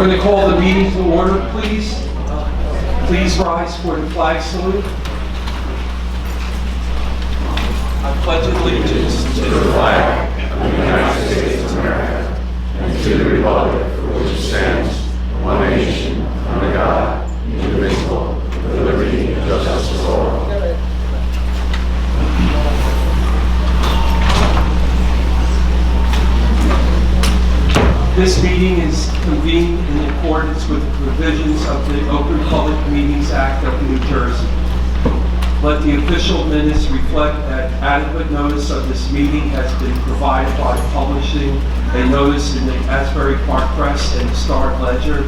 We're going to call the meeting to order, please. Please rise for the flag salute. I pledge allegiance to the flag of the United States of America and to the republic for which it stands, one nation, under God, indivisible, with liberty and justice for all. This meeting is convened in accordance with the provisions of the Open Public Meetings Act of New Jersey. Let the official minutes reflect that adequate notice of this meeting has been provided by publishing a notice in the Asbury Park Press and the Star Ledger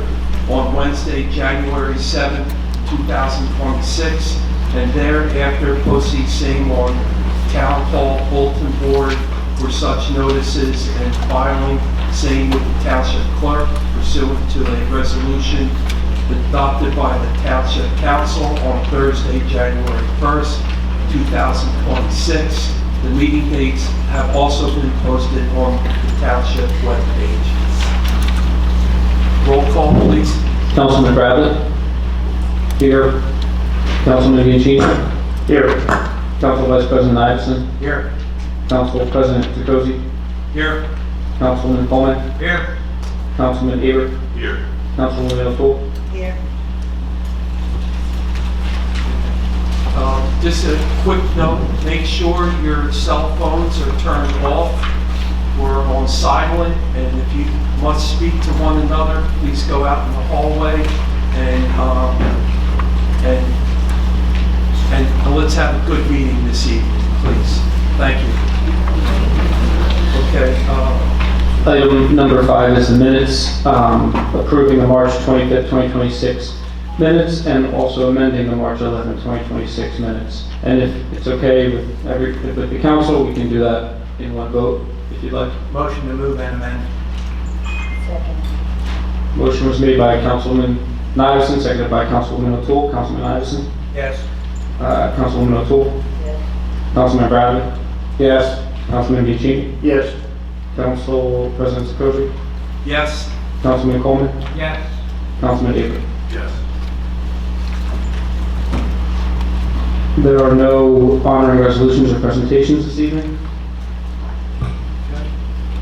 on Wednesday, January 7, 2026, and thereafter posting same on Town Hall Bulletin Board for such notices and filing same with the Township Clerk pursuant to a resolution adopted by the Township Council on Thursday, January 1st, 2026. The meeting dates have also been posted on the Township webpage. Roll call, please. Councilman Bradley? Here. Councilman Giacchino? Here. Council Vice President Iveson? Here. Council President Zuccosi? Here. Councilman Coleman? Here. Councilman Ebert? Here. Councilwoman O'Toole? Here. Just a quick note, make sure your cell phones are turned off or on silent, and if you must speak to one another, please go out in the hallway and let's have a good meeting this evening, please. Thank you. Okay. Item number 5 is the minutes, approving the March 25th, 2026 minutes and also amending the March 11th, 2026 minutes. And if it's okay with the council, we can do that in one vote if you'd like. Motion to move and amend. Second. Motion was made by Councilman Iveson, seconded by Councilwoman O'Toole. Councilman Iveson? Yes. Councilwoman O'Toole? Yes. Councilman Bradley? Yes. Councilman Giacchino? Yes. Council President Zuccosi? Yes. Councilman Coleman? Yes. Councilman Ebert? Yes. There are no honoring resolutions or presentations this evening,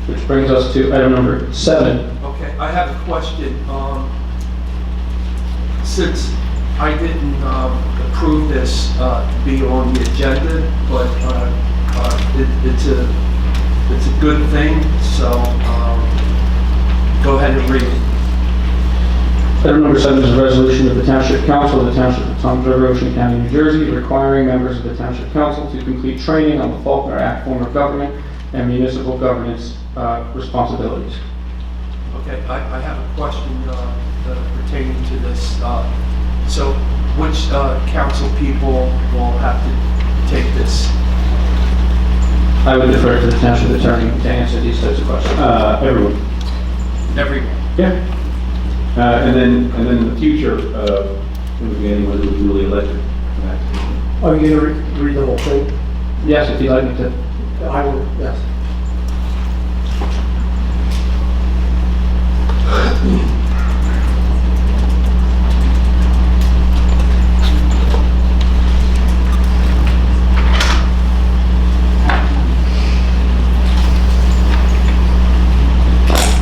which brings us to item number 7. Okay, I have a question. Since I didn't approve this to be on the agenda, but it's a good thing, so go ahead and read it. Item number 7 is a resolution of the Township Council of the Township of Toms River, Ocean County, New Jersey, requiring members of the Township Council to complete training on the Faulkner Act form of government and municipal governance responsibilities. Okay, I have a question pertaining to this. So which council people will have to take this? I would defer to the Township Attorney to answer these types of questions. Everyone. Everyone. Yeah. And then in the future, it would be anyone who was really elected. Are you going to read the whole thing? Yes, if you'd like me to. I will, yes.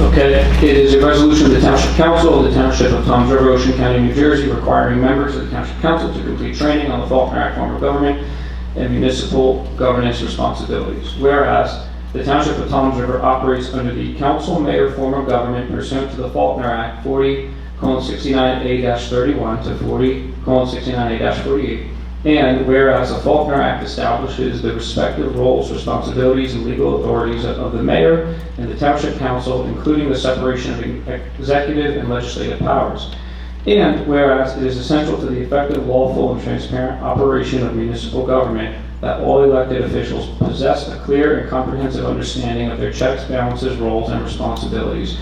Okay, it is a resolution of the Township Council of the Township of Toms River, Ocean County, New Jersey, requiring members of the Township Council to complete training on the Faulkner Act form of government and municipal governance responsibilities. Whereas the Township of Toms River operates under the council-mayor form of government pursuant to the Faulkner Act 40:69A-31 to 40:69A-48. And whereas the Faulkner Act establishes the respective roles, responsibilities, and legal authorities of the mayor and the Township Council, including the separation of executive and legislative powers. And whereas it is essential to the effective, lawful, and transparent operation of municipal government that all elected officials possess a clear and comprehensive understanding of their checks, balances, roles, and responsibilities.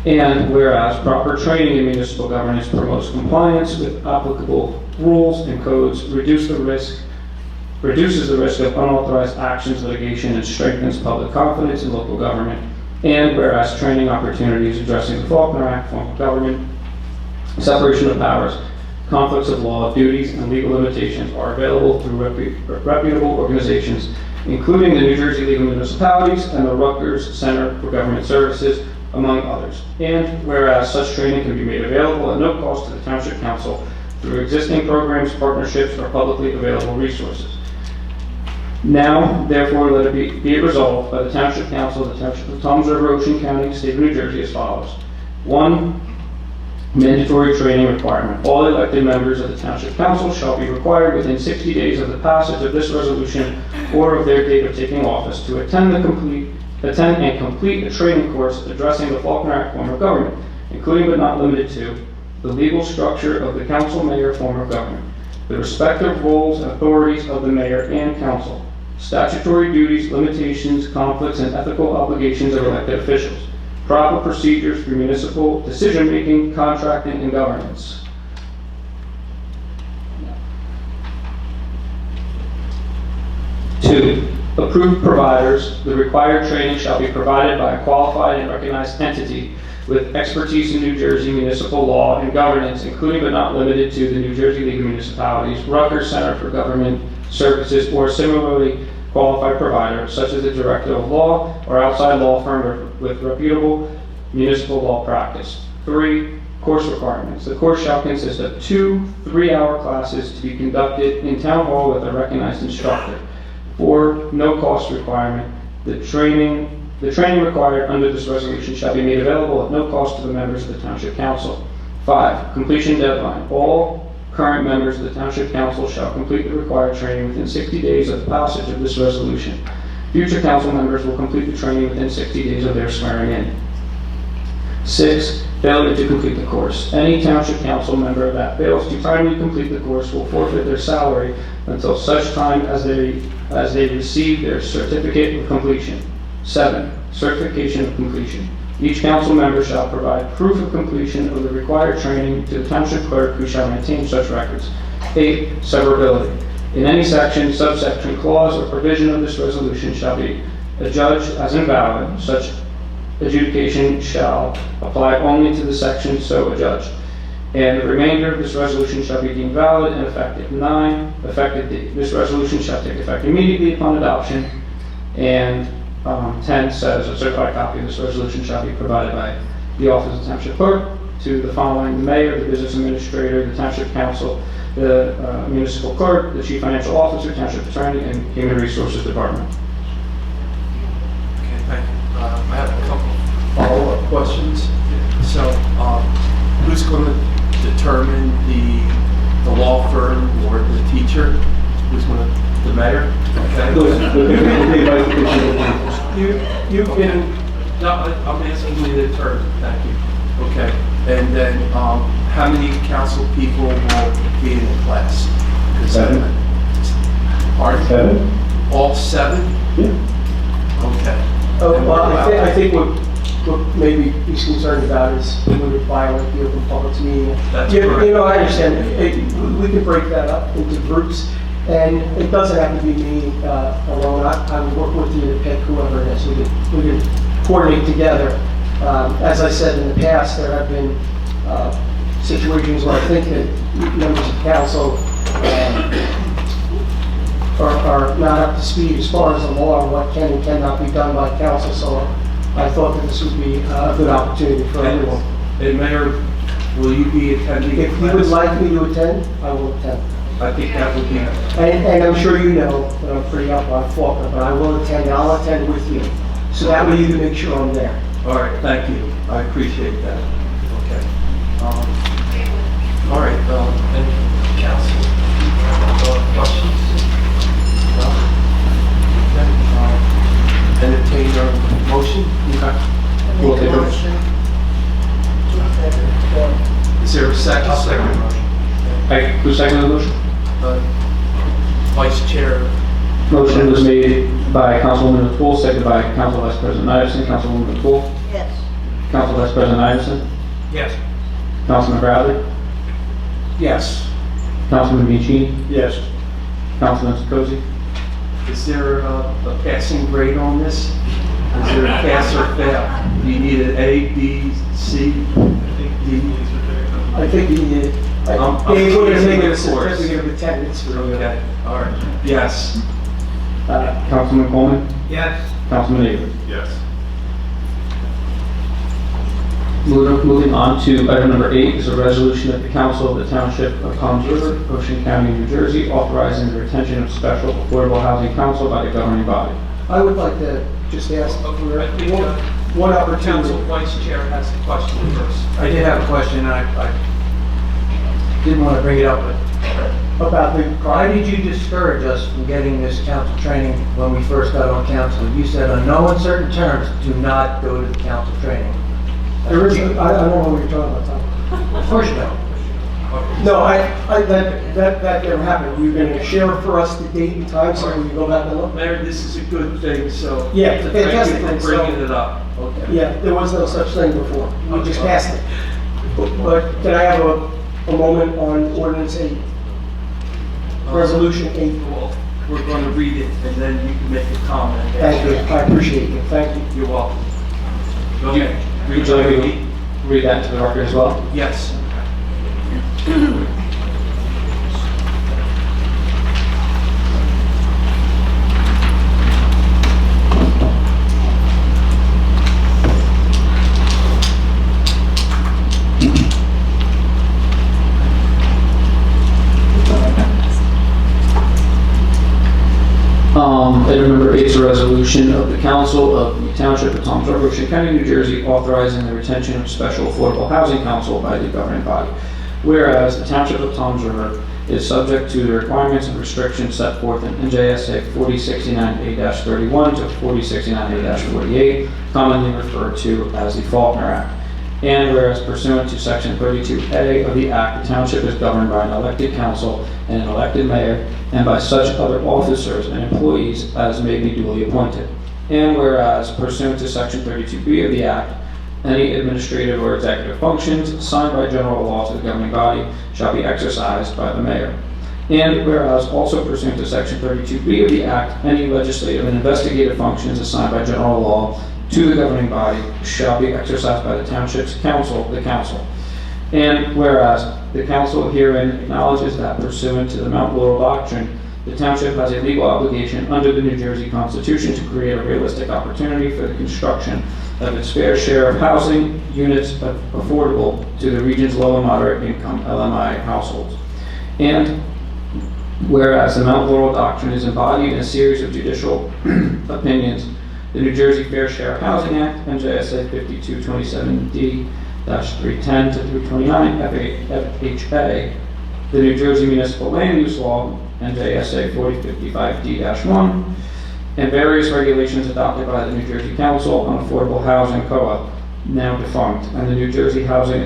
And whereas proper training in municipal governance promotes compliance with applicable rules and codes, reduces the risk of unauthorized actions, litigation, and strengthens public confidence in local government. And whereas training opportunities addressing the Faulkner Act, form of government, separation of powers, conflicts of law, duties, and legal limitations are available through reputable organizations, including the New Jersey League of Municipalities and the Rutgers Center for Government Services, among others. And whereas such training can be made available at no cost to the Township Council through existing programs, partnerships, or publicly available resources. Now, therefore, let it be it resolved by the Township Council of the Township of Toms River, Ocean County, State of New Jersey as follows. 1. Mandatory training requirement. All elected members of the Township Council shall be required within 60 days of the passage of this resolution or of their date of taking office to attend and complete a training course addressing the Faulkner Act form of government, including but not limited to the legal structure of the council-mayor form of government, the respective roles and authorities of the mayor and council, statutory duties, limitations, conflicts, and ethical obligations of elected officials, proper procedures for municipal decision-making, contracting, and governance. 2. Approved providers. The required training shall be provided by a qualified and recognized entity with expertise in New Jersey municipal law and governance, including but not limited to the New Jersey League of Municipalities, Rutgers Center for Government Services, or similarly qualified provider, such as the Director of Law or outside law firm with reputable municipal law practice. 3. Course requirements. The course shall consist of 2 3-hour classes to be conducted in Town Hall with a recognized instructor. 4. No cost requirement. The training required under this resolution shall be made available at no cost to the members of the Township Council. 5. Completion deadline. All current members of the Township Council shall complete the required training within 60 days of the passage of this resolution. Future council members will complete the training within 60 days of their swearing in. 6. Failure to complete the course. Any Township Council member that fails to timely complete the course will forfeit their salary until such time as they receive their certificate of completion. 7. Certification of completion. Each council member shall provide proof of completion of the required training to the Township Clerk, who shall maintain such records. 8. Severability. In any section, subsection, clause, or provision of this resolution shall be adjudged as invalid. Such adjudication shall apply only to the section so adjudged, and the remainder of this resolution shall be deemed valid and effective. 9. Effective date. This resolution shall take effect immediately upon adoption. And 10 says a certified copy of this resolution shall be provided by the Office of Township Clerk to the following: the Mayor, the Business Administrator, the Township Council, the Municipal Clerk, the Chief Financial Officer, Township Attorney, and Human Resources Department. Okay, thank you. I have a couple follow-up questions. So, who's going to determine the law firm or the teacher? Who's going to, the mayor? Okay. You can, no, I'm asking you the attorney. Thank you. Okay. And then, how many council people will be in the class? 7. Pardon? 7? All 7? Yeah. Okay. Well, I think what maybe he's concerned about is it would violate the Open Publics Meeting. That's You correct. know, I understand. We can break that up into groups, and it doesn't have to be me alone. I would work with you to pick whoever it is. We can coordinate together. As I said in the past, there have been situations where I think that members of council are not up to speed as far as the law and what can and cannot be done by council. So I thought that this would be a good opportunity for everyone. And Mayor, will you be attending? If you would like me to attend, I will attend. I think that would be, And I'm sure you know that I'm pretty up on Faulkner, but I will attend, and I'll attend with you. So that way you can make sure I'm there. all right, thank you. I appreciate that. Okay. All right, any council questions? No? Okay. Entertain your motion? Okay. We'll take a motion. Is there a second? Second motion. Who seconded the motion? Vice Chair. Motion was made by Councilwoman McPool, seconded by Council Vice President Iverson. Councilwoman McPool? Yes. Council Vice President Iverson? Yes. Councilman Bradley? Yes. Councilman Bianchini? Yes. Councilman Sikosi? Is there a passing grade on this? Is there a pass or fail? Do you need an A, B, C, D? I think he, I'm Dave, we're gonna make it a teasing, of course. certificate of attendance for you. Okay, all right. Yes. Councilman Coleman, Yes. Councilman Avery. Yes. Moving on to item number 8 is a resolution of the Council of the Township of Toms River, Ocean County, New Jersey, authorizing the retention of special affordable housing council by the governing body. I would like to just ask for one opportunity. Council Vice Chair has a question first. I did have a question, and I didn't want to bring it up, but About the, why did you discourage us from getting this council training when we first got on council? You said on no uncertain terms, do not go to the council training. there is, I don't know what you're talking about, Tom. Of course you don't. No, that never happened. You're gonna share for us the date and time so we can go back and look? Mayor, this is a good thing, so. Yeah, Thank fantastic you thing, for so- bringing it up. Okay. Yeah, there was no such thing before. We just Okay. passed it. But can I have a moment on ordinance 8? Resolution 8. Well, we're going to read it, and then you can make a comment. Thank you, I appreciate it, thank you. You're welcome. Okay. Would you like me to read that to the record as well? Yes. Item number 8 is a resolution of the Council of the Township of Toms River, Ocean County, New Jersey, authorizing the retention of special affordable housing council by the governing body. Whereas the Township of Toms River is subject to the requirements and restrictions set forth in NJSA 4069A-31 to 4069A-48, commonly referred to as the Faulkner Act. And whereas pursuant to Section 32A of the Act, the Township is governed by an elected council and an elected mayor, and by such other officers and employees as may be duly appointed. And whereas pursuant to Section 32B of the Act, any administrative or executive functions assigned by general law to the governing body shall be exercised by the mayor. And whereas also pursuant to Section 32B of the Act, any legislative and investigative functions assigned by general law to the governing body shall be exercised by the Township's council, the council. And whereas the council herein acknowledges that pursuant to the Mount Laurel Doctrine, the Township has a legal obligation under the New Jersey Constitution to create a realistic opportunity for the construction of its fair share of housing units affordable to the region's low and moderate income LMI households. And whereas the Mount Laurel Doctrine is embodied in a series of judicial opinions, the New Jersey Fair Share of Housing Act, NJSA 5227D-310 to 329 FHA, the New Jersey Municipal Land Use Law, NJSA 4055D-1, and various regulations adopted by the New Jersey Council on Affordable Housing Co-op, now defunct, and the New Jersey Housing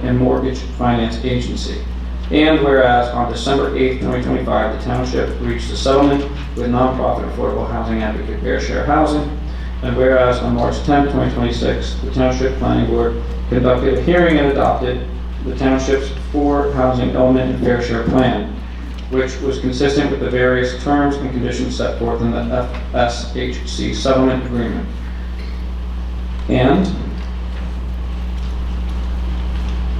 and Mortgage Finance Agency. And whereas on December 8, 2025, the Township reached a settlement with nonprofit affordable housing advocate Fair Share Housing, and whereas on March 10, 2026, the Township Planning Board conducted a hearing and adopted the Township's 4 housing element and fair share plan, which was consistent with the various terms and conditions set forth in the FSHC settlement agreement. And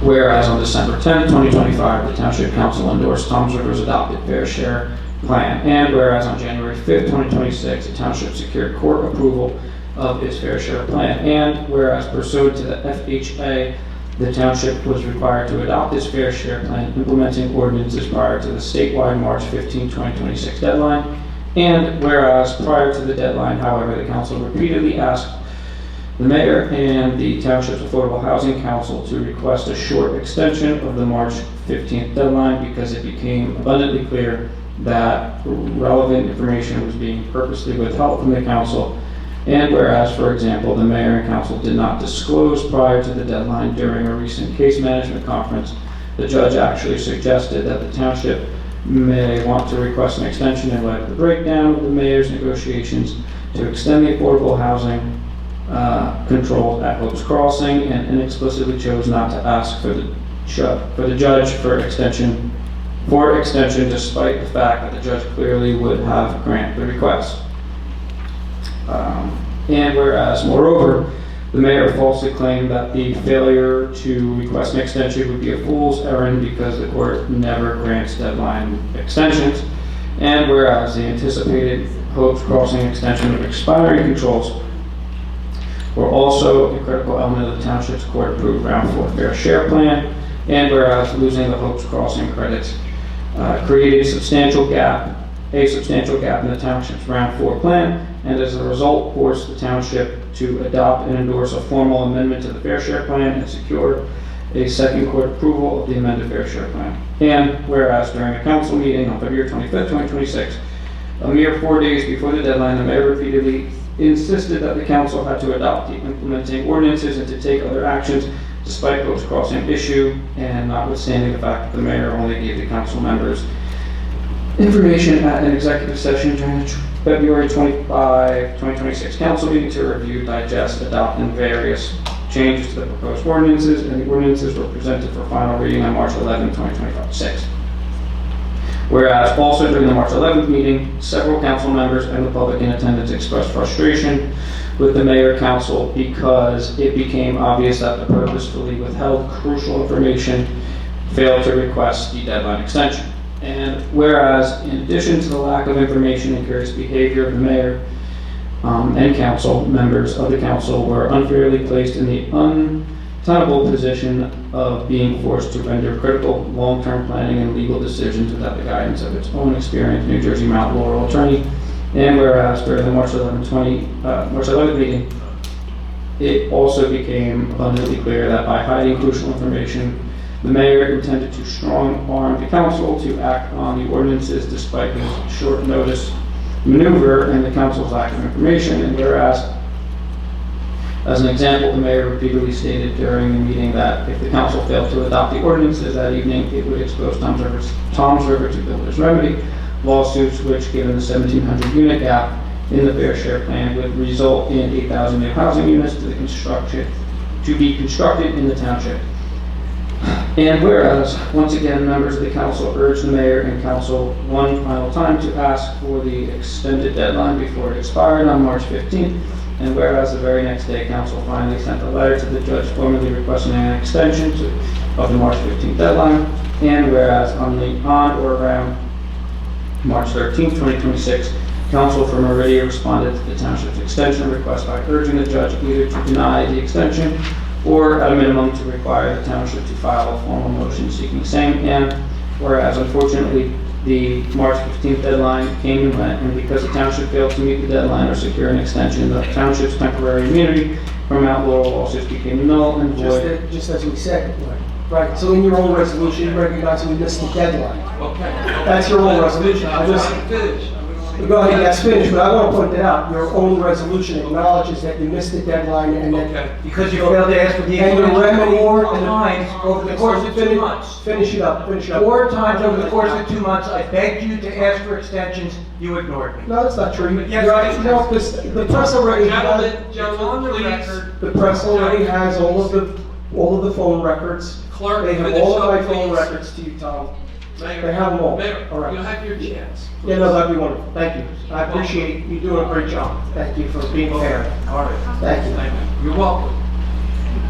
whereas on December 10, 2025, the Township Council endorsed Toms River's adopted fair share plan. And whereas on January 5, 2026, the Township secured court approval of its fair share plan. And whereas pursuant to the FHA, the Township was required to adopt its fair share plan, implementing ordinances prior to the statewide March 15, 2026 deadline. And whereas prior to the deadline, however, the Council repeatedly asked the Mayor and the Township's Affordable Housing Council to request a short extension of the March 15th deadline because it became abundantly clear that relevant information was being purposely withheld from the Council. And whereas, for example, the Mayor and Council did not disclose prior to the deadline during a recent case management conference, the judge actually suggested that the Township may want to request an extension in light of the breakdown of the Mayor's negotiations to extend the affordable housing controls at Hope's Crossing, and inexplicitly chose not to ask for the judge for extension despite the fact that the judge clearly would have granted the request. And whereas, moreover, the mayor falsely claimed that the failure to request an extension would be a fool's errand because the court never grants deadline extensions. And whereas the anticipated Hopes Crossing extension of expiring controls were also a critical element of the township's court-approved Round 4 fair share plan. And whereas losing the Hopes Crossing credits created a substantial gap in the township's Round 4 plan, and as a result forced the township to adopt and endorse a formal amendment to the fair share plan and secure a second court approval of the amended fair share plan. And whereas during a council meeting on February 25th, 2026, a mere 4 days before the deadline, the mayor repeatedly insisted that the council had to adopt the implementing ordinances and to take other actions despite Hopes Crossing issue, and notwithstanding the fact that the mayor only gave the council members information at an executive session during the February 25, 2026 council meeting to review, digest, adopt, and various changes to the proposed ordinances, and the ordinances were presented for final reading on March 11, 2026. Whereas also during the March 11th meeting, several council members and the public in attendance expressed frustration with the mayor council because it became obvious that the purposefully withheld crucial information failed to request the deadline extension. And whereas, in addition to the lack of information and curious behavior of the mayor and council, members of the council were unfairly placed in the untenable position of being forced to render critical long-term planning and legal decisions without the guidance of its own experienced New Jersey Mount Laurel attorney. And whereas, during the March 11th meeting, it also became abundantly clear that by hiding crucial information, the mayor intended to strong-arm the council to act on the ordinances despite his short notice maneuver and the council's lack of information. And whereas, as an example, the mayor repeatedly stated during the meeting that if the council failed to adopt the ordinances that evening, it would expose Tom's River to builder's remedy lawsuits, which, given the 1,700 unit gap in the fair share plan, would result in 8,000 new housing units to be constructed in the township. And whereas, once again, members of the council urged the mayor and council one final time to ask for the extended deadline before it expired on March 15th, and whereas the very next day, council finally sent a letter to the judge formally requesting an extension of the March 15th deadline, and whereas on or around March 13th, 2026, council from Meridia responded to the township's extension request by urging the judge either to deny the extension or at a minimum to require the township to file a formal motion seeking same. And whereas unfortunately the March 15th deadline came and went, and because the township failed to meet the deadline or secure an extension, the township's temporary immunity from Mount Laurel lawsuits became null and void. Just as we said, right, so in your own resolution, you recognize we missed the deadline. Okay. That's your own resolution. I just, Finish. go ahead, that's finished, but I want to point that out. Your own resolution acknowledges that you missed the deadline and that. Okay. Because you failed to ask for the And the extension remedy. 4 times over the course of 2 months. Finish it up. 4 times over the course of 2 months, I begged you to ask for extensions, you ignored me. No, that's not true. Yes, You're it right. is. No, because the press already has, Gentlemen, please. the press already has all of the phone records. Clerk, They have finish all of my up, phone please. records to you, Tom. Mayor, They have them all. Mayor, All right. you have your chance. Yeah, no, that'd be wonderful. Thank you. I appreciate you doing a great job. Thank you for being fair. All right. Thank you. Thank you. You're welcome.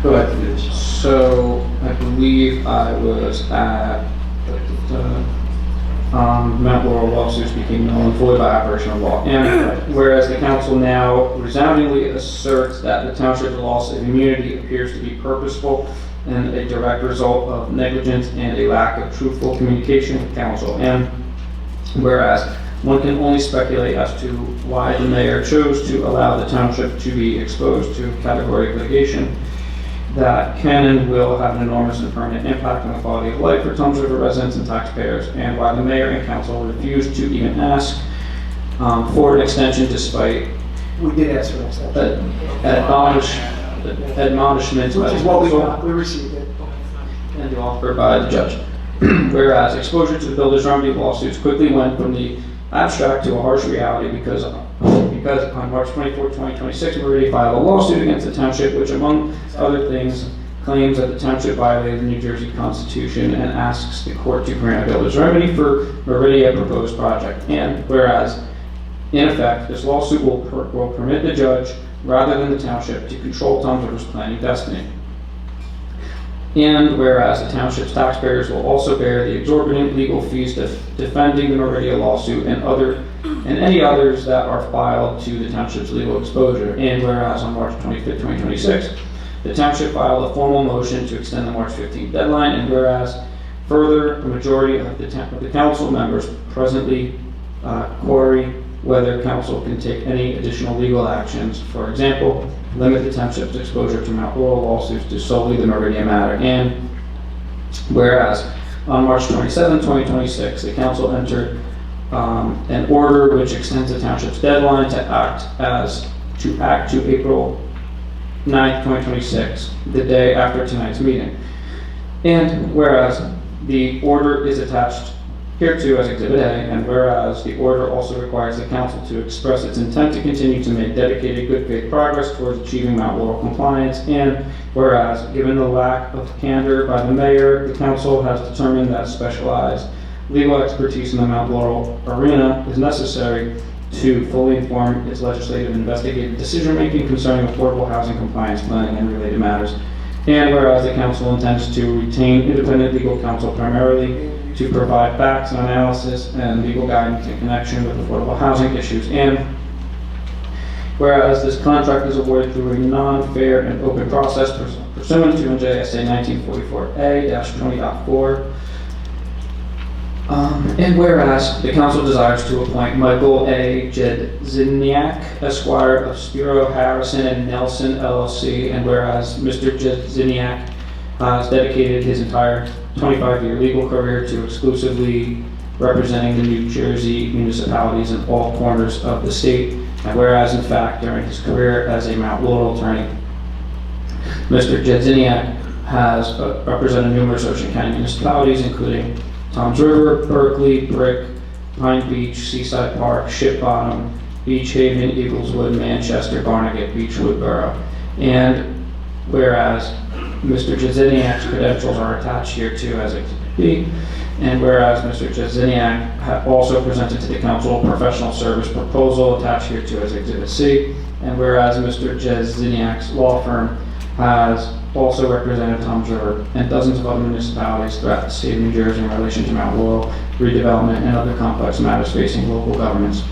Go ahead. So I believe I was at Mount Laurel lawsuits became null and void by operation of law. And whereas the council now resoundingly asserts that the township's loss of immunity appears to be purposeful and a direct result of negligence and a lack of truthful communication with council. And whereas one can only speculate as to why the mayor chose to allow the township to be exposed to categorical litigation that can and will have an enormous and permanent impact on the quality of life for Toms River residents and taxpayers, and why the mayor and council refused to even ask for an extension despite We did ask for an extension, admonishments by which the is what we council got. We received it. and the offer by the judge. Whereas exposure to the builder's remedy lawsuits quickly went from the abstract to a harsh reality because on March 24, 2026, Meridia filed a lawsuit against the township, which among other things claims that the township violated the New Jersey Constitution and asks the court to grant a builder's remedy for Meridia proposed project. And whereas, in effect, this lawsuit will permit the judge rather than the township, to control Toms River's planning destiny. And whereas the township's taxpayers will also bear the exorbitant legal fees defending the Meridia lawsuit and any others that are filed to the township's legal exposure. And whereas on March 25th, 2026, the township filed a formal motion to extend the March 15th deadline. And whereas further, a majority of the council members presently query whether council can take any additional legal actions. For example, limit the township's exposure to Mount Laurel lawsuits to solely the Meridia matter. And whereas on March 27, 2026, the council entered an order which extends the township's deadline to act to April 9th, 2026, the day after tonight's meeting. And whereas the order is attached hereto as Exhibit A, and whereas the order also requires the council to express its intent to continue to make dedicated good faith progress towards achieving Mount Laurel compliance, and whereas given the lack of candor by the mayor, the council has determined that specialized legal expertise in the Mount Laurel arena is necessary to fully inform its legislative and investigative decision-making concerning affordable housing compliance planning and related matters. And whereas the council intends to retain independent legal counsel primarily to provide facts and analysis and legal guidance in connection with affordable housing issues. And whereas this contract is awarded through a non-fair and open process pursuant to NJSA 1944A-20.4. And whereas the council desires to appoint Michael A. Jedziniak, Esquire of Spiro, Harrison, and Nelson, LLC, and whereas Mr. Jedziniak has dedicated his entire 25-year legal career to exclusively representing the New Jersey municipalities in all corners of the state, and whereas in fact during his career as a Mount Laurel attorney, Mr. Jedziniak has represented numerous Ocean County municipalities including Toms River, Berkeley, Brick, Pine Beach, Seaside Park, Ship Bottom, Beach Haven, Eagleswood, Manchester, Barnegat, Beechwood Borough. And whereas Mr. Jedziniak's credentials are attached here too as Exhibit B, and whereas Mr. Jedziniak also presented to the council a professional service proposal attached here too as Exhibit C, and whereas Mr. Jedziniak's law firm has also represented Toms River and dozens of other municipalities throughout the state of New Jersey in relation to Mount Laurel, redevelopment, and other complex matters facing local governments.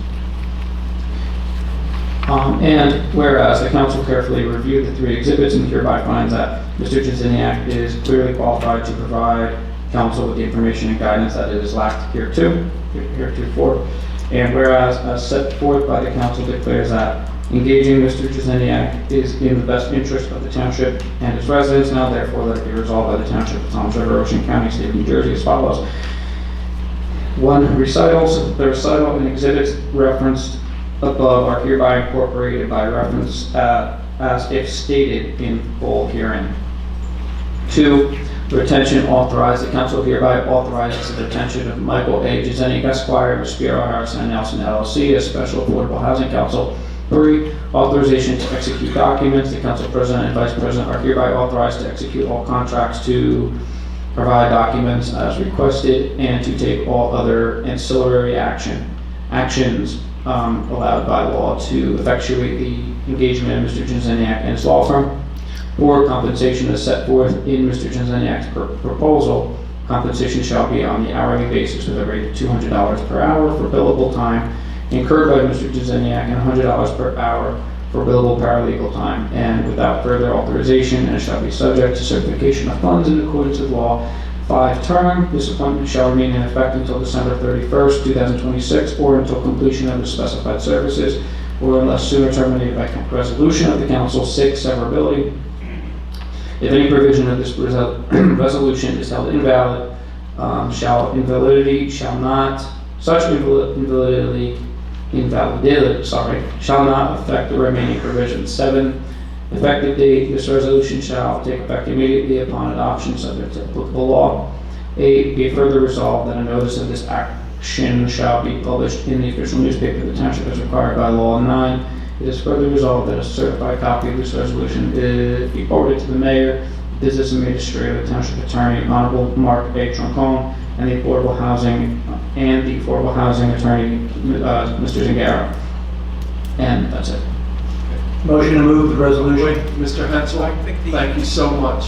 And whereas the council carefully reviewed the 3 exhibits and hereby finds that Mr. Jedziniak is clearly qualified to provide council with the information and guidance that it is lacked heretofore. And whereas as set forth by the council declares that engaging Mr. Jedziniak is in the best interest of the township and its residents, now therefore let it be resolved by the township of Toms River, Ocean County, state of New Jersey as follows. 1. Recitals. The recital and exhibits referenced above are hereby incorporated by reference as if stated in full herein. 2. Retention authorized. The council hereby authorizes the retention of Michael A. Jedziniak, Esquire of Spiro, Harrison, and Nelson, LLC as Special Affordable Housing Counsel. 3. Authorization to execute documents. The council president and vice president are hereby authorized to execute all contracts, to provide documents as requested, and to take all other ancillary actions allowed by law to effectuate the engagement of Mr. Jedziniak and his law firm. 4. Compensation is set forth in Mr. Jedziniak's proposal. Compensation shall be on the hourly basis with a rate of $200 per hour for billable time incurred by Mr. Jedziniak and $100 per hour for billable paralegal time, and without further authorization, and shall be subject to certification of funds in accordance with law. 5. Term. This appointment shall remain in effect until December 31st, 2026, or until completion of the specified services, or unless sooner terminated by resolution of the council. 6. Severability. If any provision of this resolution is held invalid, such invalidity shall not affect the remaining provisions. 7. Effective date. This resolution shall take effect immediately upon adoption subject to applicable law. 8. Be further resolved that a notice of this action shall be published in the official newspaper of the township as required by law. 9. It is further resolved that a certified copy of this resolution be forwarded to the mayor, business administrator, the township attorney, Honorable Mark A. Troncone, and the affordable housing attorney, Mr. Zingaro. And that's it. Motion to move the resolution. Mr. Hensel, thank you so much.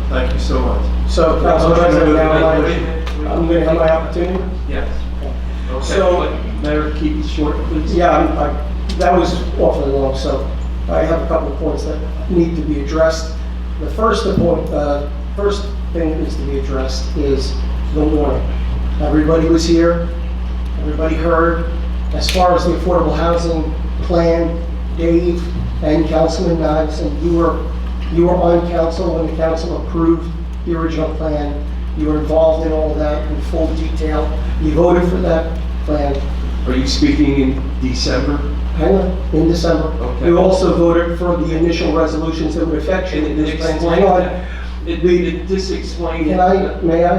Thank you so much. So, Council President, now Wait, I'm going to have my opportunity. Yes. Okay, So- Mayor, keep it short, please. Yeah, that was awfully long, so I have a couple of points that need to be addressed. The first thing that needs to be addressed is the warning. Everybody was here, everybody heard. As far as the affordable housing plan, Dave and Councilman Knives, and you were on council when the council approved the original plan. You were involved in all of that in full detail. You voted for that plan. Are you speaking in December? Hang on, in December. Okay. You also voted for the initial resolutions that would affect you in this plan. Explain Hang on. that. It just explained. Can I, may I?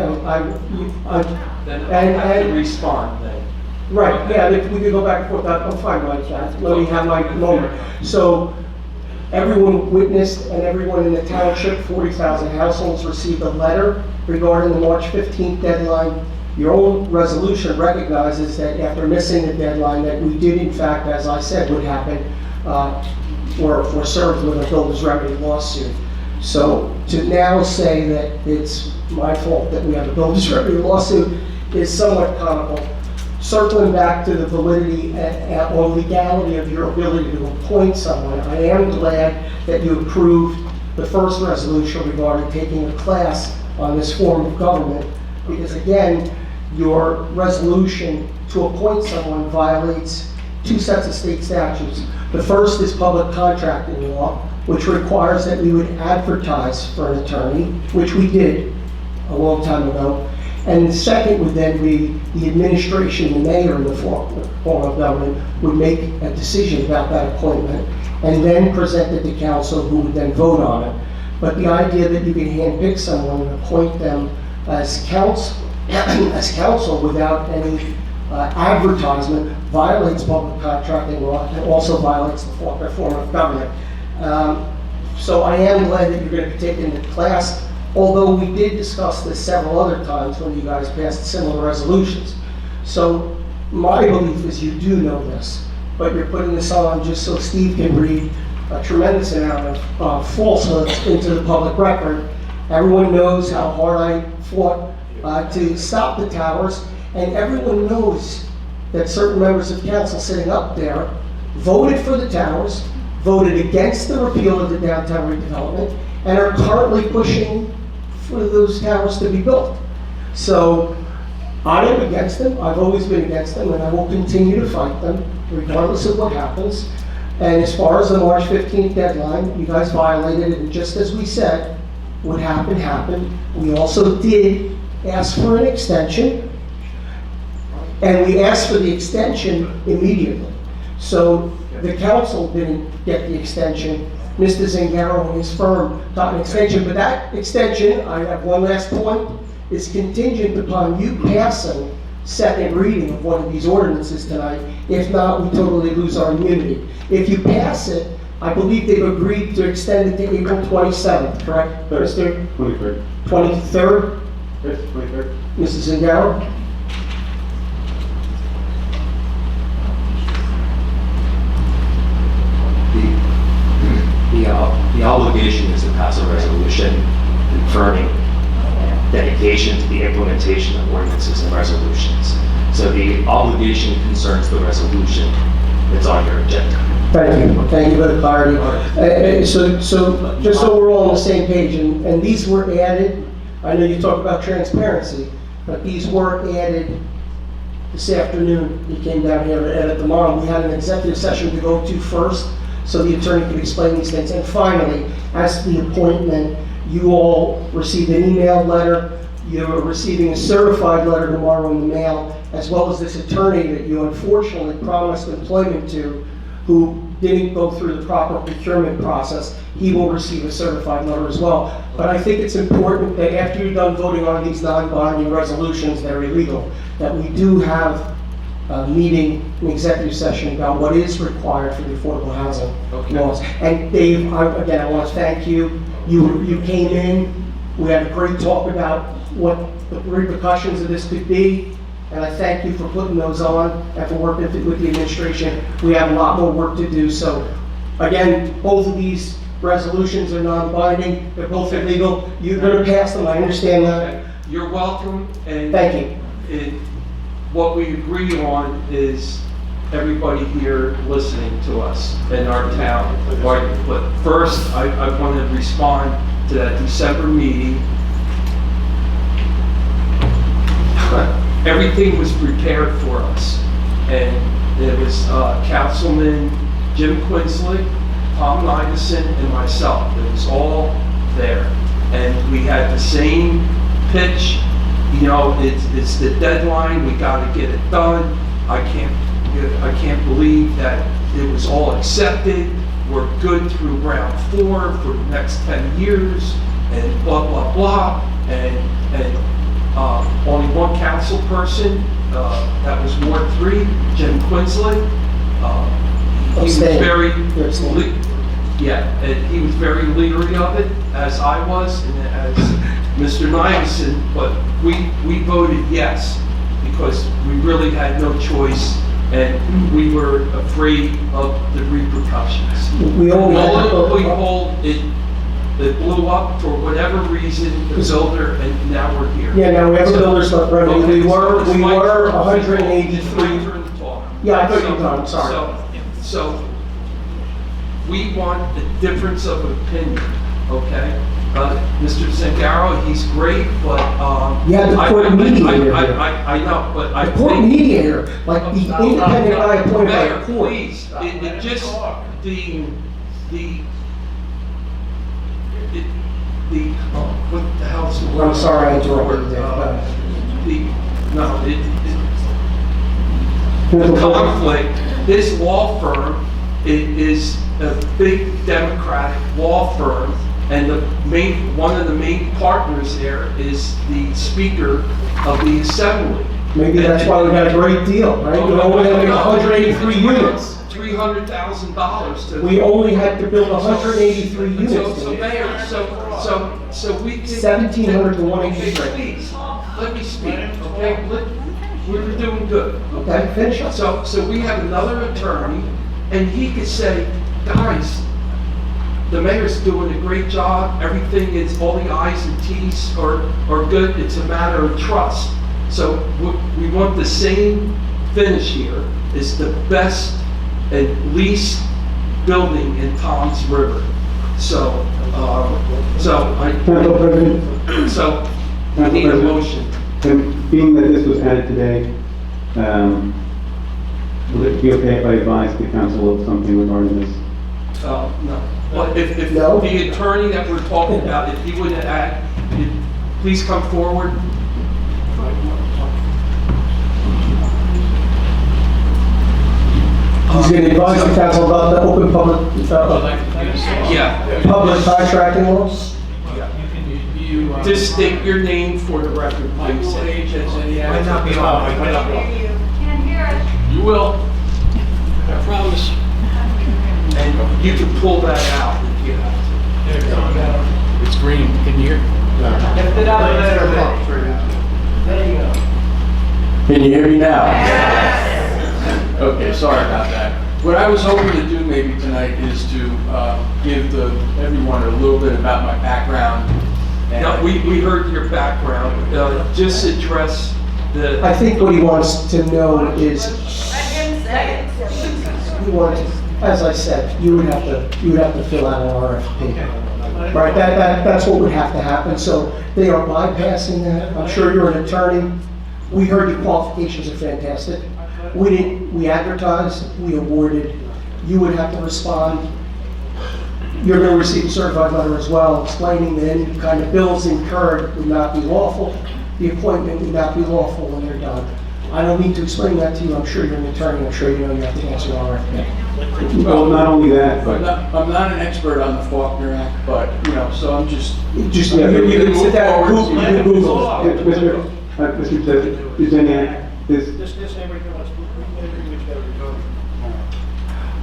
Then I have to and- respond then. Right, yeah, if we could go back and forth, I'm fine, Mike, let me have my moment. So, everyone witnessed and everyone in the township, 40,000 households received a letter regarding the March 15th deadline. Your own resolution recognizes that after missing the deadline, that we did in fact, as I said, would happen, were served with a builder's remedy lawsuit. So to now say that it's my fault that we have a builder's remedy lawsuit is somewhat comical. Circling back to the validity or legality of your ability to appoint someone, I am glad that you approved the first resolution regarding taking a class on this form of government, because again, your resolution to appoint someone violates two sets of state statutes. The first is public contracting law, which requires that we would advertise for an attorney, which we did a long time ago. And the second would then be the administration, the mayor in the form of government would make a decision about that appointment and then present it to council, who would then vote on it. But the idea that you can handpick someone and appoint them as counsel without any advertisement violates public contracting law and also violates the form of government. So I am glad that you're going to be taking the class, although we did discuss this several other times when you guys passed similar resolutions. So my belief is you do know this, but you're putting this on just so Steve can read a tremendous amount of falsehoods into the public record. Everyone knows how hard I fought to stop the towers, and everyone knows that certain members of council sitting up there voted for the towers, voted against the repeal of the downtown redevelopment, and are currently pushing for those towers to be built. So I am against them. I've always been against them, and I will continue to fight them regardless of what happens. And as far as the March 15th deadline, you guys violated it, and just as we said would happen, happened. We also did ask for an extension, and we asked for the extension immediately. So the council didn't get the extension. Mr. Zingaro and his firm got an extension, but that extension, I have one last point, is contingent upon you passing second reading of one of these ordinances tonight. If not, we totally lose our immunity. If you pass it, I believe they've agreed to extend it to April 27th, correct, Mr. 23rd. 23rd? Yes, 23rd. Mrs. Zingaro? The obligation is to pass a resolution confirming dedication to the implementation of ordinances and resolutions. So the obligation concerns the resolution that's on your agenda. Thank you for the clarity. So just so we're all on the same page, and these were added, I know you talk about transparency, but these were added this afternoon. You came down here to edit them on. We had an executive session to go to first, so the attorney could explain these things. And finally, as the appointment, you all received an email letter. You're receiving a certified letter tomorrow in the mail, as well as this attorney that you unfortunately promised employment to, who didn't go through the proper procurement process. He will receive a certified letter as well. But I think it's important that after you're done voting on these non-binding resolutions that are illegal, that we do have a meeting, an executive session about what is required for the affordable housing laws. And Dave, again, I want to thank you. You came in, we had a great talk about what the repercussions of this could be, and I thank you for putting those on and for working with the administration. We have a lot more work to do, so Again, both of these resolutions are non-binding, they're both illegal. You're gonna pass them, I understand that. You're welcome, and Thank you. what we agree on is everybody here listening to us in our town. But first, I want to respond to that December meeting. Everything was prepared for us, and it was Councilman Jim Quinsley, Tom Nivison, and myself. It was all there, and we had the same pitch. You know, it's the deadline. We got to get it done. I can't believe that it was all accepted. We're good through round 4 for the next 10 years, and blah blah blah. And only one council person. That was Ward 3, Jim Quinsley. He was very, and he was very leery of it, as I was, and as Mr. Nivison, but we voted yes, because we really had no choice, and we were afraid of the repercussions. We only had to Lo and vote. behold, it blew up for whatever reason, the builder, and now we're here. Yeah, now we have a builder's remedy. Okay, We were so it's my turn. It's 183. my turn to talk. Yeah, I thought you were done, sorry. So, we want a difference of opinion, okay? Mr. Zangaro, he's great, but, You had the court mediator here. I know, but I The court think. mediator, like the independent guy appointed by Mayor, the court. please, it just, what the hell's the word? I'm sorry I interrupted you there. The conflict, this law firm is a big Democratic law firm, and one of the main partners there is the Speaker of the Assembly. Maybe that's why we got a great deal, right? We only had 183 units. $300,000 to. We only had to build 183 units. So Mayor, so we can. 1,700 to Okay, 183. please, let me speak, okay? We're doing good. Okay, finish up. So we have another attorney, and he could say, guys, the mayor's doing a great job, everything is, all the i's and t's are good, it's a matter of trust. So we want the same finish here, it's the best and least building in Tom's River. So we need a motion. And being that this was added today, would it be okay if I advise the council of something regarding this? No. Well, if No? the attorney that we're talking about, if he would add, please come forward. He's going to advise the council about the open public contracting laws. Just state your name for the record, please. Might not be loud. Can't hear us. You will. I promise. And you can pull that out if you have to. It's green. Can you hear? Lift it up a little bit. There you go. Can you hear me now? Yes. Okay, sorry about that. What I was hoping to do maybe tonight is to give everyone a little bit about my background. And Now, we heard your background, just address the. I think what he wants to know is, Let him say it. he wants, as I said, you would have to fill out an RFP. Right, that's what would have to happen, so they are bypassing that. I'm sure you're an attorney. We heard your qualifications are fantastic. We advertised, we awarded, you would have to respond. You're going to receive a certified letter as well, explaining that any kind of bills incurred would not be lawful. The appointment would not be lawful when they're done. I don't need to explain that to you, I'm sure you're an attorney, I'm sure you know you have to answer RFP. Well, not only that, I'm but not an expert on the Faulkner Act, but, so I'm just. Just, you can sit down and Google. Mr. Zeniak,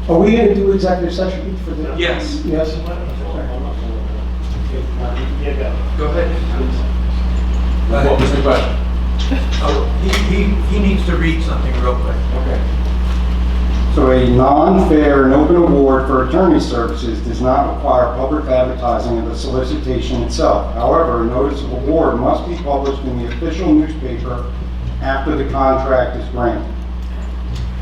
Are we going to do executive session for the? Yes, Yes? go ahead. What was the question? He needs to read something real quick. Okay. So a non-fair and open award for attorney services does not require public advertising of the solicitation itself. However, a notice of award must be published in the official newspaper after the contract is granted.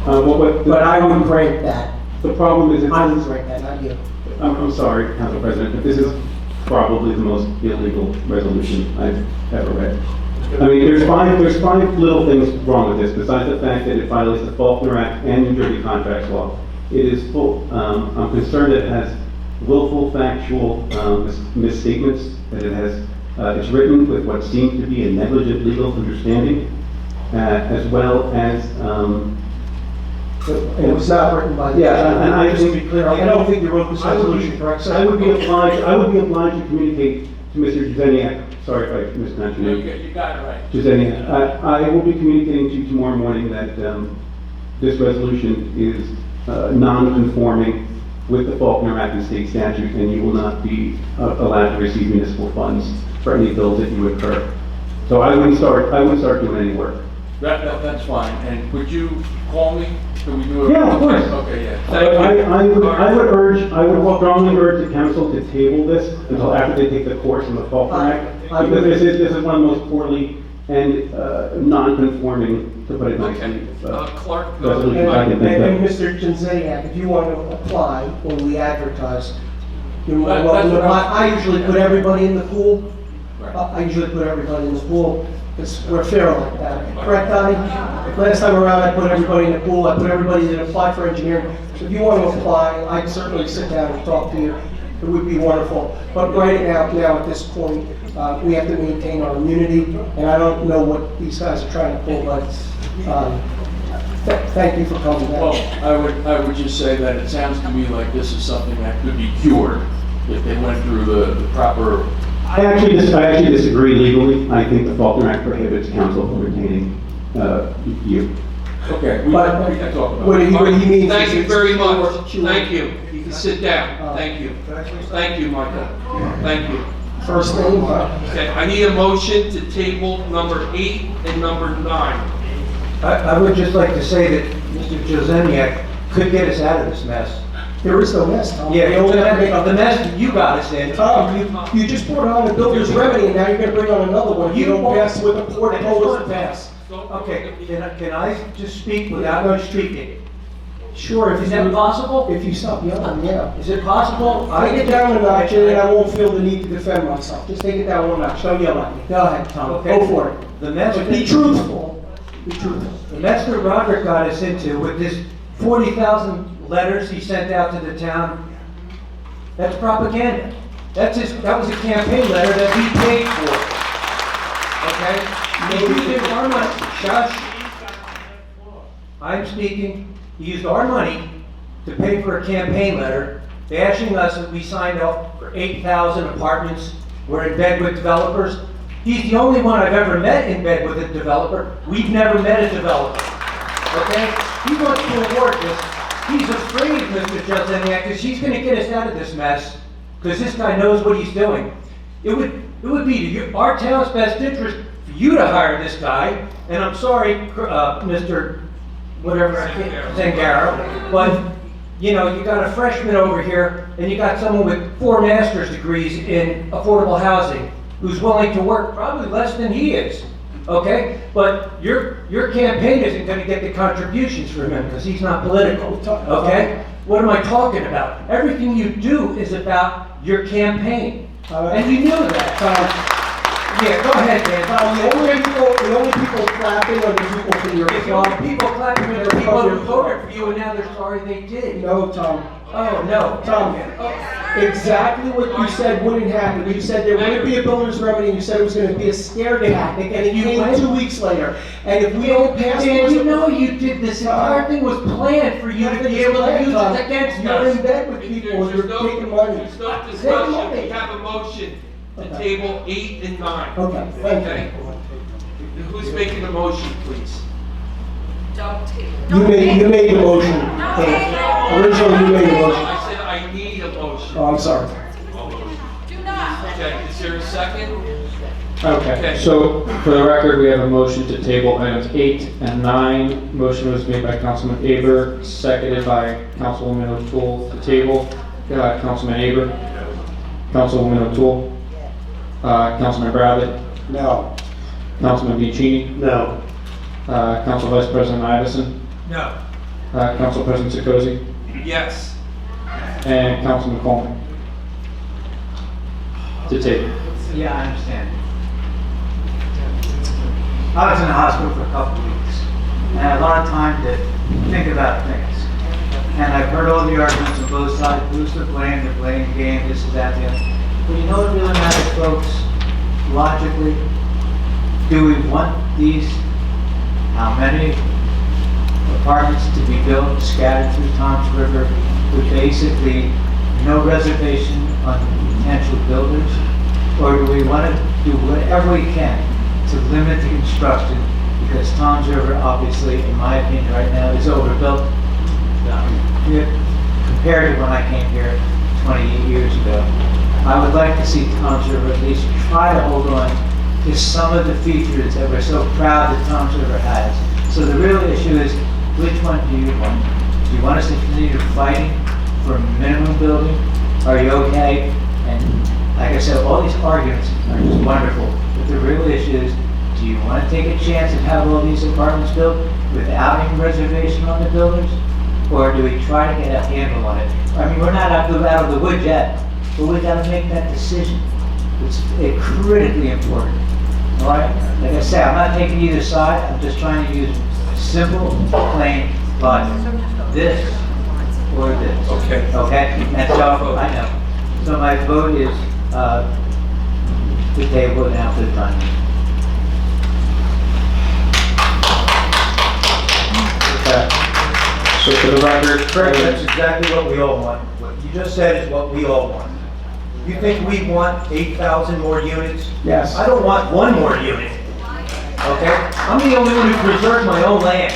But I would grant that. The problem is, I would grant that, not you. I'm sorry, Council President, but this is probably the most illegal resolution I've ever read. I mean, there's five little things wrong with this, besides the fact that it violates the Faulkner Act and New Jersey contracts law. It is full, I'm concerned that it has willful factual misstatements, that it has, it's written with what seems to be a negligent legal understanding, as well as, It was not written by the... Yeah, and I Just to be clear, I don't think you wrote this resolution, correct, sir? I would be obliged to communicate to Mr. Jazaniak, sorry if I mispronounced your name. You got it right. Jazaniak, I will be communicating to you tomorrow morning that this resolution is non-conforming with the Faulkner Act and state statute, and you will not be allowed to receive municipal funds for any bills that you incur. So I wouldn't start doing any work. That's fine, and would you call me? Can we do it? Yeah, of course. Okay, yeah. I would strongly urge the council to table this until after they take the course in the Faulkner Act, because this is one of the most poorly and non-conforming, to put it nicely, Clark, resolutions I can think And of. Mr. Jazaniak, if you want to apply when we advertise, you're more That's welcome to what apply. I usually put everybody in the pool. Right. I usually put everybody in the pool, because we're fair like that. Correct, Donnie? Last time around, I put everybody in the pool, I put everybody that applied for engineering. So if you want to apply, I'd certainly sit down and talk to you. It would be wonderful. But right now at this point, we have to maintain our immunity, and I don't know what these guys are trying to pull, but thank you for coming Well, down. I would just say that it sounds to me like this is something that could be cured if they went through the proper... I actually disagree legally. I think the Faulkner Act prohibits council from retaining you. Okay, we But can talk about what it. he means Thank is you it's very pure- much. pure- Thank you. You can sit down. Thank you. Thank you, Michael. Thank you. First name, Okay, I need a motion to table number 8 and number 9. I would just like to say that Mr. Jazaniak could get us out of this mess. there is no mess, Tom. Yeah, You only have to make the mess that you got us in. Tom, you just brought on the builder's remedy, and now you're gonna bring on another one. You don't pass with a court opposed pass. Okay, can I just speak without no speaking? Sure, Is that possible? If you stop yelling, yeah. Is it possible? Take it down a notch, and then I won't feel the need to defend myself. Just take it down one notch. Don't yell at me. Go ahead, Tom. Okay. Go for it. The mess But be truthful. Be truthful. The mess that Roderick got us into with this 40,000 letters he sent out to the town, that's propaganda. That was a campaign letter that we paid for. Okay? He used our money. Shush. I'm speaking. He used our money to pay for a campaign letter bashing us that we signed up for 8,000 apartments. We're in bed with developers. He's the only one I've ever met in bed with a developer. We've never met a developer. Okay? He wants to award this. He's afraid, Mr. Jazaniak, because he's going to get us out of this mess, because this guy knows what he's doing. It would be to our town's best interest for you to hire this guy, and I'm sorry, Mr. whatever, Zangaro, but, you know, you got a freshman over here, and you got someone with 4 master's degrees in affordable housing, who's willing to work probably less than he is, okay? But your campaign isn't gonna get the contributions from him, because he's not political, okay? What am I talking about? Everything you do is about your campaign, and you know that. Yeah, go ahead, Dan. The only people clapping are the people from your If you club. want people clapping for the people who voted for you, and now they're sorry they did. No, Tom. Oh, no. Tom, exactly what you said wouldn't happen. You said there wouldn't be a builder's remedy, and you said it was gonna be a scare tactic, and it came 2 weeks later. And if we don't pass Dan, those... you know you did this. Entire thing was planned for you to be able to use it against You're us. in bed with people, and you're taking money. There's no discussion. We have a motion to table 8 and 9. Okay, thank Okay? you. Who's making the motion, please? Don't take. You made the motion. Originally, you made the motion. I said I need a motion. Oh, I'm sorry. Do not. Okay, is there a second? Okay, so for the record, we have a motion to table items 8 and 9. Motion was made by Councilman Aber, seconded by Councilwoman O'Toole to table. Councilman Aber? Councilwoman O'Toole? Councilman Bradley? No. Councilman Bianchini? No. Council Vice President Iveson? No. Council President Sikosi? Yes. And Councilman Coleman? To table. Yeah, I understand. I was in the hospital for a couple of weeks, and I had a lot of time to think about things. And I've heard all the arguments on both sides, who's to blame, the blame game, this is that, the other. But you know what really matters, folks? Logically, do we want these, how many apartments to be built scattered through Tom's River with basically no reservation on potential builders? Or do we want to do whatever we can to limit the construction? Because Tom's River, obviously, in my opinion, right now, is overbuilt. Compared to when I came here 28 years ago. I would like to see Tom's River at least try to hold on to some of the features that we're so proud that Tom's River has. So the real issue is, which one do you want? Do you want us to continue fighting for minimum building? Are you okay? And like I said, all these arguments are just wonderful. But the real issue is, do you want to take a chance and have all these apartments built without any reservation on the builders? Or do we try to get a handle on it? I mean, we're not out of the woods yet, but we got to make that decision. It's critically important. All right? Like I said, I'm not taking either side. I'm just trying to use simple, plain logic. This or this. Okay. Okay? And so, I know. So my vote is to table it now for the time. Okay. So for the record, Frank, that's exactly what we all want. What you just said is what we all want. You think we want 8,000 more units? Yes. I don't want one more unit. Okay? I'm the only one who preserved my own land.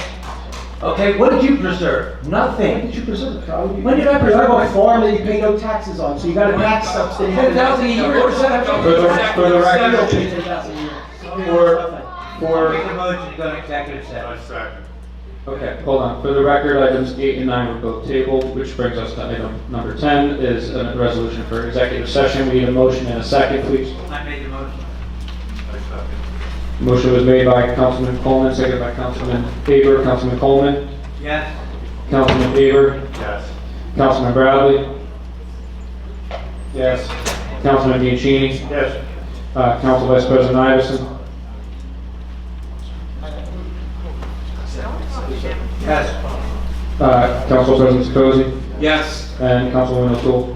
Okay, what did you preserve? Nothing. When did you preserve it, Carl? When did I preserve a my farm that you pay no taxes on, so you got a tax subsidy. 10,000 a year? for the record, You don't pay 10,000 a year. Make a motion to go to executive session. okay, hold on. For the record, items 8 and 9 were both tabled, which brings us to item number 10 is a resolution for executive session. We need a motion and a second, please. I made the motion. Motion was made by Councilman Coleman, seconded by Councilman Aber. Councilman Coleman? Yes. Councilman Aber? Yes. Councilman Bradley? Yes. Councilman Bianchini? Yes. Council Vice President Iveson? Yes. Council President Sikosi? Yes. And Councilwoman O'Toole?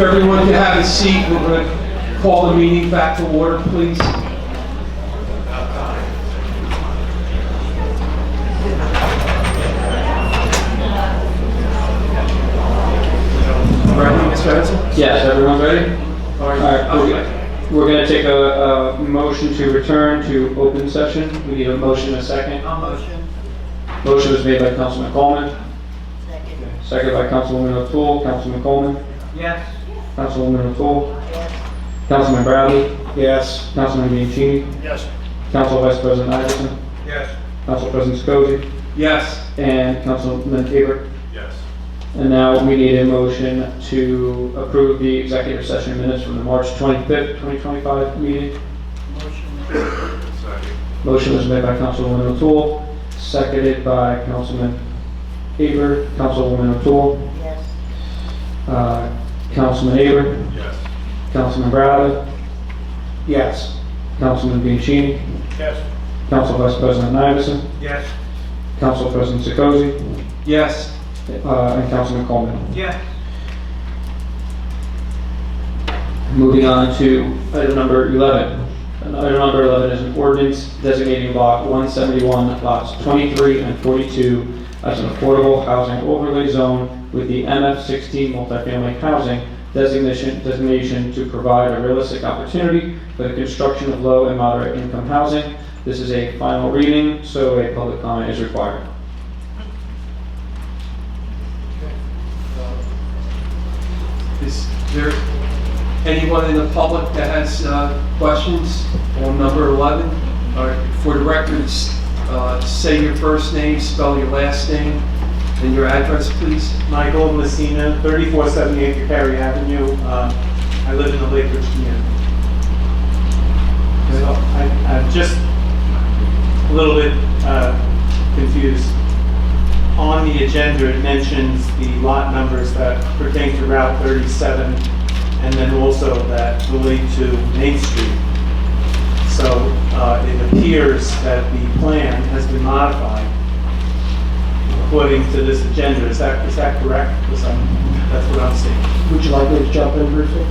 everyone can have a seat, we're going to call the meeting back to order, please. Ready, Mr. Edson? Yes, everyone's ready? All All right. right, we're going to take a motion to return to open session. We need a motion and a second. Motion. Motion was made by Councilman Coleman. Second by Councilwoman O'Toole. Councilman Coleman. Yes. Councilwoman O'Toole. Councilman Bradley. Yes. Councilman Bianchini. Yes. Council Vice President Iverson. Yes. Council President Scosi. Yes. And Councilman Tabor. Yes. And now we need a motion to approve the executive session minutes from the March 25th, 2025 meeting. Motion was made by Councilwoman O'Toole, seconded by Councilman Aber. Councilwoman O'Toole. Yes. Councilman Aber. Yes. Councilman Bradley. Yes. Councilman Bianchini. Yes. Council Vice President Iverson. Yes. Council President Sikosi. Yes. And Councilman Coleman. Yes. Moving on to item number 11. And item number 11 is an ordinance designating lot 171, lots 23 and 42 as an affordable housing overlay zone with the MF16 multifamily housing designation to provide a realistic opportunity for the construction of low and moderate income housing. This is a final reading, so a public comment is required. Is there anyone in the public that has questions on number 11? All right, for the records, say your first name, spell your last name, and your address, please. Michael Messina, 3478 Perry Avenue. I live in the Lake Ridge community. So I'm just a little bit confused. On the agenda, it mentions the lot numbers that pertain to Route 37 and then also that relate to Main Street. So it appears that the plan has been modified according to this agenda. Is that correct? Because that's what I'm seeing. Would you like me to jump in briefly?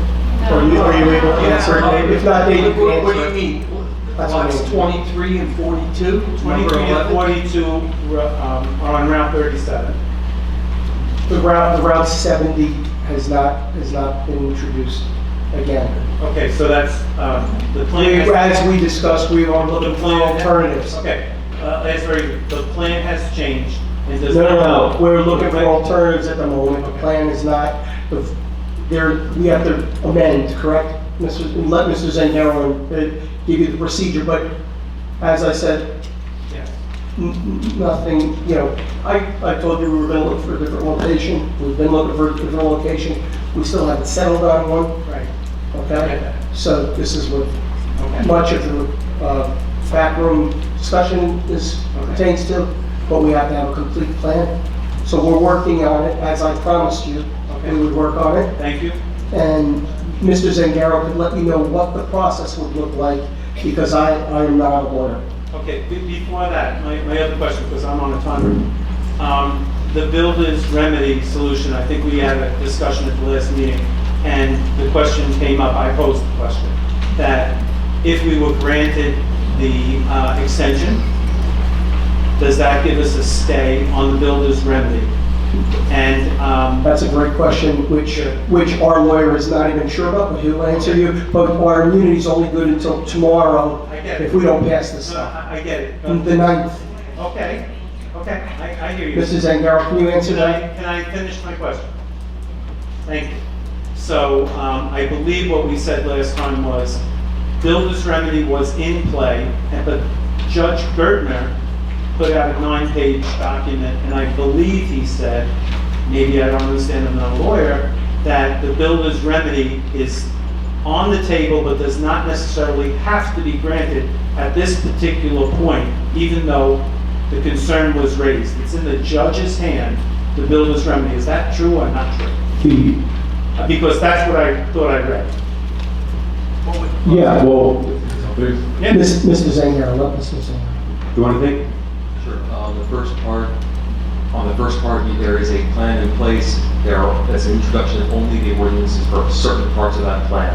Are you able to answer? If not, Dave, you can What do answer. you mean? That's what I Lots mean. 23 and 42? 23 and 42 are on Route 37. The Route 70 has not been introduced again. Okay, so that's, the plan has... As we discussed, we are looking for alternatives. Okay, that's very good. The plan has changed and does No, not... we're looking for alternatives at the moment. The plan is not, we have to amend, correct? Let Mr. Zangaro give you the procedure, but as I said, Yes. nothing, I told you we were gonna look for a different location. We've been looking for a different location. We still haven't settled on one, Right. okay? So this is what Okay. much of the backroom discussion pertains to, but we have to have a complete plan. So we're working on it, as I promised you, Okay. we would work on it. Thank you. And Mr. Zangaro could let me know what the process would look like, because I am not a lawyer. Okay, before that, my other question, because I'm on a timer. The builder's remedy solution, I think we had a discussion at the last meeting, and the question came up, I posed the question, that if we were granted the extension, does that give us a stay on the builder's remedy? And, That's a great question, which our lawyer is not even sure about, but he'll answer you. But our immunity is only good until tomorrow, I get it. if we don't pass this no, stuff. I get it. The 9th. Okay, I hear you. Mrs. Zangaro, can you answer that? Can I finish my question? Thank you. So, I believe what we said last time was, builder's remedy was in play, but Judge Gertner put out a 9-page document, and I believe he said, maybe I don't understand, I'm not a lawyer, that the builder's remedy is on the table, but does not necessarily have to be granted at this particular point, even though the concern was raised. It's in the judge's hand, the builder's remedy. Is that true or not true? Because that's what I thought I read. Yeah, well, there's, Yeah. Mr. Zangaro, let Mr. Zangaro. do you want to think? Sure. The first part, On the first part, there is a plan in place. That's an introduction of only the ordinances for certain parts of that plan.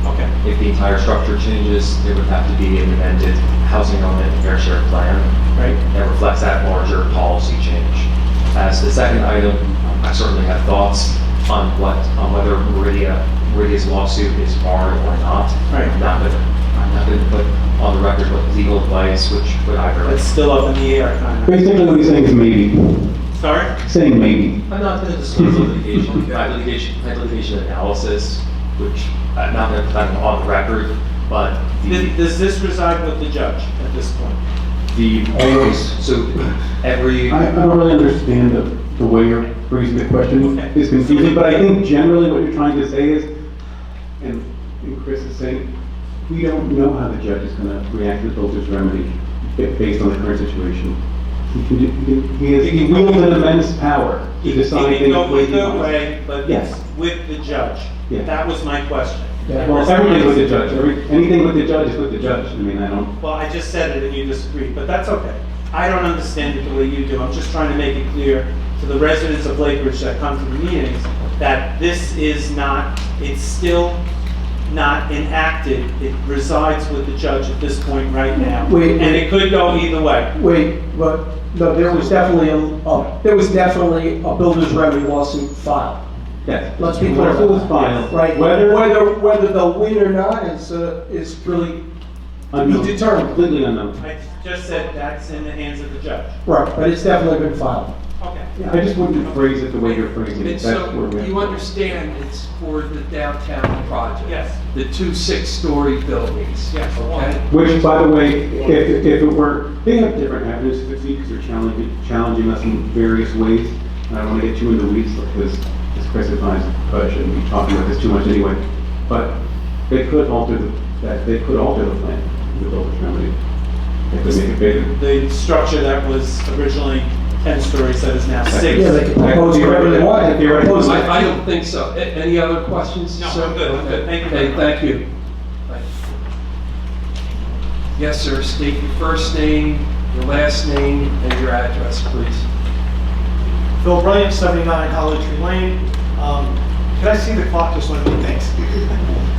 Okay. If the entire structure changes, there would have to be an amended housing element and fair share plan. Right. That reflects that larger policy change. As the second item, I certainly have thoughts on whether Meridia's lawsuit is barred or not. Right. I'm not gonna put on the record what legal advice, which would either. It's still up in the air, kind of. Basically, what he's saying is maybe. Sorry? Saying maybe. I'm not going to disclose the litigation. I had litigation analysis, which I'm not going to put that on the record, but Does this reside with the judge at this point? I don't really understand the way you're phrasing the question. Okay. It's confusing, but I think generally what you're trying to say is, and Chris is saying, we don't know how the judge is going to react to the builder's remedy based on the current situation. He wields an immense power to decide He things can the way he go either wants. way, but Yes. it's with the judge. Yeah. That was my question. Well, everything's with the judge. Anything with the judge is with the judge. I mean, I don't. Well, I just said it and you disagreed, but that's okay. I don't understand it the way you do. I'm just trying to make it clear to the residents of Lake Ridge that come to the meetings that this is not, it's still not enacted. It resides with the judge at this point right now. Wait. And it could go either way. Wait, but, no, there was definitely a builder's remedy lawsuit filed. Yes. Let's be clear. It was filed. Right, whether they'll win or not is really Unknown. be determined. Completely unknown. I just said that's in the hands of the judge. Right, but it's definitely been filed. Okay. I just wouldn't phrase it the way you're phrasing it. And That's so where we're. you understand it's for the downtown project? Yes. The 2 6-story buildings? Yes. Okay? Which, by the way, if it were, they have different avenues to succeed because they're challenging us in various ways. And I don't want to get too into the weeds because, as Chris advised, I shouldn't be talking about this too much anyway. But they could alter the plan, the builder's remedy. They could make it bigger. The structure that was originally 10 stories that is now 6. Yeah, they can propose whatever they want. They can propose it. I don't think so. Any other questions? No, sir? I'm good. I'm good. Thank you very Okay, much. thank you. Yes, sir. State your first name, your last name, and your address, please. Bill Bryant, 79 Holly Tree Lane. Can I see the clock just one minute? Thanks.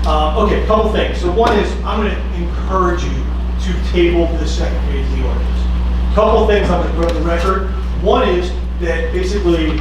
Okay, couple things. So one is, I'm going to encourage you to table the second read of the ordinance. Couple things I'm going to put on the record. One is that basically,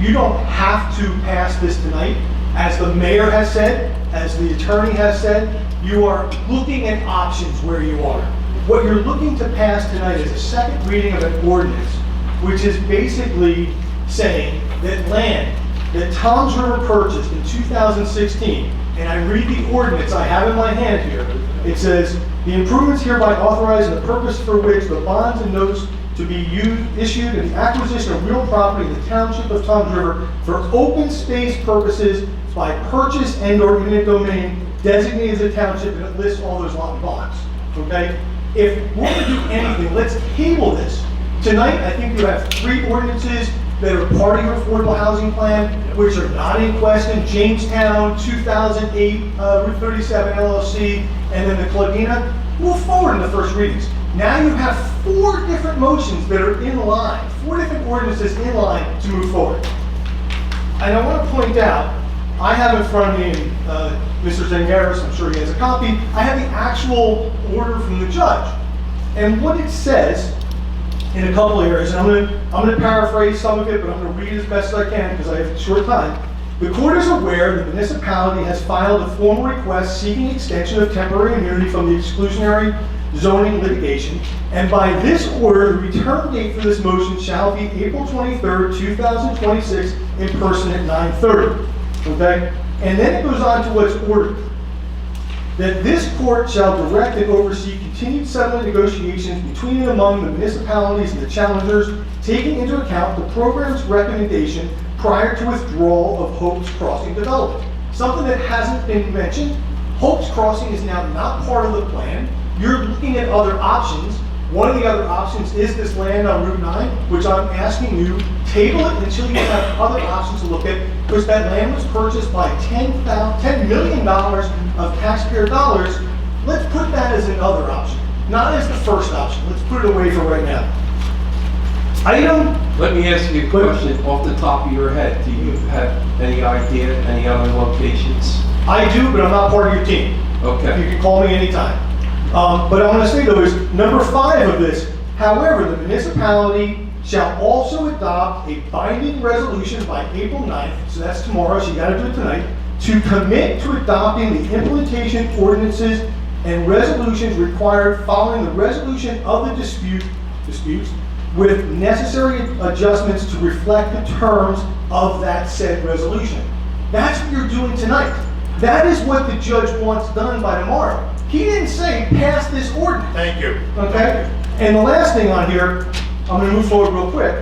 you don't have to pass this tonight. As the mayor has said, as the attorney has said, you are looking at options where you are. What you're looking to pass tonight is a second reading of an ordinance, which is basically saying that land that Tom's River purchased in 2016, and I read the ordinance I have in my hand here, it says, the improvements hereby authorized and the purpose for which the bonds and notes to be issued in the acquisition of real property in the Township of Tom's River for open space purposes by purchase and or eminent domain designated as a township, and it lists all those lot and bonds, okay? If we're gonna do anything, let's table this. Tonight, I think you have 3 ordinances that are part of your affordable housing plan, which are not in question. Jamestown, 2008, Route 37 LLC, and then the Claudina. Move forward in the first readings. Now you have 4 different motions that are in line, 4 different ordinances in line to move forward. And I want to point out, I have in front of me, Mr. Zangaris, I'm sure he has a copy, I have the actual order from the judge. And what it says, in a couple areas, and I'm going to paraphrase some of it, but I'm going to read it as best as I can because I have short time. The court is aware the municipality has filed a formal request seeking extension of temporary immunity from the exclusionary zoning litigation, and by this order, the return date for this motion shall be April 23rd, 2026, in person at 9:30. Okay? And then it goes on to what's ordered. That this court shall direct and oversee continued settlement negotiations between and among the municipalities and the challengers, taking into account the program's recommendation prior to withdrawal of Hope's Crossing development. Something that hasn't been mentioned, Hope's Crossing is now not part of the plan. You're looking at other options. One of the other options is this land on Route 9, which I'm asking you, table it until you have other options to look at, because that land was purchased by $10 million of taxpayer dollars. Let's put that as another option, not as the first option. Let's put it away for right now. Item, Let me ask you a question off the top of your head. Do you have any idea, any other locations? I do, but I'm not part of your team. You Okay. can call me anytime. But I want to say though is number 5 of this, however, the municipality shall also adopt a binding resolution by April 9th, so that's tomorrow, so you gotta do it tonight, to commit to adopting the implementation ordinances and resolutions required following the resolution of the disputes with necessary adjustments to reflect the terms of that said resolution. That's what you're doing tonight. That is what the judge wants done by tomorrow. He didn't say pass this ordinance. Thank you. Okay? And the last thing on here, I'm gonna move forward real quick.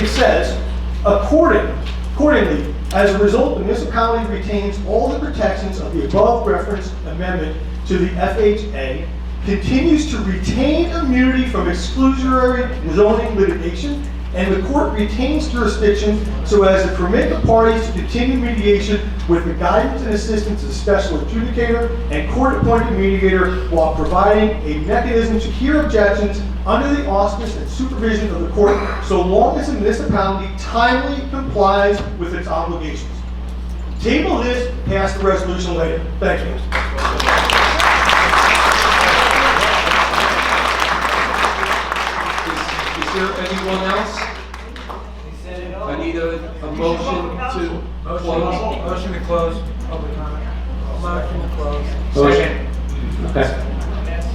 It says, accordingly, as a result, the municipality retains all the protections of the above referenced amendment to the FHA, continues to retain immunity from exclusionary zoning litigation, and the court retains jurisdiction so as to permit the parties to continue mediation with the guidance and assistance of special adjudicator and court-appointed mediator while providing a mechanism to hear objections under the auspice and supervision of the court so long as the municipality timely complies with its obligations. Table this, pass the resolution later. Thank you. Is there anyone else? I need a motion to close. Motion to close public comment. Motion to close. Okay.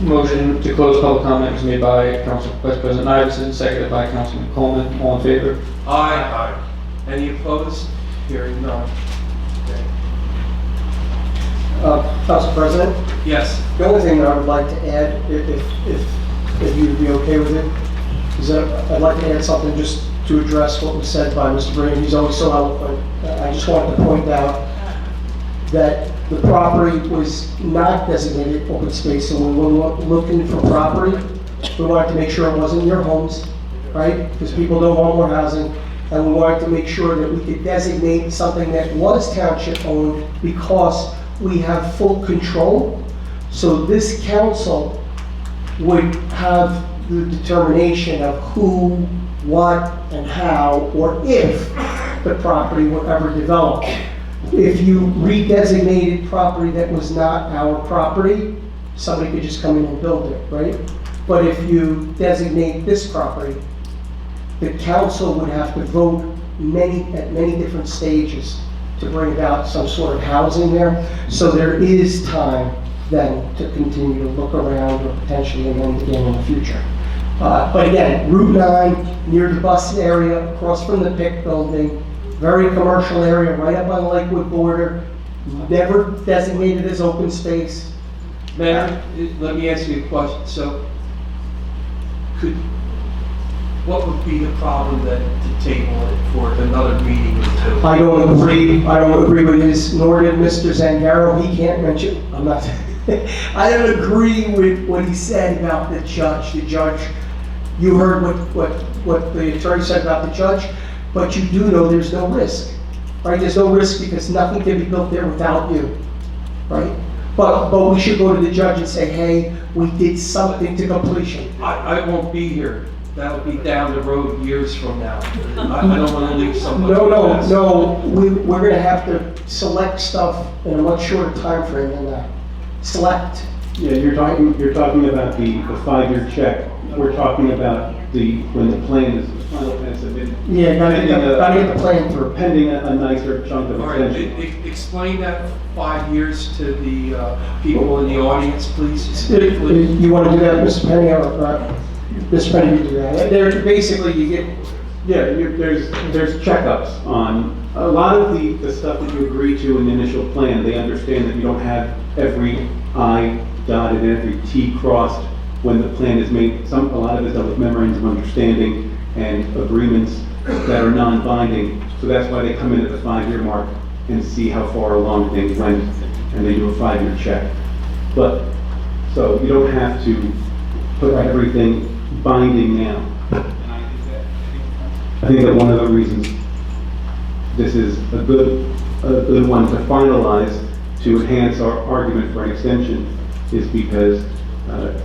Motion to close public comment was made by Council Vice President Iverson, seconded by Councilman Coleman. All in favor? Aye. Any opposed? Hearing none. Council President, Yes. the only thing that I would like to add, if you'd be okay with it, is that I'd like to add something just to address what was said by Mr. Breen. He's always so eloquent. I just wanted to point out that the property was not designated open space, so when we were looking for property, we wanted to make sure it wasn't near homes, right? Because people don't want more housing, and we wanted to make sure that we could designate something that was township owned because we have full control. So this council would have the determination of who, what, and how, or if the property were ever developed. If you redesignated property that was not our property, somebody could just come in and build it, right? But if you designate this property, the council would have to vote at many different stages to bring about some sort of housing there. So there is time then to continue to look around or potentially amend again in the future. But again, Route 9, near the bus area, across from the PIC building, very commercial area, right up on the Lakewood border, never designated as open space. Mayor, let me ask you a question. So, what would be the problem then to table it for another meeting or two? I don't agree with his, nor did Mr. Zangaro, he can't mention, I'm not, I don't agree with what he said about the judge. The judge, you heard what the attorney said about the judge, but you do know there's no risk, right? There's no risk because nothing can be built there without you, right? But we should go to the judge and say, hey, we did something to completion. I won't be here. That'll be down the road years from now. I don't want to leave somebody. No, we're gonna have to select stuff in a much shorter time frame than that. Select. Yeah, you're talking about the 5-year check. We're talking about when the plan is, the final plan is submitted. Yeah, gotta get the plan through. Pending a nicer chunk of All right, extension. explain that 5 years to the people in the audience, please. You wanna do that, Mr. Penny, or Mr. Penny, you do that? There, basically, you get, Yeah, there's checkups on, a lot of the stuff that you agree to in the initial plan. They understand that you don't have every I dotted and every T crossed when the plan is made. A lot of it is done with memorandums of understanding and agreements that are non-binding. So that's why they come in at the 5-year mark and see how far along things went, and they do a 5-year check. But, so you don't have to put everything binding now. I think that one of the reasons this is a good one to finalize to enhance our argument for an extension is because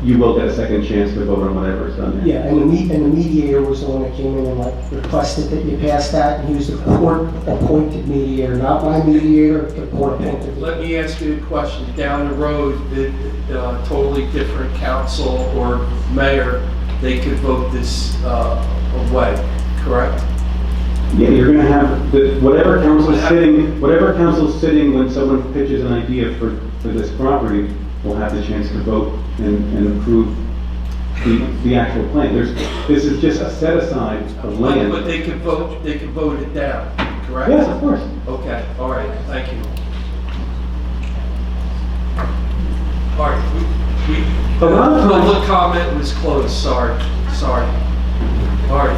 you will get a second chance to vote on whatever is done there. Yeah, and the mediator was the one that came in and like requested that you pass that, and he was the court-appointed mediator, not my mediator, the court-appointed. Let me ask you a question. Down the road, totally different council or mayor, they could vote this away, correct? Yeah, you're gonna have, whatever council's sitting when someone pitches an idea for this property will have the chance to vote and approve the actual plan. This is just a set aside of land. But they could vote it down, correct? Yes, of course. Okay, all right, thank you. All right, public comment was closed, sorry. All right,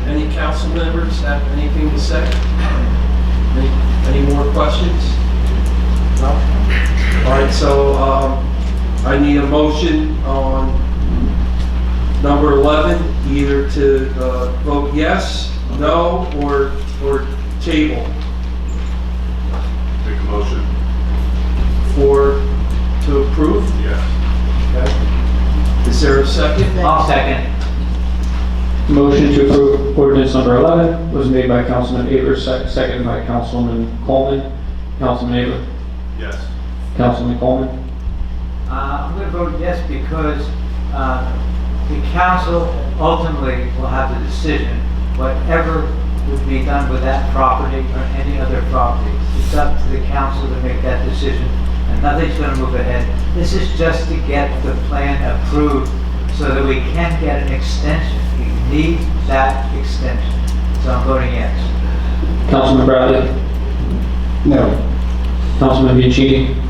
any council members have anything to say? Any more questions? No? All right, so I need a motion on number 11, either to vote yes, no, or table. Make a motion. To approve? Yes. Okay. Is there a second? I'll second. Motion to approve ordinance number 11 was made by Councilman Aber, seconded by Councilman Coleman. Councilman Aber? Yes. Councilman Coleman? I'm going to vote yes because the council ultimately will have the decision, whatever would be done with that property or any other property. It's up to the council to make that decision, and nothing's going to move ahead. This is just to get the plan approved so that we can get an extension. We need that extension. So I'm voting yes. Councilman Bradley? No. Councilman Bianchini?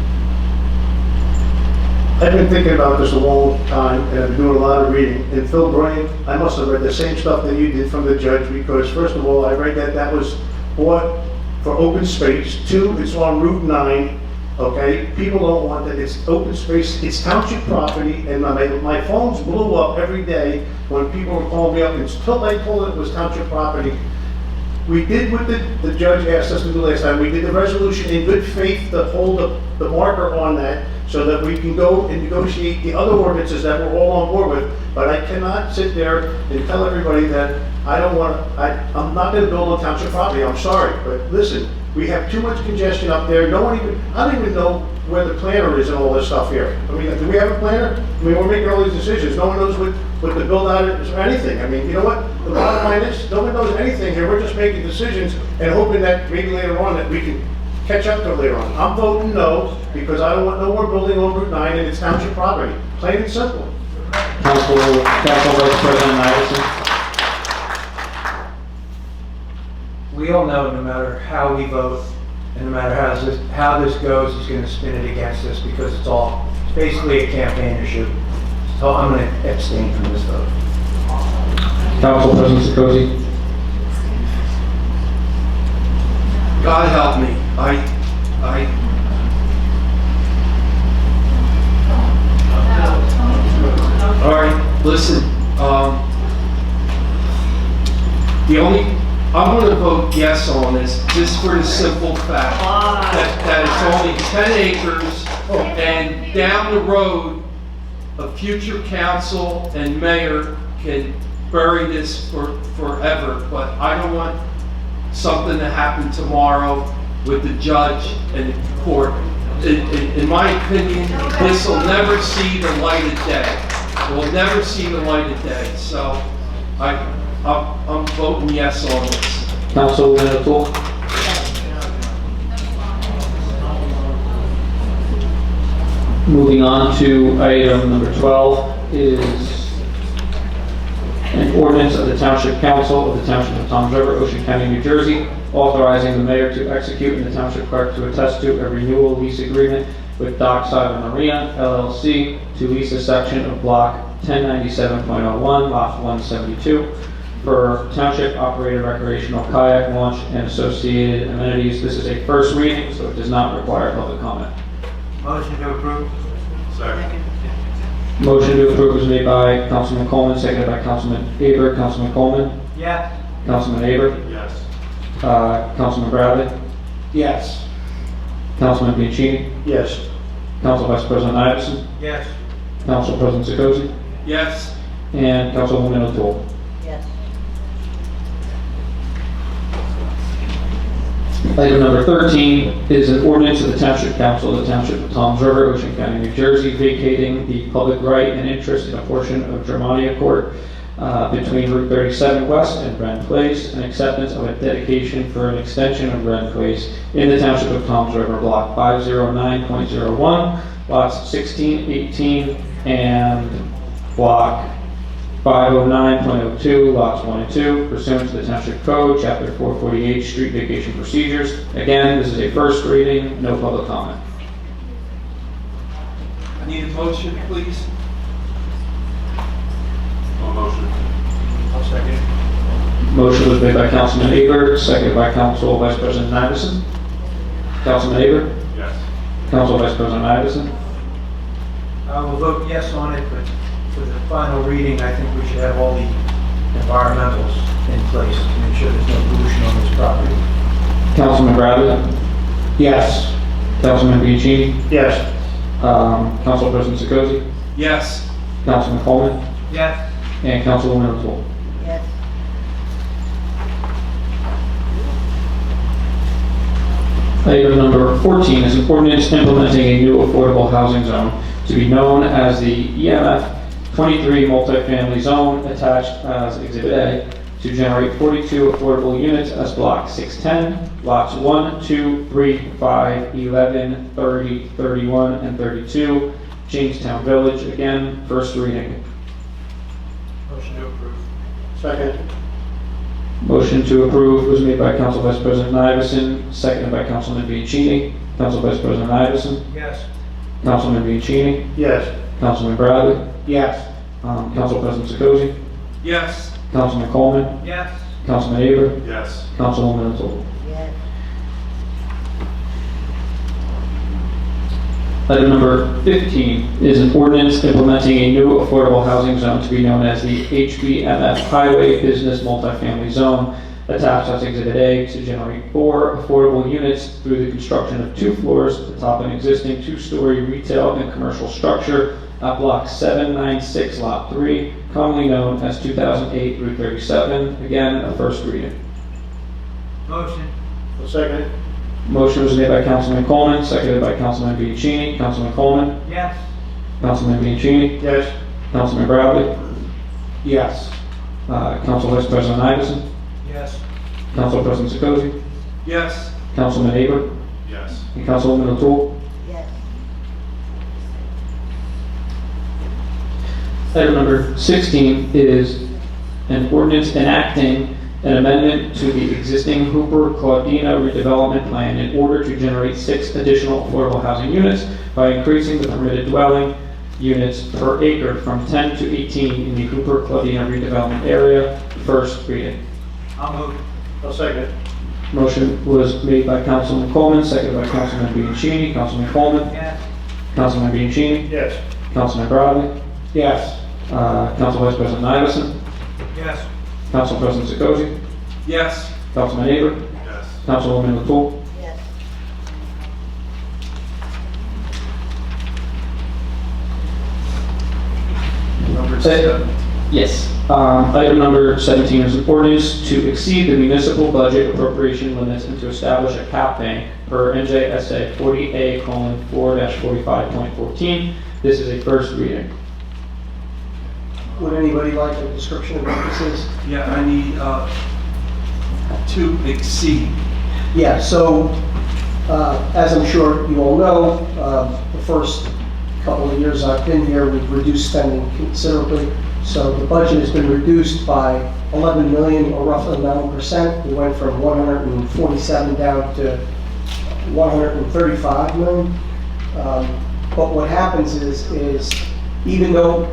I've been thinking about this a long time, and I've been doing a lot of reading. And Phil Bryant, I must have read the same stuff that you did from the judge, because first of all, I read that was bought for open space. 2, it's on Route 9, okay? People don't want that, it's open space, it's township property, and my phones blew up every day when people were calling me up, until they told it was township property. We did what the judge asked us to do last time. We did the resolution in good faith to hold the marker on that so that we can go and negotiate the other ordinances that we're all on board with. But I cannot sit there and tell everybody that I'm not gonna build on township property, I'm sorry. But listen, we have too much congestion up there. I don't even know where the planner is and all this stuff here. I mean, do we have a planner? I mean, we're making all these decisions. No one knows what the build out is or anything. I mean, you know what? The bottom line is, no one knows anything here. We're just making decisions and hoping that maybe later on that we can catch up to it later on. I'm voting no, because I don't want no more building on Route 9 and it's township property. Plain and simple. Council Vice President Iverson? We all know no matter how we vote, and no matter how this goes, he's going to spin it against us because it's basically a campaign issue. So I'm going to abstain from this vote. Council President Sikosi? God help me, all right, listen, I'm gonna vote yes on this, just for the simple fact that it's only 10 acres, and down the road, a future council and mayor can bury this forever, but I don't want something to happen tomorrow with the judge and the court. In my opinion, this will never see the light of day. It will never see the light of day, so I'm voting yes on this. Councilwoman O'Toole? Moving on to item number 12 is an ordinance of the Township Council of the Township of Toms River, Ocean County, New Jersey, authorizing the mayor to execute and the township clerk to attest to a renewal lease agreement with Dockside Marina LLC to lease a section of block 1097.01, lot 172 for township operated recreational kayak launch and associated amenities. This is a first reading, so it does not require public comment. Motion to approve. Second. Motion to approve was made by Councilman Coleman, seconded by Councilman Aber. Councilman Coleman? Yes. Councilman Aber? Yes. Councilman Bradley? Yes. Councilman Bianchini? Yes. Council Vice President Iverson? Yes. Council President Zikosi, Yes. and Councilwoman O'Toole. Yes. Item number 13 is an ordinance of the Township Council of the Township of Toms River, Ocean County, New Jersey, vacating the public right and interest in a portion of Germania Court between Route 37 West and Wren Place, and acceptance of a dedication for an extension of Wren Place in the Township of Toms River, Block 509.01, lots 16, 18, and Block 509.02, lots 1 and 2, pursuant to the Township Code, Chapter 448, Street Vacation Procedures. Again, this is a first reading, no public comment. I need a motion, please. I'll second. Motion was made by Councilman Aber, seconded by Council Vice President Iverson. Councilman Aber? Yes. Council Vice President Iverson? I will vote yes on it, but for the final reading, I think we should have all the environmentals in place to make sure there's no pollution on this property. Councilman Bradley? Yes. Councilman Bianchini? Yes. Council President Zikosi? Yes. Councilman Coleman? Yes. And Councilwoman O'Toole. Yes. Item number 14 is an ordinance implementing a new affordable housing zone to be known as the EMF 23 multifamily zone, attached as Exhibit A, to generate 42 affordable units as Block 610, lots 1, 2, 3, 5, 11, 30, 31, and 32, Jamestown Village. Again, first reading. Motion to approve. Second. Motion to approve was made by Council Vice President Iverson, seconded by Councilman Bianchini. Council Vice President Iverson? Yes. Councilman Bianchini? Yes. Councilman Bradley? Yes. Council President Zikosi? Yes. Councilman Coleman? Yes. Councilman Aber? Yes. Councilwoman O'Toole. Yes. Item number 15 is an ordinance implementing a new affordable housing zone to be known as the HBMF Highway Business Multifamily Zone, attached as Exhibit A, to generate 4 affordable units through the construction of 2 floors atop an existing 2-story retail and commercial structure at Block 796, Lot 3, commonly known as 2008 Route 37. Again, a first reading. Motion. Second. Motion was made by Councilman Coleman, seconded by Councilman Bianchini. Councilman Coleman? Yes. Councilman Bianchini? Yes. Councilman Bradley? Yes. Council Vice President Iverson? Yes. Council President Zikosi? Yes. Councilman Aber? Yes. And Councilwoman O'Toole? Yes. Item number 16 is an ordinance enacting an amendment to the existing Hooper-Claudina redevelopment plan in order to generate 6 additional affordable housing units by increasing the permitted dwelling units per acre from 10 to 18 in the Hooper-Claudina redevelopment area. First reading. I'll move. I'll second. Motion was made by Councilman Coleman, seconded by Councilman Bianchini. Councilman Coleman? Yes. Councilman Bianchini? Yes. Councilman Bradley? Yes. Council Vice President Iverson? Yes. Council President Zikosi? Yes. Councilman Aber? Yes. Councilwoman O'Toole? Yes. Number 7. Yes. Item number 17 is an ordinance to exceed the municipal budget appropriation limits and to establish a cap bank per NJSA 40A:4-45.14. This is a first reading. Would anybody like a description of what this is? Yeah, I need, to exceed. Yeah, so, as I'm sure you all know, the first couple of years I've been here, we've reduced spending considerably. So the budget has been reduced by 11 million, or roughly 9%. We went from 147 down to 135 million. But what happens is even though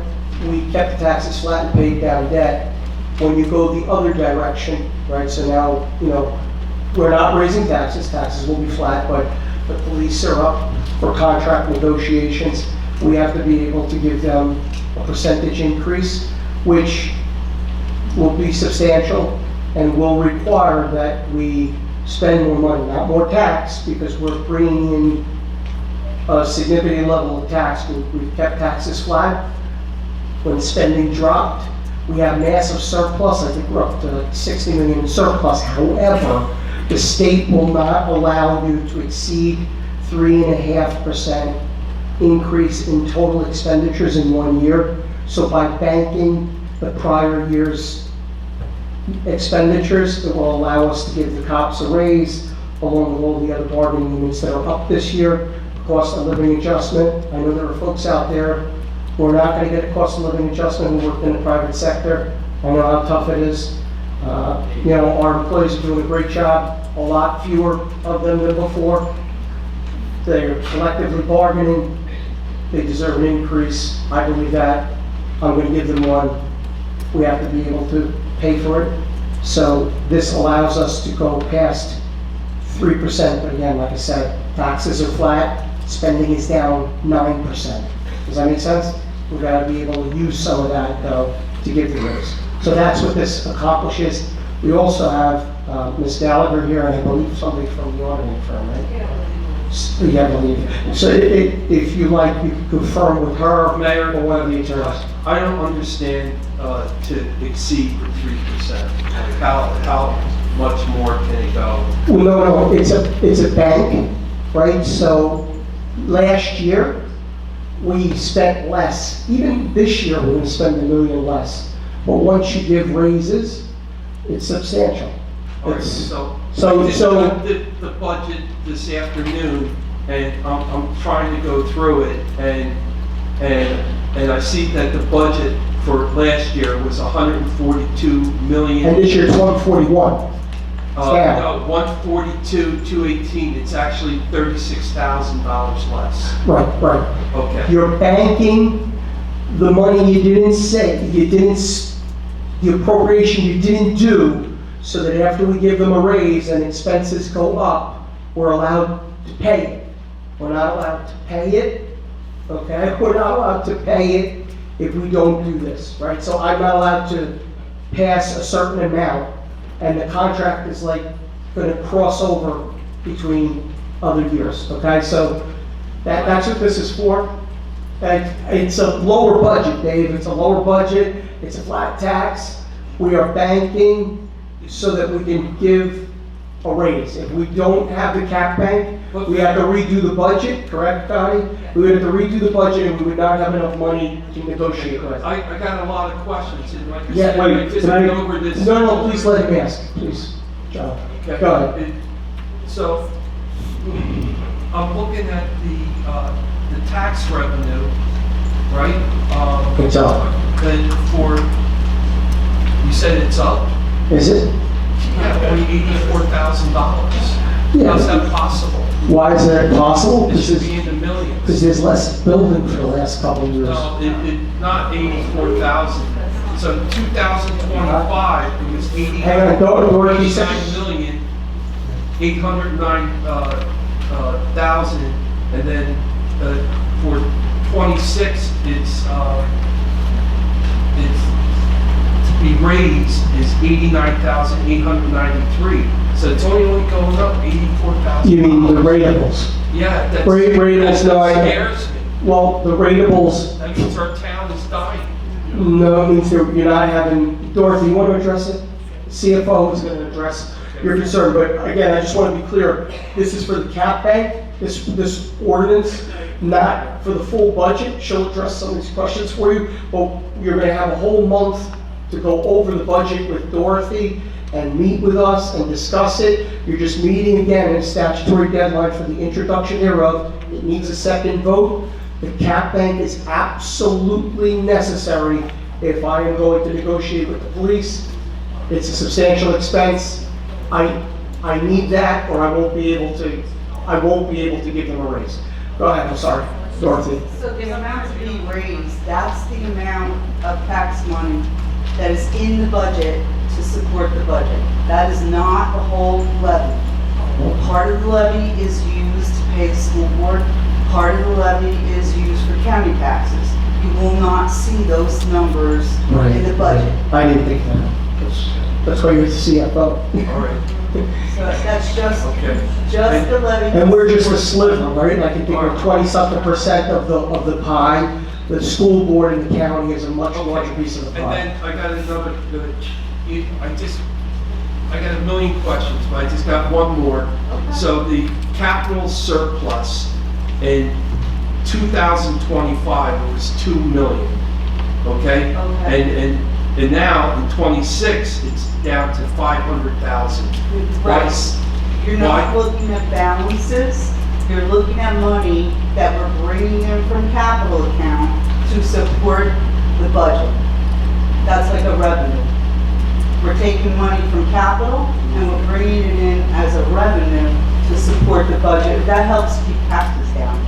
we kept the taxes flat and paid down debt, when you go the other direction, right, so now, you know, we're not raising taxes will be flat, but the police are up for contract negotiations. We have to be able to give them a percentage increase, which will be substantial and will require that we spend more money, not more tax, because we're bringing in a significant level of tax. We've kept taxes flat, when spending dropped. We have massive surplus, I think we're up to 60 million in surplus. However, the state will not allow you to exceed 3.5% increase in total expenditures in 1 year. So by banking the prior year's expenditures, it will allow us to give the cops a raise, along with all the other bargaining units that are up this year. Cost of living adjustment, I know there are folks out there who are not going to get a cost of living adjustment who work in the private sector. I know how tough it is. Our employees are doing a great job, a lot fewer of them than before. They're collectively bargaining, they deserve an increase. I believe that. I'm going to give them one. We have to be able to pay for it. So this allows us to go past 3%, but again, like I said, taxes are flat, spending is down 9%. Does that make sense? We've got to be able to use some of that, though, to give the raise. So that's what this accomplishes. We also have Ms. Gallagher here, and I believe somebody from the auditing firm, right? Yeah, I believe. So if you like, you can confirm with her Mayor, or one of the attorneys. I don't understand to exceed for 3%. How much more can it go? Well, no, it's a bank, right? So last year, we spent less. Even this year, we're gonna spend $1 million less. But once you give raises, it's substantial. All right, It's- so I just looked at the budget this afternoon, and I'm trying to go through it, and I see that the budget for last year was 142 million. And this year it's 141. down. No, 142,218. It's actually $36,000 less. Right. Okay. You're banking the money you didn't say, the appropriation you didn't do, so that after we give them a raise and expenses go up, we're allowed to pay it. We're not allowed to pay it, okay? We're not allowed to pay it if we don't do this, right? So I'm not allowed to pass a certain amount, and the contract is like gonna cross over between other years, okay? So that's what this is for. And it's a lower budget, Dave, it's a lower budget, it's a flat tax. We are banking so that we can give a raise. If we don't have the cap bank, we have to redo the budget, correct, Donnie? We would have to redo the budget and we would not have enough money to negotiate with. I got a lot of questions, and like I Yeah, said, wait, I just can I- went over this. No, please let him ask, please, John. Okay. Go ahead. So, I'm looking at the tax revenue, right? It's up. And you said it's up? Is it? Yeah, only $84,000. Yeah. How's that possible? Why is that possible? It should be Because in the millions. there's less building for the last couple of years. No, not 84,000. So 2025, it was Hang on, don't worry, you said- 89,809,000, and then for 26, it's to be raised is 89,893. So it's only going up 84,000. You mean the ratables? Yeah, that's Ratables, no, that scares me. Well, the ratables, That means our town is dying. no, it means you're not having, Dorothy, you want to address it? CFO is going to address your concern, but again, I just want to be clear, this is for the cap bank, this ordinance, not for the full budget. She'll address some of these questions for you, but you're going to have a whole month to go over the budget with Dorothy and meet with us and discuss it. You're just meeting again in a statutory deadline for the introduction thereof. It needs a second vote. The cap bank is absolutely necessary if I am going to negotiate with the police. It's a substantial expense. I need that, or I won't be able to give them a raise. Go ahead, I'm sorry, Dorothy. So the amount to be raised, that's the amount of tax money that is in the budget to support the budget. That is not the whole levy. Part of the levy is used to pay the school board, part of the levy is used for county taxes. You will not see those numbers in the budget. I didn't think that. That's why you're the CFO. All right. So that's just Okay. the levy. And we're just a sliver, right? Like I think we're 20-something% of the pie. the school board and the county is a much larger piece of the And pie. then I got another, I got a million questions, but I just got one more. So the capital surplus in 2025 was 2 million, okay? Okay. And now in 26, it's down to 500,000. Right. You're not Why? looking at balances, you're looking at money that we're bringing in from capital account to support the budget. That's like a revenue. We're taking money from capital and we're bringing it in as a revenue to support the budget. That helps keep taxes down.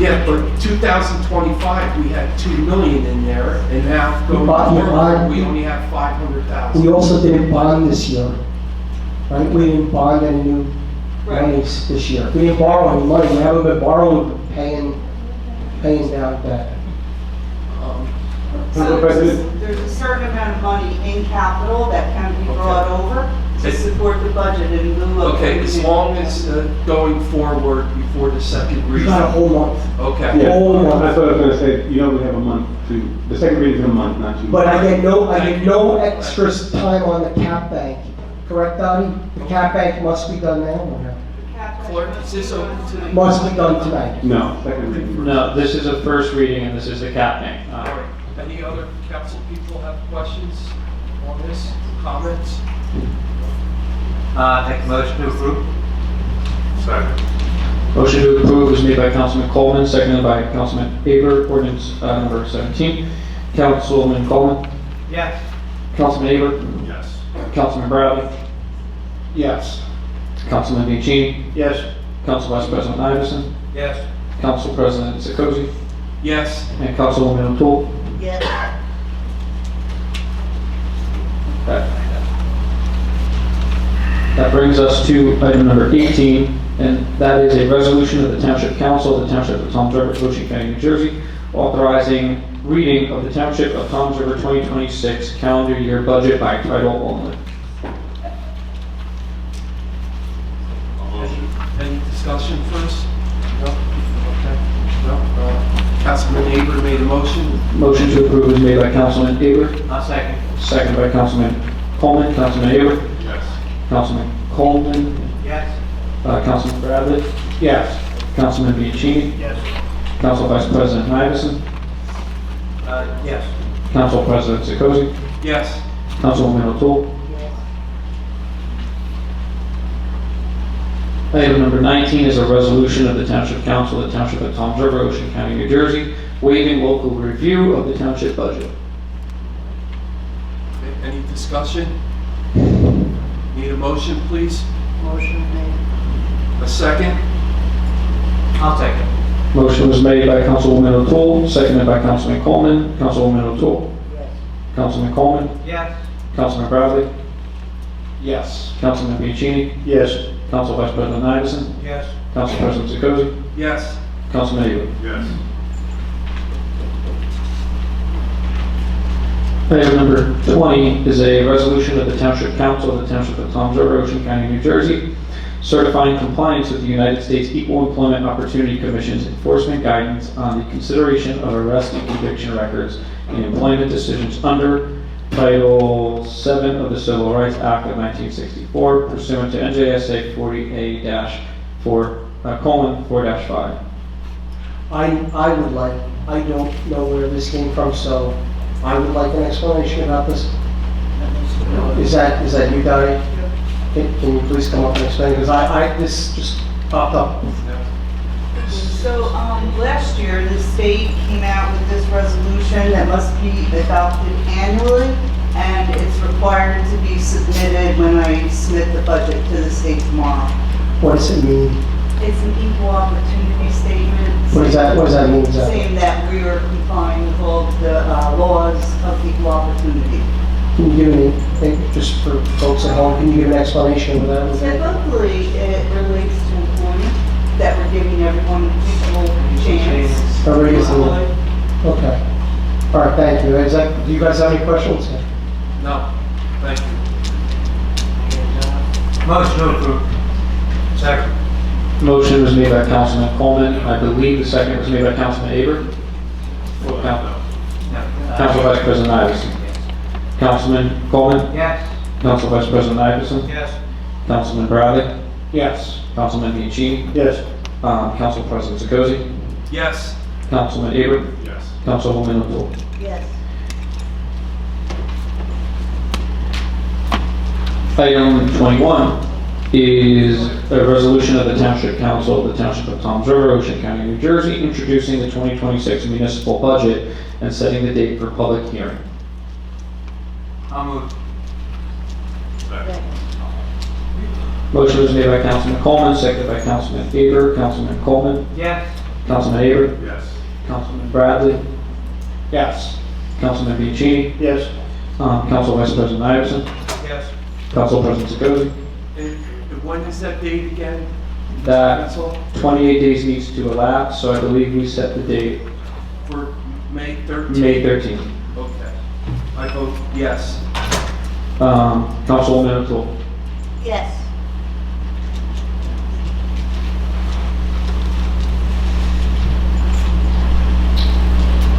Yeah, but 2025, we had 2 million in there, and now going bought- you forward, bought- we only have 500,000. We also didn't bond this year, right? We didn't bond any new Right. monies this year. We didn't borrow any money. We haven't been borrowing, but paying down debt. So Council President? there's a certain amount of money in capital that can be brought over to It's- support the budget in lieu of. Okay, as long as going forward before the second We reading. got a whole month. Okay. Yeah, Oh, no. that's what I was gonna say, you know, we have a month to, the second reading is in a month, not 2 months. But I get no extra time on the cap bank, correct, Dottie? The cap bank must be done now, or no? Clerk, is this open to the? Must be done tonight. No, second reading. No, this is a first reading and this is the cap bank. All right. Any other council people have questions on this, comments? Take a motion to approve. Motion to approve is made by Councilman Coleman, seconded by Councilman Aber, ordinance number 17. Councilman Coleman, Yes. Councilman Aber, Yes. Councilman Bradley, Yes. Councilman Bianchini, Yes. Council Vice President Iverson, Yes. Council President Sikosi, Yes. and Councilwoman O'Toole. Yes. That brings us to item number 18, and that is a resolution of the Township Council of the Township of Toms River, Ocean County, New Jersey, authorizing reading of the Township of Toms River 2026 calendar year budget by title only. Any discussion first? No? Okay. No? Councilman Aber made a motion. Motion to approve is made by Councilman Aber, I'll second. second by Councilman Coleman. Councilman Aber, Yes. Councilman Coleman, Yes. Councilman Bradley, Yes. Councilman Bianchini, Yes. Council Vice President Iverson, Yes. Council President Sikosi, Yes. Councilwoman O'Toole. Item number 19 is a resolution of the Township Council of the Township of Toms River, Ocean County, New Jersey, waiving local review of the township budget. Any discussion? Need a motion, please? Motion made. A second? I'll second. Motion was made by Councilwoman O'Toole, seconded by Councilman Coleman. Councilwoman O'Toole. Yes. Councilman Coleman. Yes. Councilman Bradley. Yes. Councilman Bianchini. Yes. Council Vice President Iverson. Yes. Council President Sikosi. Yes. Councilman Aber. Yes. Item number 20 is a resolution of the Township Council of the Township of Toms River, Ocean County, New Jersey, certifying compliance with the United States Equal Employment Opportunity Commission's enforcement guidance on the consideration of arrest and conviction records in employment decisions under Title 7 of the Civil Rights Act of 1964 pursuant to NJSA 40A-4:5. I would like, I don't know where this came from, so I would like an explanation about this. Is that you, Dottie? Can you please come up and explain, because this just popped up. So, last year, the state came out with this resolution that must be adopted annually, and it's required to be submitted when I submit the budget to the state tomorrow. What does it mean? It's an equal opportunity statement. What does that mean exactly? Saying that we are complying with all the laws of equal opportunity. Can you give me, just for folks at home, can you give an explanation of that? Typically, it relates to employment, that we're giving everyone equal chance. Everybody gets a little- Okay. All right, thank you. Do you guys have any questions? No. Thank you. Motion to approve. Second. Motion was made by Councilman Coleman. I believe the second was made by Councilman Aber. Council Vice President Iverson. Councilman Coleman. Yes. Council Vice President Iverson. Yes. Councilman Bradley. Yes. Councilman Bianchini. Yes. Council President Zakozy. Yes. Councilman Aber. Yes. Councilwoman O'Toole. Yes. Item 21 is a resolution of the Township Council of the Township of Toms River, Ocean County, New Jersey, introducing the 2026 municipal budget and setting the date for public hearing. I'll move. Motion was made by Councilman Coleman, seconded by Councilman Aber. Councilman Coleman. Yes. Councilman Aber. Yes. Councilman Bradley. Yes. Councilman Bianchini. Yes. Council Vice President Iverson. Yes. Council President Zakozy. And when is that date again? That Council? 28 days needs to elapse, so I believe we set the date For May 13th? May 13th. Okay. I vote yes. Councilwoman O'Toole. Yes.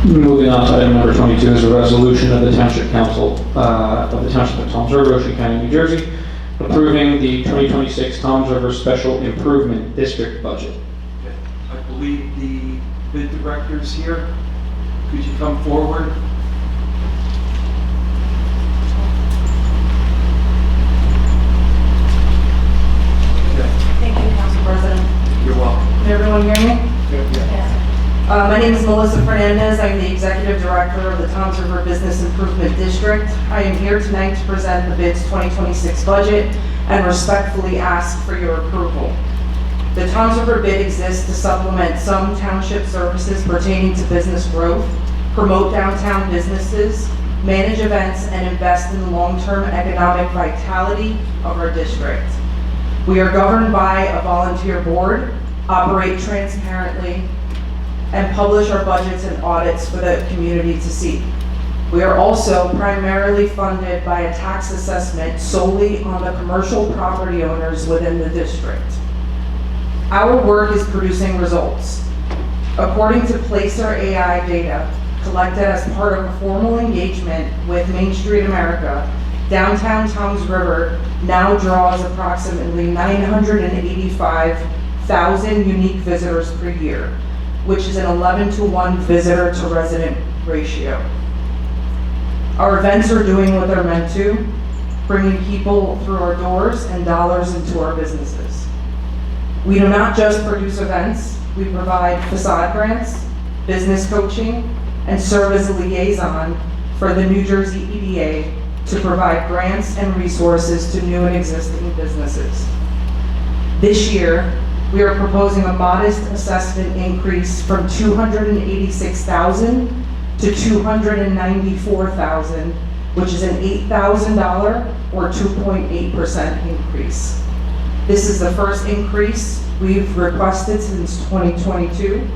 Moving on to item number 22 is a resolution of the Township Council of the Township of Toms River, Ocean County, New Jersey, approving the 2026 Toms River Special Improvement District budget. Okay. I believe the bid director's here. Could you come forward? Okay. Thank you, Council President. You're welcome. Can everyone hear me? My name is Melissa Fernandez. I'm the Executive Director of the Toms River Business Improvement District. I am here tonight to present the BID's 2026 budget and respectfully ask for your approval. The Toms River bid exists to supplement some township services pertaining to business growth, promote downtown businesses, manage events, and invest in the long-term economic vitality of our district. We are governed by a volunteer board, operate transparently, and publish our budgets and audits for the community to see. We are also primarily funded by a tax assessment solely on the commercial property owners within the district. Our work is producing results. According to Placer AI data collected as part of a formal engagement with Main Street America, downtown Toms River now draws approximately 985,000 unique visitors per year, which is an 11-to-1 visitor to resident ratio. Our events are doing what they're meant to, bringing people through our doors and dollars into our businesses. We do not just produce events, we provide facade grants, business coaching, and serve as a liaison for the New Jersey EDA to provide grants and resources to new and existing businesses. This year, we are proposing a modest assessment increase from $286,000 to $294,000, which is an $8,000 or 2.8% increase. This is the first increase we've requested since 2022,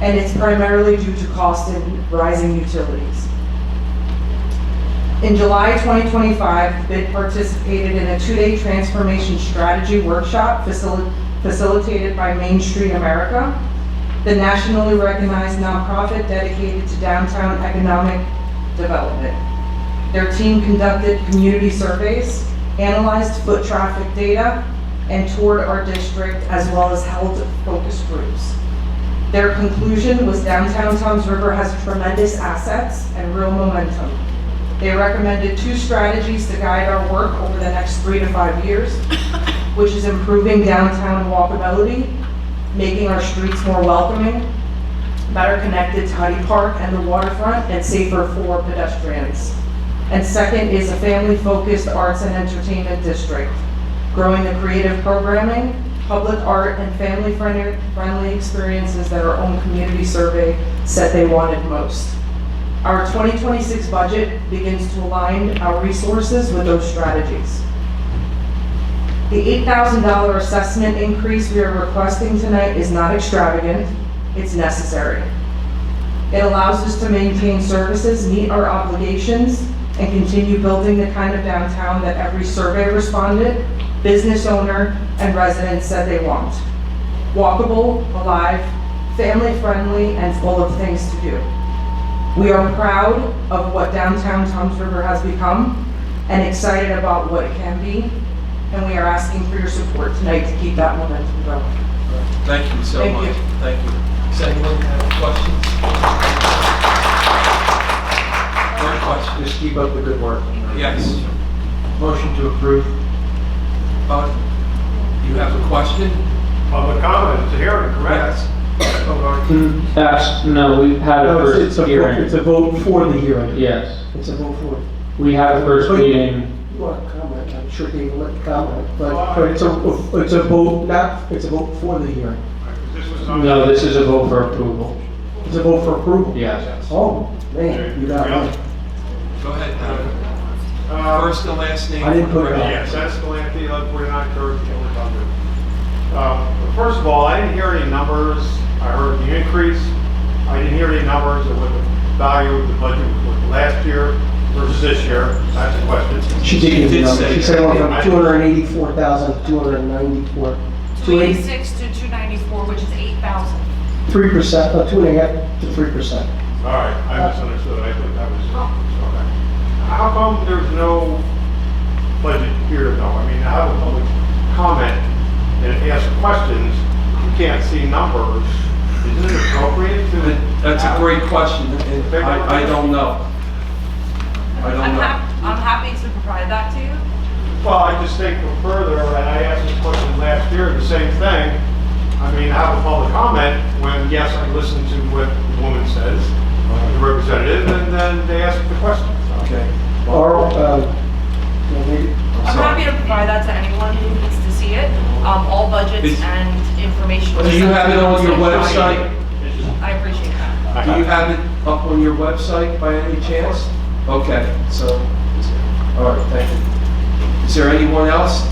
and it's primarily due to cost and rising utilities. In July 2025, BID participated in a two-day transformation strategy workshop facilitated by Main Street America, the nationally recognized nonprofit dedicated to downtown economic development. Their team conducted community surveys, analyzed foot traffic data, and toured our district as well as held focus groups. Their conclusion was downtown Toms River has tremendous assets and real momentum. They recommended 2 strategies to guide our work over the next 3 to 5 years, which is improving downtown walkability, making our streets more welcoming, better connected to Huddy Park and the waterfront, and safer for pedestrians. And second is a family-focused arts and entertainment district, growing the creative programming, public art, and family-friendly experiences that our own community survey said they wanted most. Our 2026 budget begins to align our resources with those strategies. The $8,000 assessment increase we are requesting tonight is not extravagant, it's necessary. It allows us to maintain services, meet our obligations, and continue building the kind of downtown that every survey respondent, business owner, and residents said they want. Walkable, alive, family-friendly, and full of things to do. We are proud of what downtown Toms River has become and excited about what it can be, and we are asking for your support tonight to keep that momentum going. Thank you so Thank much. you. Thank you. Does anyone have questions? More questions? Just keep up the good work. Yes. Motion to approve. You have a question? Public comment, it's a hearing, correct? Yes. No, we had a No, it's first a, hearing. it's a vote for the hearing. Yes, It's a vote for it. we had a first meeting. You want to comment, I'm sure Dave will let you comment, but it's a vote, it's a vote for the hearing. No, this is a vote for approval. It's a vote for approval. Yes. Oh, man, you got me. Go ahead, first and last name. I didn't put it on. Yes, that's Galante, 1149 Curve, Taylor Thunder. First of all, I didn't hear any numbers. I heard the increase. I didn't hear any numbers of what the value of the budget was last year versus this year. That's a question. She did give did the number. say She said it went that. from 284,000 to 294. 286 to 294, which is 8,000. 3%, 2.5 to 3%. All right, I misunderstood. I thought that was, okay. How come there's no budget here though? I mean, I have a public comment and ask questions. You can't see numbers. Isn't it appropriate to? That's a great question, and I don't know. I don't know. I'm happy to provide that to you. Well, I just think further, and I asked this question last year, the same thing. I mean, I have a public comment when, yes, I listen to what the woman says, the representative, and then they ask the question. Okay. Or, maybe, I'm happy to provide that to anyone who needs to see it. All budgets It's- and information. Do you have it on your website? I appreciate that. Do you have it up on your website by any chance? Okay, so, all right, thank you. Is there anyone else?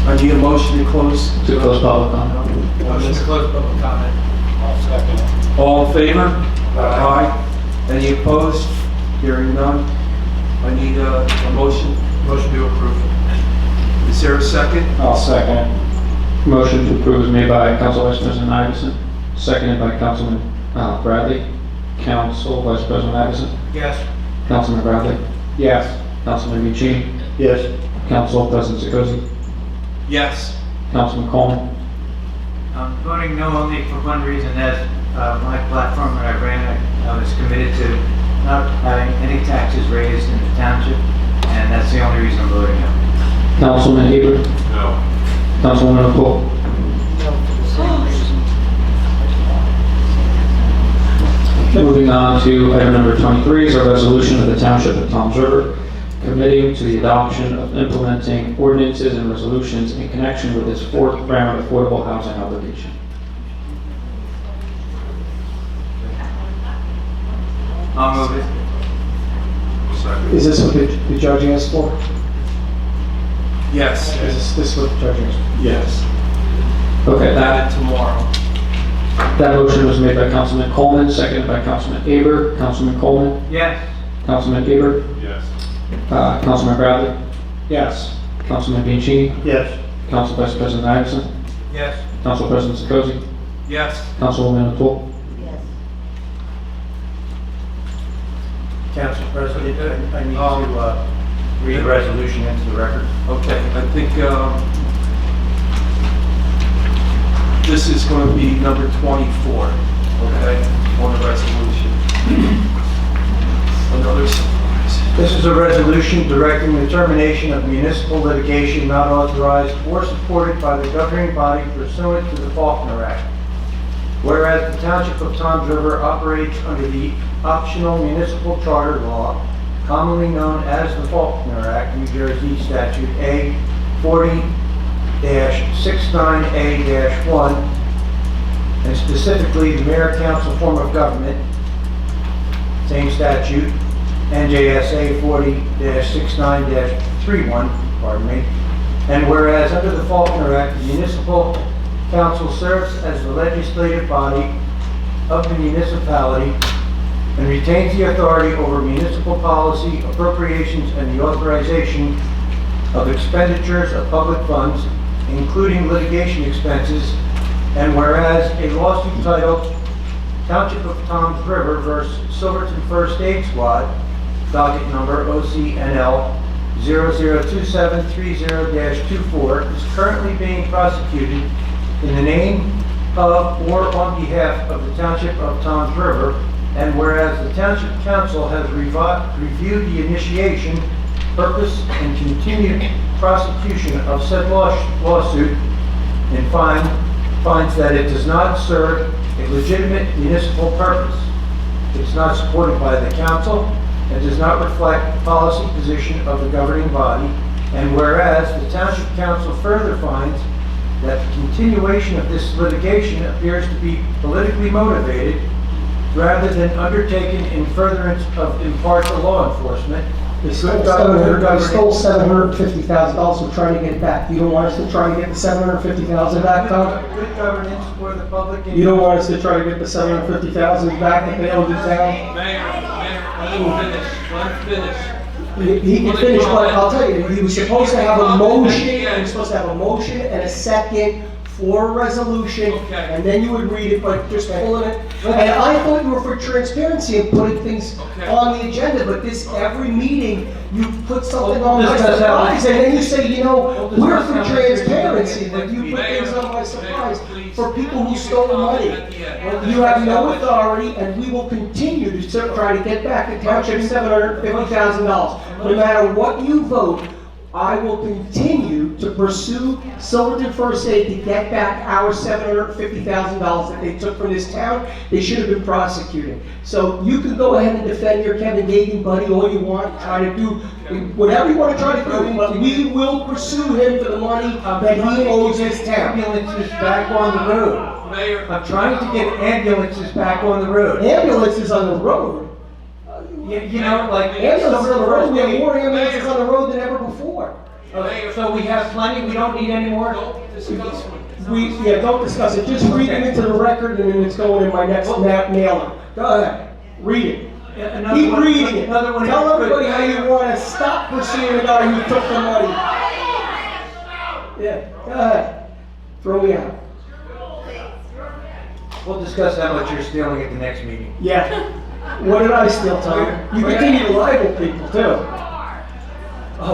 I need a motion to close. To close public comment. Motion to close public comment. I'll second it. All in favor? Aye. Any opposed? Hearing none. I need a motion. Motion to approve. Is there a second? I'll second it. Motion to approve is made by Council Vice President Iverson, seconded by Councilman Bradley. Council Vice President Iverson, Yes. Councilman Bradley, Yes. Councilman Muccini, Yes. Council President Zakozy, Yes. Councilman Coleman. I'm voting no only for one reason, as my platform when I ran, I was committed to not having any taxes raised in the township, and that's the only reason I'm voting no. Councilman Eber, No. Councilwoman O'Toole. Moving on to item number 23 is a resolution of the Township of Toms River committing to the adoption of implementing ordinances and resolutions in connection with its fourth round affordable housing obligation. I'll move it. is this what the judge asked for? Yes. Is this what the judge asked for? Yes. Okay, That and tomorrow. that motion was made by Councilman Coleman, seconded by Councilman Aber. Councilman Coleman, Yes. Councilman Aber, Yes. Councilman Bradley, Yes. Councilman Bianchini, Yes. Council Vice President Iverson, Yes. Council President Zakozy, Yes. Councilwoman O'Toole. Yes. Council President, I need to read the resolution into the record. Okay, I think this is going to be number 24, okay, on the resolution. Another surprise. This is a resolution directing the termination of municipal litigation not authorized or supported by the governing body pursuant to the Faulkner Act. Whereas the Township of Toms River operates under the optional municipal charter law, commonly known as the Faulkner Act, New Jersey Statute A 40-69A-1, and specifically the mayor-council form of government, same statute, NJSA 40-69-31, pardon me. And whereas under the Faulkner Act, the municipal council serves as the legislative body of the municipality and retains the authority over municipal policy, appropriations, and the authorization of expenditures of public funds, including litigation expenses And whereas a lawsuit titled Township of Toms River versus Silverton First Aid Squad, docket number OCNL 002730-24, is currently being prosecuted in the name of or on behalf of the Township of Toms River, and whereas the Township Council has reviewed the initiation, purpose, and continued prosecution of said lawsuit and finds that it does not serve a legitimate municipal purpose. It's not supported by the council and does not reflect the policy position of the governing body. And whereas the Township Council further finds that the continuation of this litigation appears to be politically motivated rather than undertaken in furtherance of impartial law enforcement. They stole $750,000, we're trying to get it back. You don't want us to try to get the $750,000 back, Tom? Good governance for the public. You don't want us to try to get the $750,000 back that they owed the town? Mayor, let him finish. He can finish, but I'll tell you, he was supposed to have a motion, he was supposed to have a motion and a second for a resolution, and then you would read it, but just pulling it. And I thought you were for transparency and putting things on the agenda, but this, every meeting, you put something on my surprise, and then you say, you know, we're for transparency, but you put things on my surprise for people who stole money. You have no authority, and we will continue to try to get back the township $750,000. No matter what you vote, I will continue to pursue Silverton First Aid to get back our $750,000 that they took from this town. They should have been prosecuted. So you can go ahead and defend your Kevin Gagan buddy all you want, try to do whatever you want to try to do, but we will pursue him for the money that he owes his town. Ambulances back on the road. Mayor. I'm trying to get ambulances back on the road. Ambulances on the road? You know, like Ambulances on the road, we have more ambulances on the road than ever before. So we have plenty, we don't need any more? Don't discuss it. Don't discuss it, just read it into the record and then it's going in my next mailer. Go ahead, read it. Keep reading it. Tell everybody how you want to stop pursuing the guy who took the money. Yeah, go ahead. Throw me out. We'll discuss how much you're stealing at the next meeting. Yeah. What did I steal, Tom? You continue to libel people too.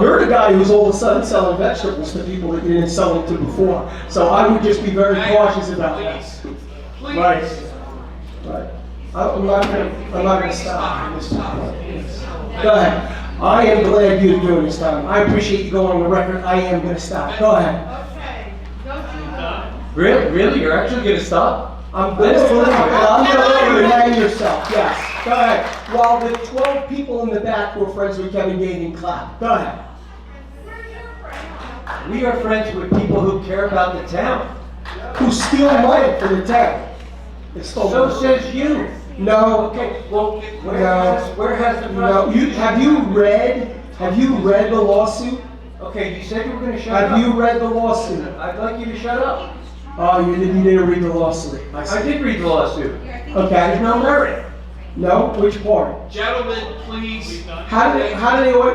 You're the guy who's all of a sudden selling vegetables to people that you didn't sell them to before. So I would just be very cautious about that. Please. Right. I'm not gonna stop. Go ahead. I am glad you're doing this, Tom. I appreciate you going on the record. I am gonna stop. Go ahead. Really? You're actually gonna stop? I'm gonna let you hang yourself. Yes. Go ahead. While the 12 people in the back were friends with Kevin Gagan, clap. Go ahead. We are friends with people who care about the town. Who steal money from the town. So says you. No. Okay, well, where has the Have you read the lawsuit? Okay, you said you were gonna shut up. Have you read the lawsuit? I'd like you to shut up. Oh, you didn't read the lawsuit. I did read the lawsuit. Okay. There's no merit. No? Which part? Gentlemen, please. How do they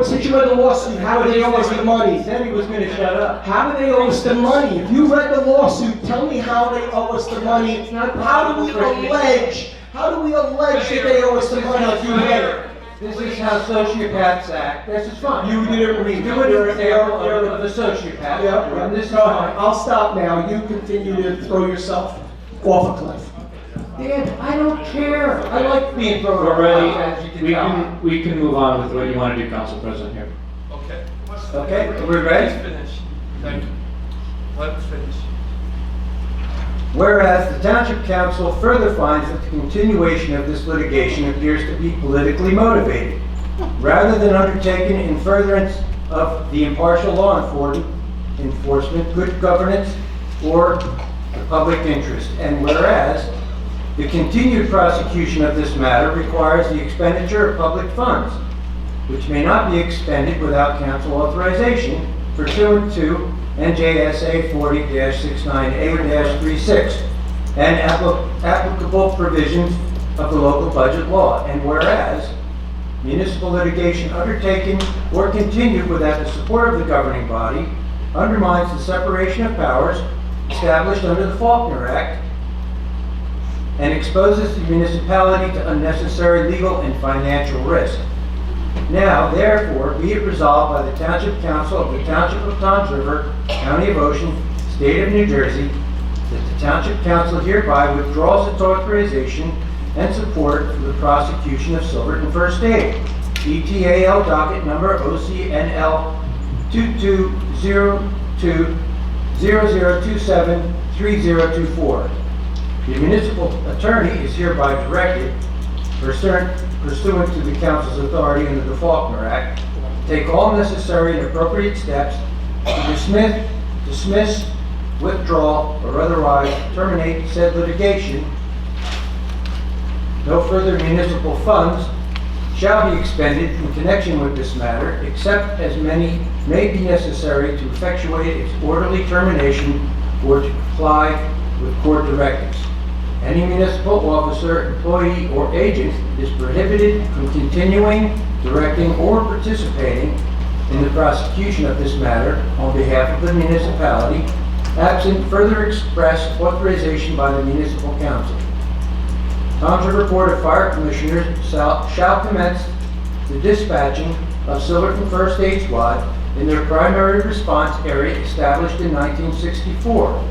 since you read the lawsuit, how do they owe us the money? He said he was gonna shut up. How do they owe us the money? If you read the lawsuit, tell me how they owe us the money. How do we allege that they owe us the money if you read it? This is how sociopaths act. This is fine. You didn't read it. Do an example of a sociopath. Yeah, This is go ahead. fine. I'll stop now. You continue to throw yourself off a cliff. Dad, I don't care. I like being thrown We're off. ready. As you can We can move on with what you want to do, Council President here. Okay. tell. Okay, we're ready? Let's finish. Thank you. Let's finish. Whereas the Township Council further finds that the continuation of this litigation appears to be politically motivated, rather than undertaken in furtherance of the impartial law enforcement, good governance, or the public interest. And whereas the continued prosecution of this matter requires the expenditure of public funds, which may not be expended without council authorization pursuant to NJSA 40-69A-36 and applicable provisions of the local budget law. And whereas municipal litigation undertaken or continued without the support of the governing body undermines the separation of powers established under the Faulkner Act and exposes the municipality to unnecessary legal and financial risk. Now, therefore, be it resolved by the Township Council of the Township of Toms River, County of Ocean, State of New Jersey, that the Township Council hereby withdraws its authorization and support for the prosecution of Silverton First Aid, ETAL docket number OCNL 220200273024. The municipal attorney is hereby directed, pursuant to the council's authority under the Faulkner Act, to take all necessary and appropriate steps to dismiss, withdraw, or otherwise terminate said litigation. No further municipal funds shall be expended in connection with this matter, except as many may be necessary to effectuate its orderly termination or to comply with court directives. Any municipal officer, employee, or agent is prohibited from continuing, directing, or participating in the prosecution of this matter on behalf of the municipality, absent further express authorization by the municipal council. Toms River Board of Fire Commissioners shall commence the dispatching of Silverton First Aid Squad in their primary response area established in 1964.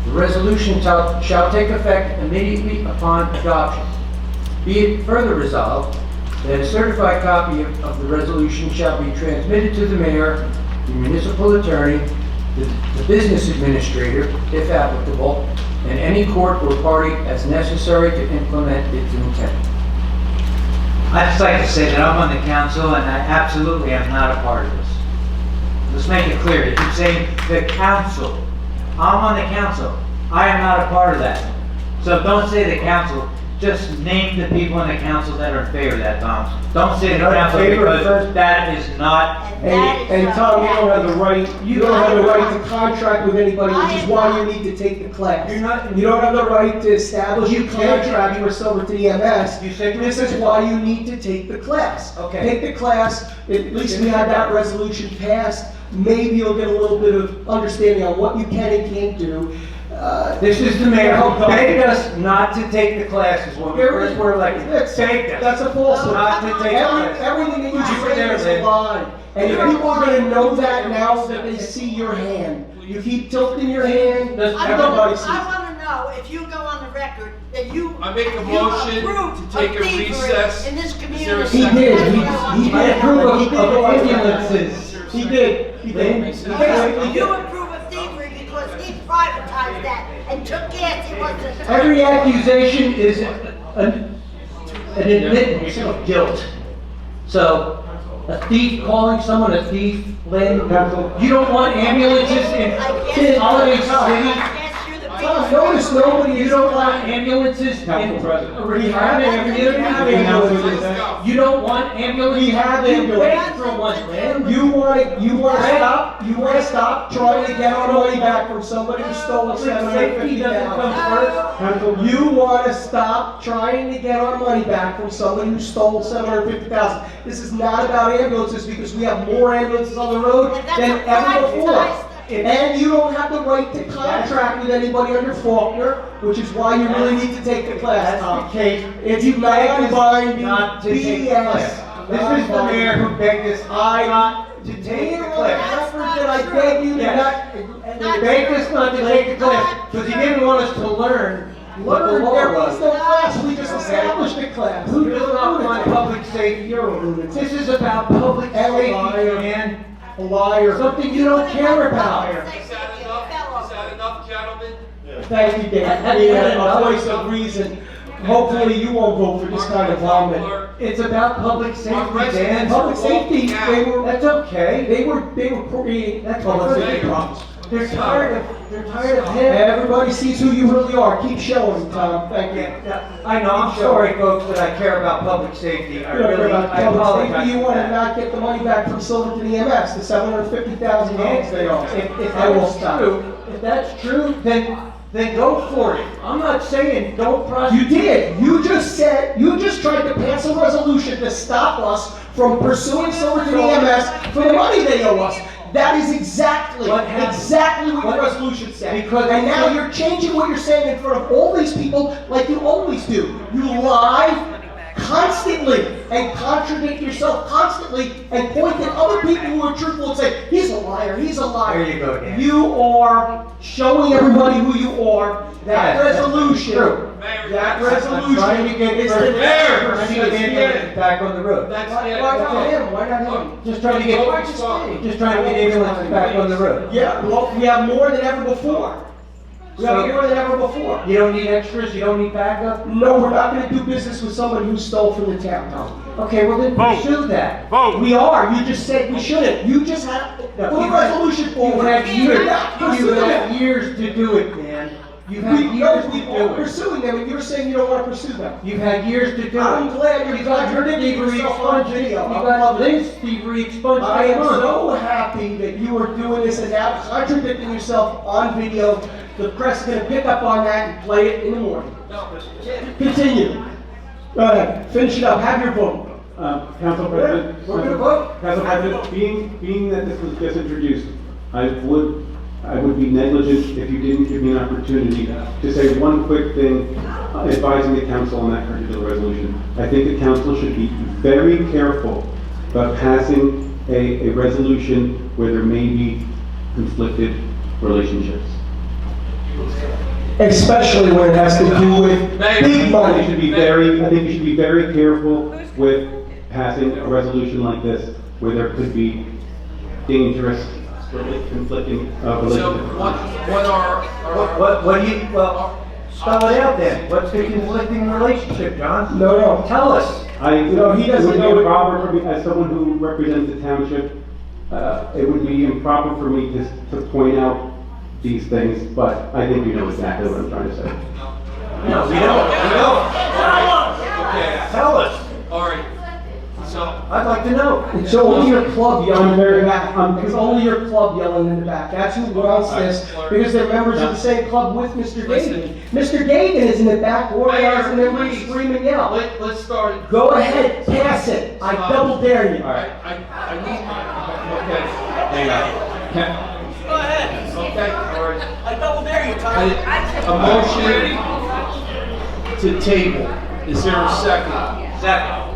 The resolution shall take effect immediately upon adoption. Be it further resolved that a certified copy of the resolution shall be transmitted to the mayor, the municipal attorney, the business administrator, if applicable, and any court or party as necessary to implement its intent. I'd just like to say that I'm on the council and I absolutely am not a part of this. Let's make it clear. You keep saying the council. I'm on the council. I am not a part of that. So don't say the council. Just name the people in the council that are in favor of that, Tom. Don't say the council because that is not. And Tom, you don't have the right, you don't have the right to contract with anybody, which is why you need to take the class. You don't have the right to establish a contract for Silverton EMS. This is why you need to take the class. Okay. Take the class, at least we had that resolution passed. Maybe you'll get a little bit of understanding on what you can and can't do. This is the mayor who begged us not to take the classes when we first were elected. Begged us. That's a falsehood. Not to take Everything that you say is a lie. And if people are gonna know that now that they see your hand. You keep tilting your hand, everybody sees it. I want to know if you go on the record that you. I make a you motion approved to take of a thievery recess. in this Is there a community. He did, he I did. approve of ambulances. He did, he did. You approve of thievery because he privatized that and took gas. He wasn't. Every accusation is an admittance of guilt. So, a thief calling someone a thief, Lynn, you don't want ambulances in Holiday City? Tom, notice nobody, You don't want ambulances in ambulances. You don't want ambulances. We have You ambulances. paid for one, Lynn. you wanna stop trying to get our money back from somebody who stole Public safety doesn't come $750,000. first. You wanna stop trying to get our money back from somebody who stole $750,000. This is not about ambulances because we have more ambulances on the road than ever before. And you don't have the right to contract with anybody under Faulkner, which is why you really need to take the class, Tom. If you combine Not to take the class. This is the mayor who begged us not to take the class. Did I beg you to not? He begged us not to take the class because he didn't want us to learn what the law There was. was no class, we just established a class. Who does not want public safety? You're a lunatic. This is about public safety, man. A liar. Something you don't care about. Is that enough, gentlemen? Thank you, Dave. Yeah, a voice of reason. Hopefully you won't vote for this kind of vomit. It's about public safety, Dan. Public safety, That's okay. they were creating, that's public safety problems. They're tired of him. Everybody sees who you really are. Keep showing, Tom. Thank you. I know, I'm sorry, folks, that I care about public safety. I really, I Public apologize. safety, you for want to that. not get the money back from Silverton EMS, the $750,000 they owe. If I will that's stop. true, if that's true, then go for it. I'm not saying don't prosecute. You did. You just tried to pass a resolution to stop us from pursuing Silverton EMS for the money they owe us. That is exactly what the resolution said. Because, and now you're changing what you're saying in front of all these people like you always do. You lie constantly and contradict yourself constantly and point at other people who are truthful and say, he's a liar, he's a liar. There you go, Dan. You are showing everybody who you are. That Yes, resolution, true. that I'm trying to get resolution is the trying to get next ambulance back on the road. Why not him? Why not him? Just trying to get ambulance back on the road. Yeah, well, we have more than ever before. We have more than ever before. You don't need extras, you don't need backup? No, we're not gonna do business with somebody who stole from the town. Okay, well then pursue that. We are, you just said we shouldn't. You just had, put a resolution You've forward. had years, You've not you've had pursued years to do it, Dan. You've them. had We years know to we are do it. pursuing them, and you're saying you don't wanna pursue them. You've had years to do it. I'm glad you're You got your contradicting thievery yourself on expunged. You video. I got love it. this thievery expunged. I am last month. so happy that you are doing this and now contradicting yourself on video. The press is gonna pick up on that and play it in the morning. Continue. Go ahead, finish it up, have your vote. Council President. We're gonna vote. Council President, being that this was just introduced, I would be negligent if you didn't give me an opportunity to say one quick thing advising the council on that particular resolution. I think the council should be very careful about passing a resolution where there may be conflicted relationships. Especially when it has to do with big I think you money. should be very careful with passing a resolution like this where there could be dangerous conflicting So relationships. what are, What do you, well, spell it out then. What's the conflicting relationship, John? No. Tell us. No, he doesn't It would know be it. improper for me, as someone who represents the township, it would be improper for me to point out these things, but I think you know exactly what I'm trying to say. No, we don't. okay, Tell us. all right. So, I'd like to know. It's only your club yelling in the back. It's only your club yelling in the back. That's who wants this, because they're members of the same club with Mr. Gagan. Mr. Gagan is in the back organizing them to scream and yell. let's start. Go ahead, pass it. I double dare you. All right, I need my, okay. Hang on. Go ahead. Okay, all right. I double dare you, Tom. A motion to table. Is there a second? Second.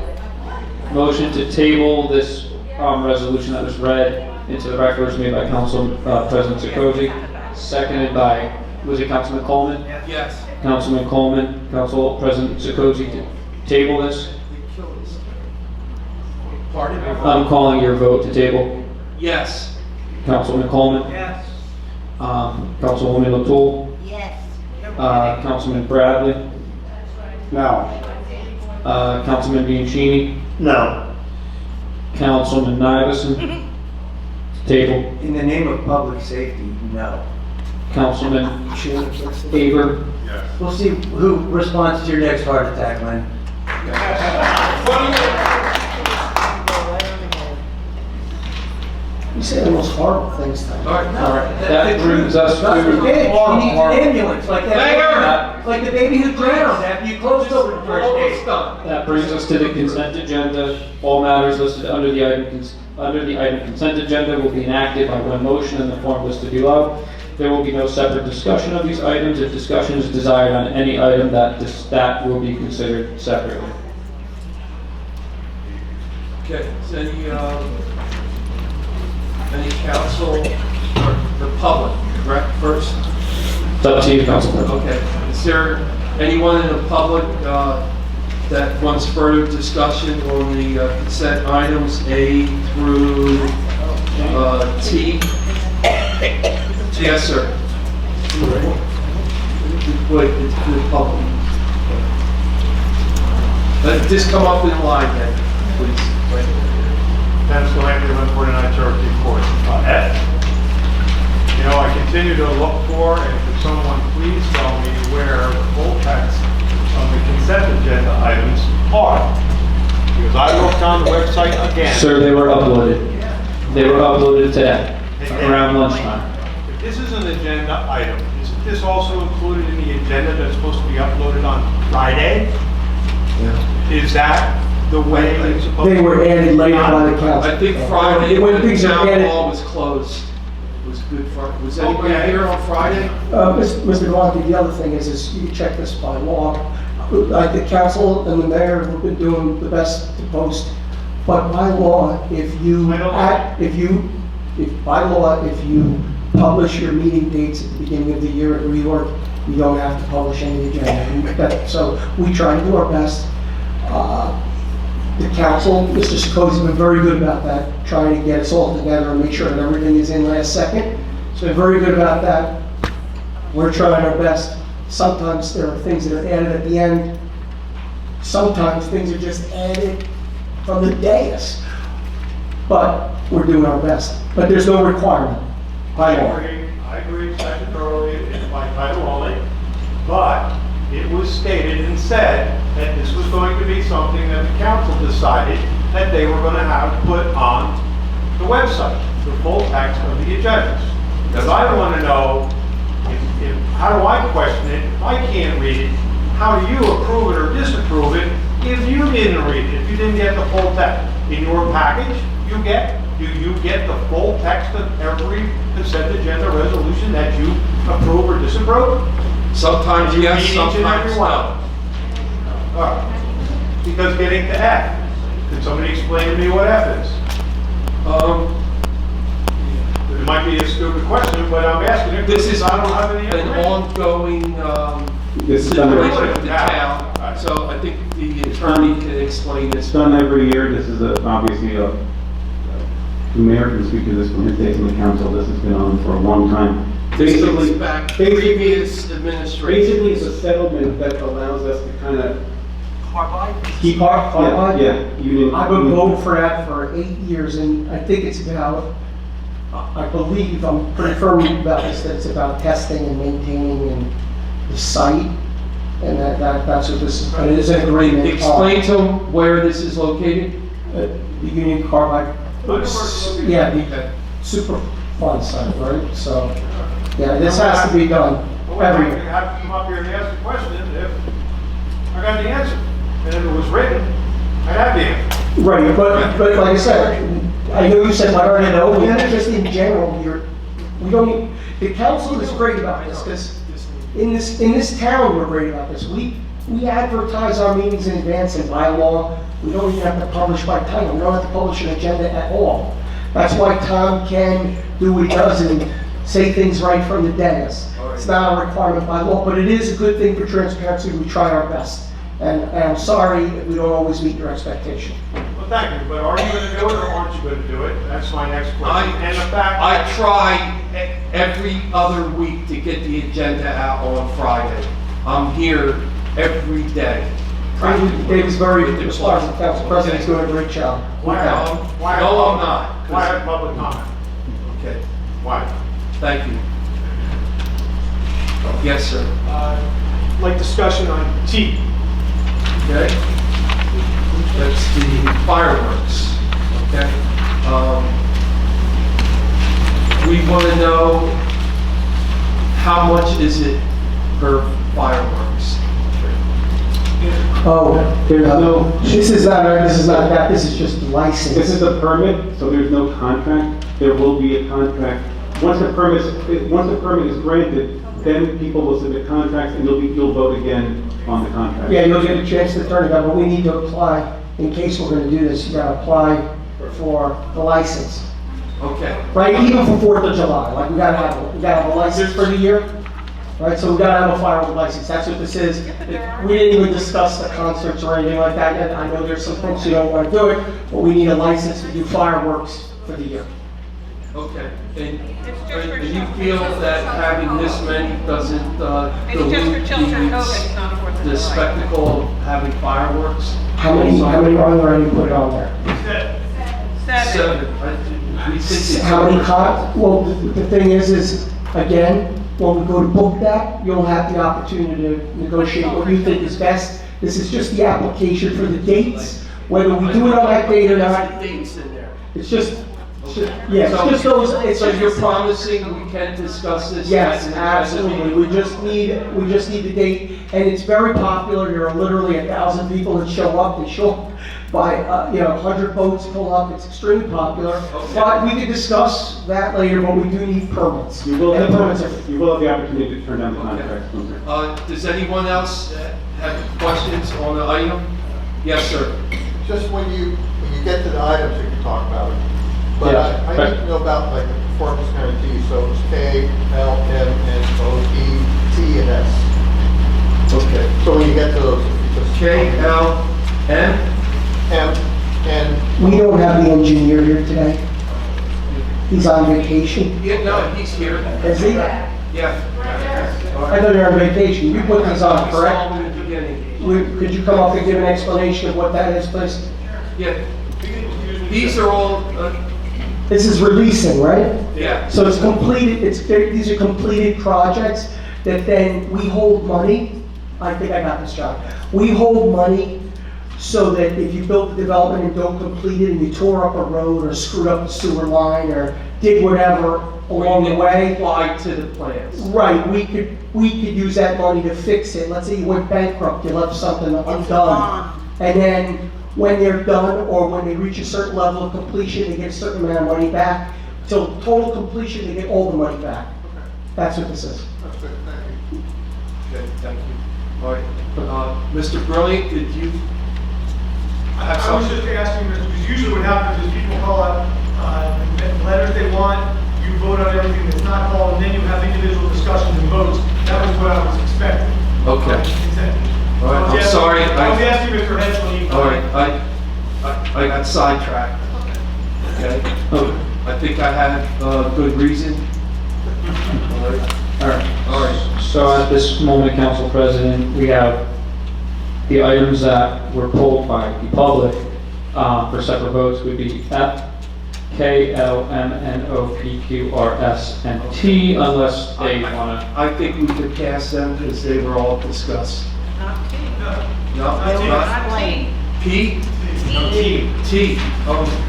Motion to table this resolution that was read into the record was made by Council President Sakozy, seconded by, was it Councilman Coleman? Yes. Councilman Coleman, Council President Sakozy to table this. Pardon me? I'm calling your vote to table. Yes. Councilman Coleman, Yes. Councilwoman O'Toole, Yes. Councilman Bradley, No. Councilman Bianchini, No. Councilman Nyberson, table. In the name of public safety, no. Councilman Aber, We'll see who responds to your next heart attack, Len. You say the most horrible things tonight. All right. that brings us God to. forbid, you need an ambulance, like Mayor! that, like the baby who drowned after you closed over the first Almost day. done. That brings us to the consent agenda. All matters listed under the item consent agenda will be enacted by one motion in the form listed below. There will be no separate discussion of these items. If discussion is desired on any item, that will be considered separately. Okay, is any council or the public, correct, first? It's up to you, Council President. Okay, is there anyone in the public that wants further discussion on the consent items A through T? Yes, sir. Wait, it's to the public. Just come up in line then, please. Dennis Galanty, 149 Cherokee Court. Ed, you know, I continue to look for, and could someone please tell me where the full text of the consent agenda items are? Because I looked on the website again. Sir, they were uploaded. They were uploaded today, around lunchtime. If this is an agenda item, isn't this also included in the agenda that's supposed to be uploaded on Friday? Yeah. Is that the way it's supposed to be? They were added later by the council. I think Friday When when the things are town added- hall was closed. was good for, was anybody here on Friday? Mr. Galante, the other thing is you can check this by law. Like the council and the mayor have been doing the best to post, but by law, if you publish your meeting dates at the beginning of the year at reorg, you don't have to publish any agenda. So we try to do our best. The council, Mr. Siko's been very good about that, trying to get us all together and make sure that everything is in last second. He's been very good about that. We're trying our best. Sometimes there are things that are added at the end. Sometimes things are just added from the dais. But we're doing our best. But there's no requirement by law. I agree statutorily, it's by title only, but it was stated and said that this was going to be something that the council decided that they were going to have put on the website, the full text of the agendas. Because I want to know, how do I question it? If I can't read it, how do you approve it or disapprove it if you didn't read it, if you didn't get the full text? In your package, do you get the full text of every consent agenda resolution that you approve or disapprove? Sometimes You yes, read each and sometimes every no. one. All right. Because getting to F, can somebody explain to me what F is? It might be a stupid question, but I'm asking it This because is I don't have any an information. ongoing This is done situation every with the town, so I think the attorney can explain this. It's done every year. This is obviously the mayor can speak to this from his days in the council. This has been on for a long time. This goes back previous administration. Basically, it's a settlement that allows us to kind of Keep our, yeah. I've been voting for that for 8 years, and I think it's about, I believe, I'm pretty firm about this, that it's about testing and maintaining and the site, and that's what this is, and it is an agreement. Explain to them where this is located. The Union Carbide, yeah, the Superfund site, right? So, yeah, this has to be done every You year. have to come up here and ask the question if I got the answer. And if it was written, I'd have the answer. Right, but like I said, I know you said I already know, but just in general, we don't, the council is great about this, because in this town, we're great about this. We advertise our meetings in advance, and by law, we don't even have to publish by title, we don't have to publish an agenda at all. That's why Tom can do what he does and say things right from the dais. It's not a requirement by law, but it is a good thing for transparency, we try our best. And I'm sorry if we don't always meet your expectation. Well, thank you, but are you going to do it or aren't you going to do it? That's my next question. And the fact I try every other week to get the agenda out on Friday. I'm here every day. David's very responsive, council president's doing a great job. No, I'm not. Why have public comment? Okay, Why? thank you. Yes, sir. Like discussion on T. Okay? That's the fireworks, okay? We want to know how much is it per fireworks? Oh, There's no, this is not that, this is just license. this is a permit, so there's no contract. There will be a contract. Once the permit is granted, then people will submit contracts and you'll vote again on the contract. Yeah, you'll get a chance to turn it up, but we need to apply, in case we're gonna do this, you gotta apply for the license. Okay. Right, even for 4th of July, like we gotta have a license for the year, right? So we gotta have a fireworks license, that's what this is. We didn't even discuss the concerts or anything like that yet. I know there's some folks who don't wanna do it, but we need a license to do fireworks for the year. Okay, and you feel that having this many doesn't dilute the spectacle of having fireworks? How many are there, you put it on there? Seven. We think it's- How many well, the thing is, again, when we go to book that, you'll have the opportunity to negotiate what you think is best. This is just the application for the dates, whether we do it on that date or not. Dates in there. It's just, yeah, it's just those, So you're promising we can discuss this? yes, at an absolutely. agenda We just need the date, and it's very popular. There are literally 1,000 people that show up. by, 100 boats pull up, it's extremely popular. But we could discuss that later, but we do need permits. You will And have, the permits are you will have the opportunity to turn down the contract. Does anyone else have questions on the item? Yes, sir. Just when you get to the items, you can talk about it. But Yeah. I need to know about like the performance guarantee, so it's K, L, M, N, O, P, T, and S. Okay. So when you get to those, you just. K, L, M? M, N. We don't have the engineer here today. He's on vacation. Yeah, no, he's here. Is he? Yeah. I thought you were on vacation. You put these on, We saw correct? him in the beginning. Could you come up and give an explanation of what that is, please? Yeah. These are all, This is releasing, right? yeah. So it's completed, these are completed projects that then we hold money. I think I got this, John. We hold money so that if you built the development and don't complete it and you tore up a road or screwed up the sewer line or did whatever along the way. Apply to the plans. Right, we could use that money to fix it. Let's say you went bankrupt, you left something undone. And then when they're done or when they reach a certain level of completion, they get a certain amount of money back. Till total completion, they get all the money back. That's what this is. That's good, thank you. Okay, thank you. All right. Mr. Brilliant, did you have I was something? just asking, because usually what happens is people call out letters they want, you vote on everything that's not called, and then you have individual discussions and votes. That was what I was expecting. Okay. Exactly. All right, I'm sorry. I was asking Mr. Hedges. All right, I got sidetracked. Okay? I think I had good reason. All right. All right. So at this moment, Council President, we have the items that were pulled by the public for separate votes would be F, K, L, M, N, O, P, Q, R, S, and T, unless they want to. I think we could pass them because they were all discussed. No, not P? T. Oh.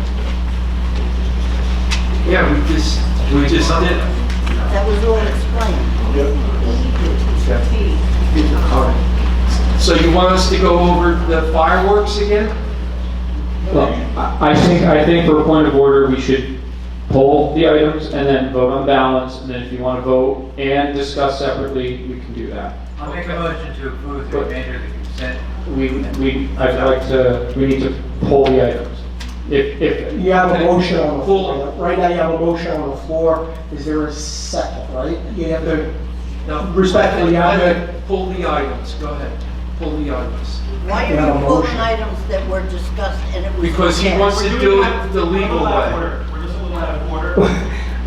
Yeah, we just did. That was all explained. All right. So you want us to go over the fireworks again? Well, I think for a point of order, we should pull the items and then vote on balance, and then if you want to vote and discuss separately, we can do that. I'll make a motion to approve the remainder of the consent. We need to pull the items. If You have a motion on the floor. Right now, you have a motion on the floor. Is there a second, right? You have to, respectfully, you have to. Pull the items, go ahead. Pull the items. Why You have are a you pulling motion. items that were discussed and it was? Because he okay? wants to do it the legal way. We're just a little out of order.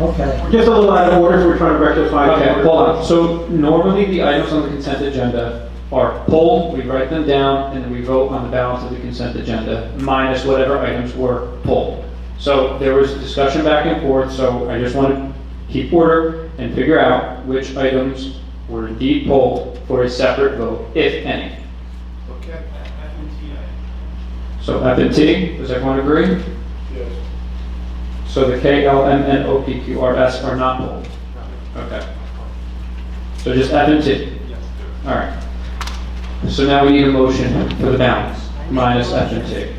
Okay. Just a little out of order, so we're trying to rectify. Okay, hold on. So normally the items on the consent agenda are pulled, we write them down, and then we vote on the balance of the consent agenda, minus whatever items were pulled. So there was discussion back and forth, so I just want to keep order and figure out which items were indeed pulled for a separate vote, if any. Okay. So F and T, does everyone agree? Yes. So the K, L, M, N, O, P, Q, R, S are not pulled? Okay. So just F and T? All right. So now we need a motion for the balance, minus F and T.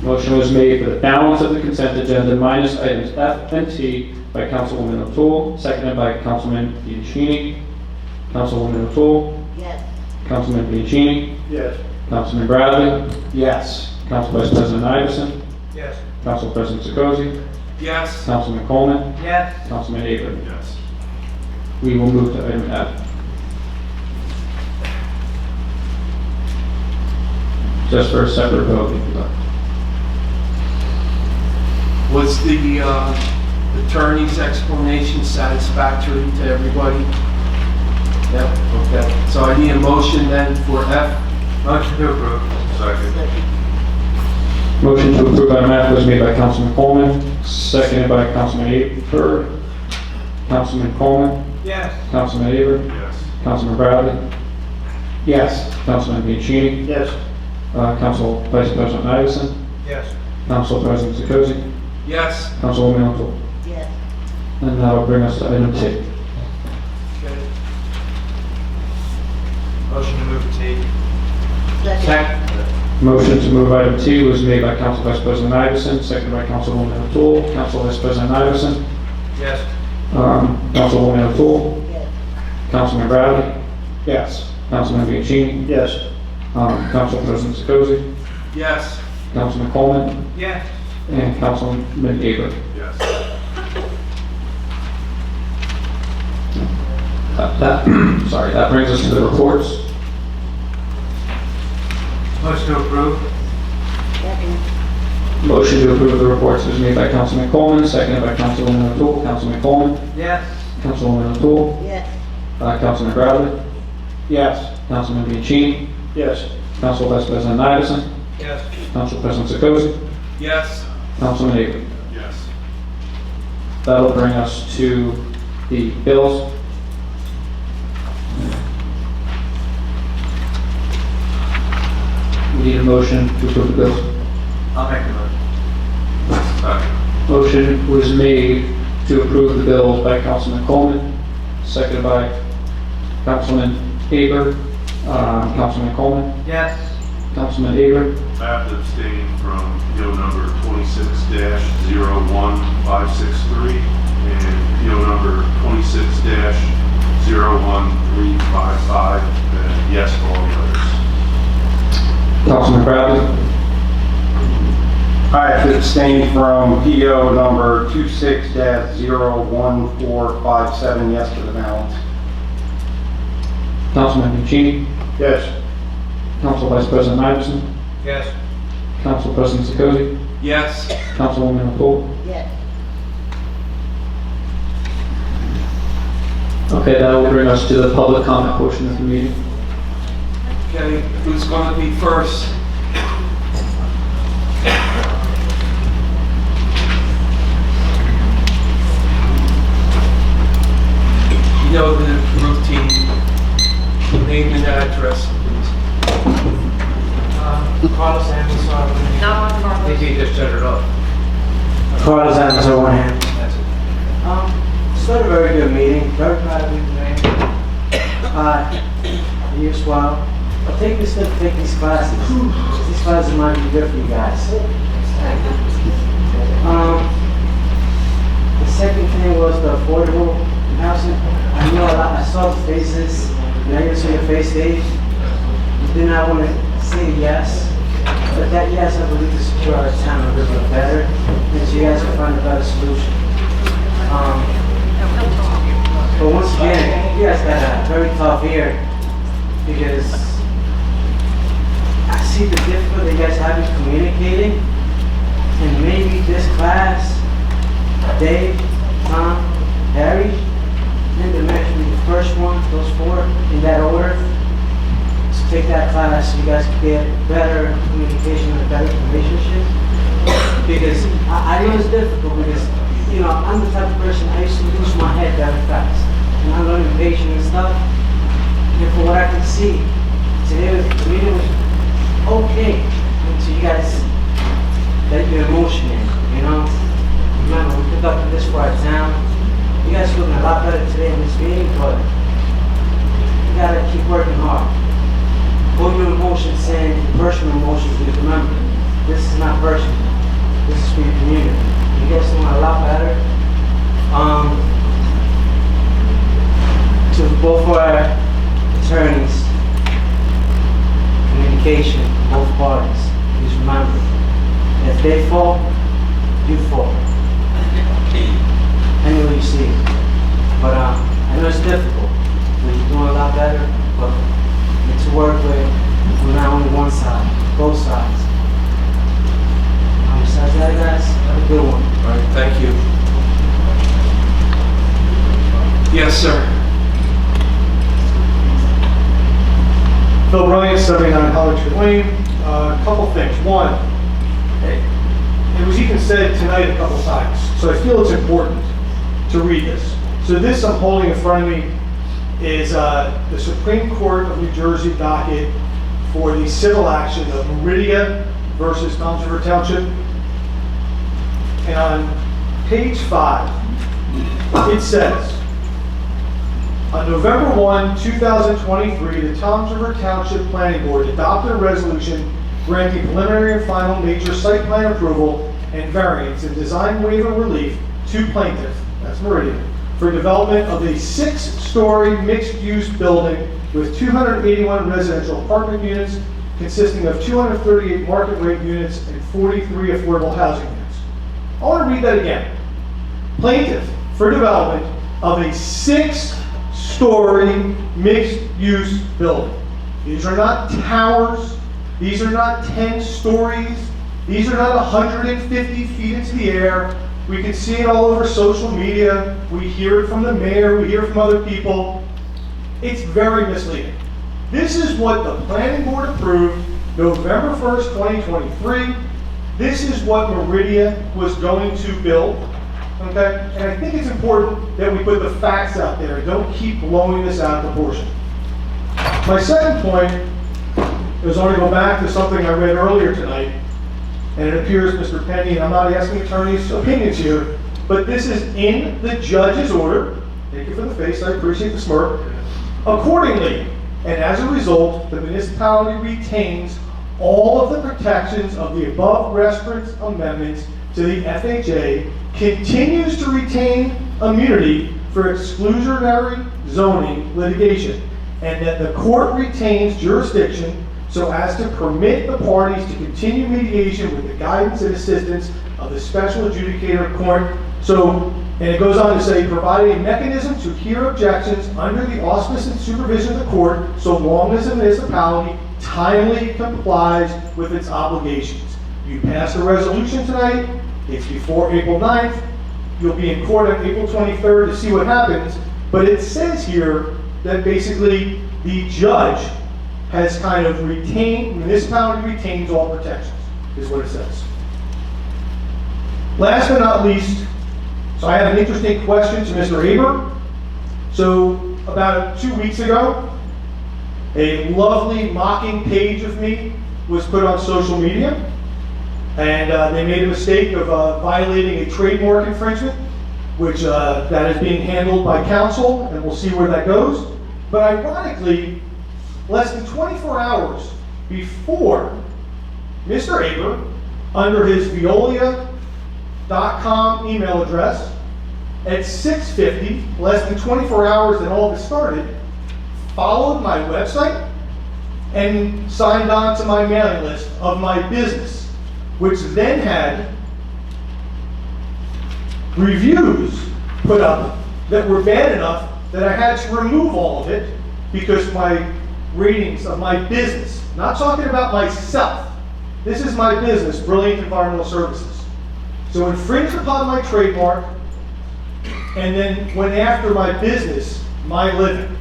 Motion was made for the balance of the consent agenda, minus items F and T by Councilwoman O'Toole, seconded by Councilman Bianchini. Councilwoman O'Toole? Yes. Councilman Bianchini? Yes. Councilman Bradley? Yes. Council Vice President Iverson? Yes. Council President Sekozy? Yes. Councilman Coleman? Yes. Councilman Aber? Yes. We will move to item F. Just for a separate vote, if you like. Was the attorney's explanation satisfactory to everybody? Yep, okay. So I need a motion then for F. Motion to approve. Motion to approve item F was made by Councilman Coleman, seconded by Councilman Aber. Councilman Coleman? Yes. Councilman Aber? Yes. Councilman Bradley? Yes. Councilman Bianchini? Yes. Council Vice President Iverson? Yes. Council President Sekozy? Yes. Councilwoman O'Toole? Yes. And that'll bring us to item T. Okay. Motion to move to T. Second. Motion to move item T was made by Council Vice President Iverson, seconded by Councilwoman O'Toole. Council Vice President Iverson. Yes. Councilwoman O'Toole. Councilman Bradley. Yes. Councilman Bianchini. Yes. Council President Sekozy. Yes. Councilman Coleman. Yes. And Councilman Aber. Yes. That brings us to the reports. Motion to approve. Motion to approve the reports was made by Councilman Coleman, seconded by Councilwoman O'Toole. Councilman Coleman. Yes. Councilwoman O'Toole. Yes. Councilman Bradley. Yes. Councilman Bianchini. Yes. Council Vice President Iverson. Yes. Council President Sekozy. Yes. Councilman Aber. Yes. That'll bring us to the bills. We need a motion to approve the bills. I'll make the motion. Motion was made to approve the bills by Councilman Coleman, seconded by Councilman Aber. Councilman Coleman. Yes. Councilman Aber. I have to abstain from PO number 26-01563 and PO number 26-01355, and yes for all the others. Councilman Bradley. I have to abstain from PO number 26-01457, yes to the balance. Councilman Bianchini. Yes. Council Vice President Iverson. Yes. Council President Sekozy. Yes. Councilwoman O'Toole. Yes. Okay, that will bring us to the public comment portion of the meeting. Okay, who's going to be first? You know the routine. Name and address, please. Carlos Anderson. Not on Carlos. Maybe you just turned it off. Carlos Anderson, one hand. It's not a very good meeting. Very proud of you, man. You as well. I think we still take these classes. These classes might be good for you guys. The second thing was the affordable housing. I know a lot, I saw the faces, and I even saw your face, Dave. You did not want to say yes, but that yes, I believe, to secure our town a little bit better, and so you guys can find a better solution. But once again, you guys got a very tough year, because I see the difficulty you guys have in communicating, and maybe this class, Dave, Tom, Harry, and the next will be the first one, those four, in that order. So take that class so you guys can get better communication and a better relationship. Because I know it's difficult because, you know, I'm the type of person, I used to lose my head very fast. And I'm learning patience and stuff. And from what I can see, today the meeting was okay until you guys let your emotion in, you know? Remember, we conducted this for our town. You guys are looking a lot better today in this meeting, but you gotta keep working hard. Hold your emotions and personal emotions, because remember, this is not personal. This is for your community. You guys doing a lot better. To both our attorneys, communication, both parties. Please remember, if they fall, you fall. Anyway you see it. But I know it's difficult. But you're doing a lot better. But it's to work with from not only one side, both sides. Besides that, guys, have a good one. All right, thank you. Yes, sir. Phil Bryant, 79 Holly Tree Lane. A couple things. One, it was even said tonight a couple times, so I feel it's important to read this. So this I'm holding in front of me is the Supreme Court of New Jersey docket for the civil action of Meridia versus Township. And on page 5, it says, on November 1, 2023, the Township Planning Board adopted a resolution granting preliminary and final major site plan approval and variance and design waiver relief to plaintiff, that's Meridian, for development of a 6-story mixed-use building with 281 residential apartment units consisting of 238 market rate units and 43 affordable housing units. I want to read that again. Plaintiff for development of a 6-story mixed-use building. These are not towers. These are not 10 stories. These are not 150 feet into the air. We can see it all over social media. We hear it from the mayor. We hear it from other people. It's very misleading. This is what the planning board approved November 1st, 2023. This is what Meridian was going to build. Okay? And I think it's important that we put the facts out there. Don't keep blowing this out of proportion. My second point is I want to go back to something I read earlier tonight. And it appears, Mr. Penny, and I'm not asking attorneys' opinions here, but this is in the judge's order. Thank you for the face, I appreciate the smirk. Accordingly, and as a result, the municipality retains all of the protections of the above referenced amendments to the FHA, continues to retain immunity for exclusionary zoning litigation, and that the court retains jurisdiction so as to permit the parties to continue mediation with the guidance and assistance of the special adjudicator court. So, and it goes on to say, providing a mechanism to hear objections under the auspice and supervision of the court, so long as the municipality timely complies with its obligations. You passed a resolution tonight. It's before April 9th. You'll be in court on April 23rd to see what happens. But it says here that basically the judge has kind of retained, municipality retains all protections, is what it says. Last but not least, so I have an interesting question to Mr. Aber. So about 2 weeks ago, a lovely mocking page of me was put on social media, and they made a mistake of violating a trademark infringement, which that is being handled by counsel, and we'll see where that goes. But ironically, less than 24 hours before Mr. Aber, under his Veolia.com email address, at 6:50, less than 24 hours that all this started, followed my website and signed on to my mailing list of my business, which then had reviews put up that were bad enough that I had to remove all of it because my ratings of my business, not talking about myself, this is my business, Brilliant Environmental Services. So infringed upon my trademark and then went after my business, My Living.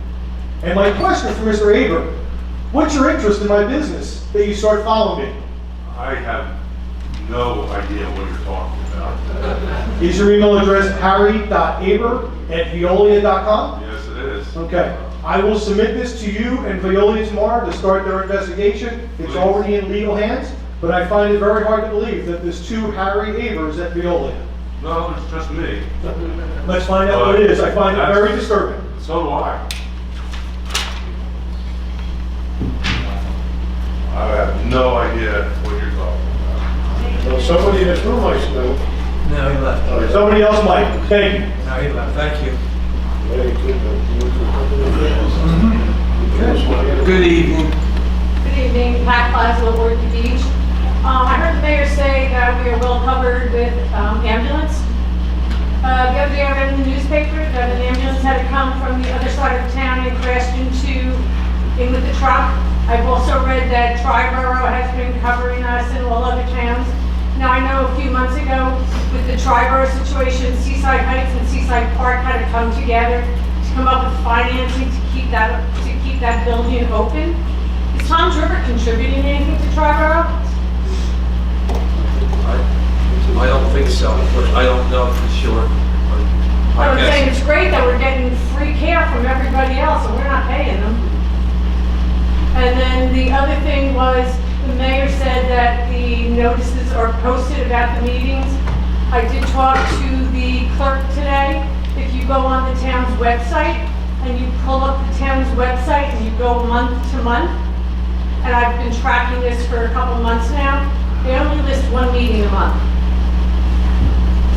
And my question for Mr. Aber, what's your interest in my business that you start following me? I have no idea what you're talking about. Is your email address harry.aber@veolia.com? Yes, it is. Okay. I will submit this to you and Veolia tomorrow to start their investigation. It's already in legal hands, but I find it very hard to believe that there's 2 Harry Abers at Veolia. No, it's just me. Let's find out what it is. I find it very disturbing. So do I. I have no idea what you're talking about. Well, somebody in this room might know. No, he left. Somebody else might. Thank you. No, he left. Thank you. Good evening. Good evening, Pat Plaza, Orchid Beach. I heard the mayor say that we are well covered with ambulance. The other day I read in the newspaper that an ambulance had to come from the other side of town and crashed in with the truck. I've also read that Triborough has been covering us and all other towns. Now I know a few months ago with the Triborough situation, Seaside Heights and Seaside Park had to come together to come up with financing to keep that building open. Is Tom's River contributing anything to Triborough? I don't think so, but I don't know for sure. I'm saying it's great that we're getting free care from everybody else and we're not paying them. And then the other thing was, the mayor said that the notices are posted about the meetings. I did talk to the clerk today. If you go on the town's website and you pull up the town's website and you go month to month, and I've been tracking this for a couple months now, they only list one meeting a month.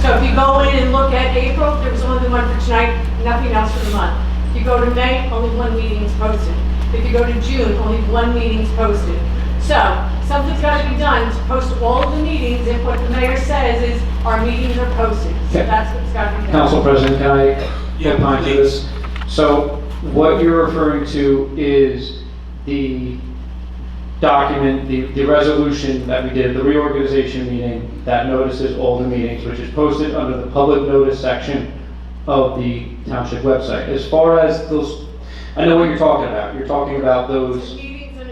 So if you go in and look at April, there was only one for tonight, nothing else for the month. If you go to May, only one meeting is posted. If you go to June, only one meeting is posted. So something's got to be done to post all of the meetings, and what the mayor says is our meetings are posted. So that's what's got to be done. Council President, can I get behind to this? So what you're referring to is the document, the resolution that we did, the reorganization meeting that notices all the meetings, which is posted under the public notice section of the township website. As far as those, I know what you're talking about. You're talking about those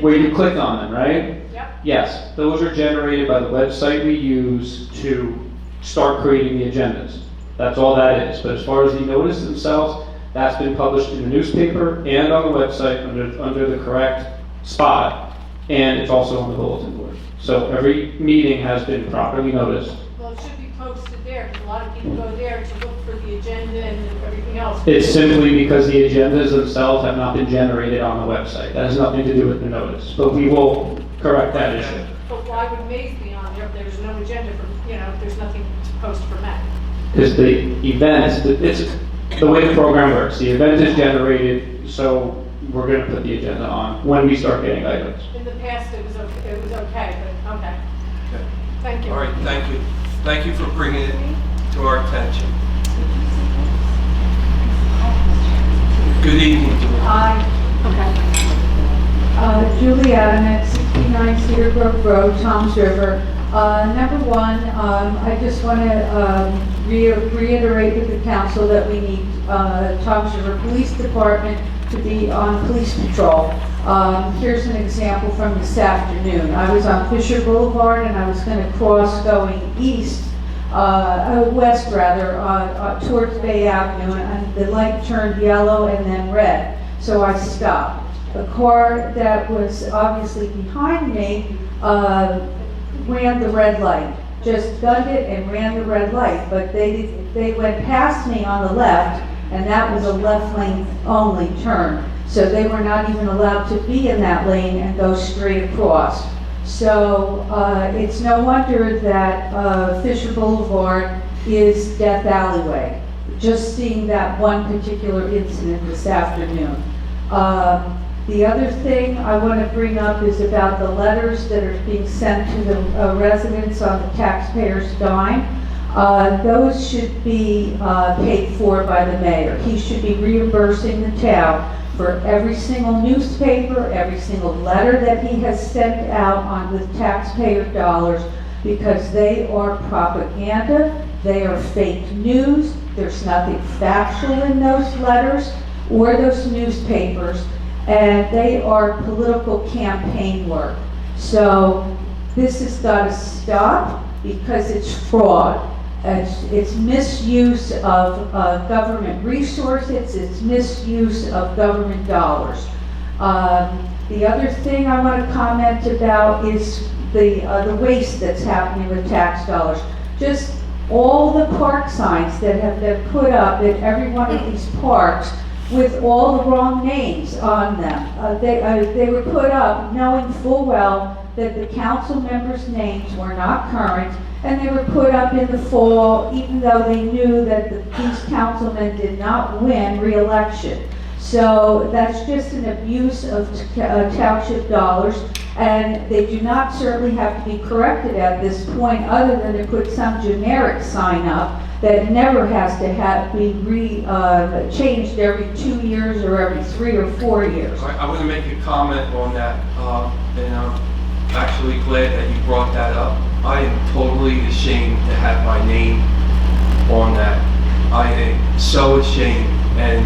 where you click on them, right? Yep. Yes, those are generated by the website we use to start creating the agendas. That's all that is. But as far as the notice themselves, that's been published in the newspaper and on the website under the correct spot, and it's also on the bulletin board. So every meeting has been properly noticed. Well, it should be posted there, because a lot of people go there to look for the agenda and everything else. It's simply because the agendas themselves have not been generated on the website. That has nothing to do with the notice, but we will correct that issue. But why would May's be on there if there's no agenda for, if there's nothing to post for May? Because the event, it's the way the program works. The event is generated, so we're going to put the agenda on when we start getting items. In the past, it was okay, but okay. Thank you. All right, thank you. Thank you for bringing it to our attention. Good evening. Hi. Julie Adamant, 69 Cedar Brook Road, Toms River. Number one, I just want to reiterate with the council that we need Toms River Police Department to be on police patrol. Here's an example from this afternoon. I was on Fisher Boulevard and I was going to cross going west towards Bay Avenue, and the light turned yellow and then red. So I stopped. A car that was obviously behind me ran the red light. Just gunned it and ran the red light, but they went past me on the left, and that was a left lane only turn. So they were not even allowed to be in that lane and go straight across. So it's no wonder that Fisher Boulevard is death alleyway. Just seeing that one particular incident this afternoon. The other thing I want to bring up is about the letters that are being sent to the residents on the taxpayer's dime. Those should be paid for by the mayor. He should be reimbursing the town for every single newspaper, every single letter that he has sent out on with taxpayer dollars, because they are propaganda, they are fake news, there's nothing factual in those letters or those newspapers, and they are political campaign work. So this has got to stop because it's fraud. It's misuse of government resources, it's misuse of government dollars. The other thing I want to comment about is the waste that's happening with tax dollars. Just all the park signs that have been put up in every one of these parks with all the wrong names on them. They were put up knowing full well that the council members' names were not current, and they were put up in the fall even though they knew that these councilmen did not win re-election. So that's just an abuse of township dollars, and they do not certainly have to be corrected at this point, other than to put some generic sign up that never has to be changed every 2 years or every 3 or 4 years. I want to make a comment on that, and I'm actually glad that you brought that up. I am totally ashamed to have my name on that. I am so ashamed, and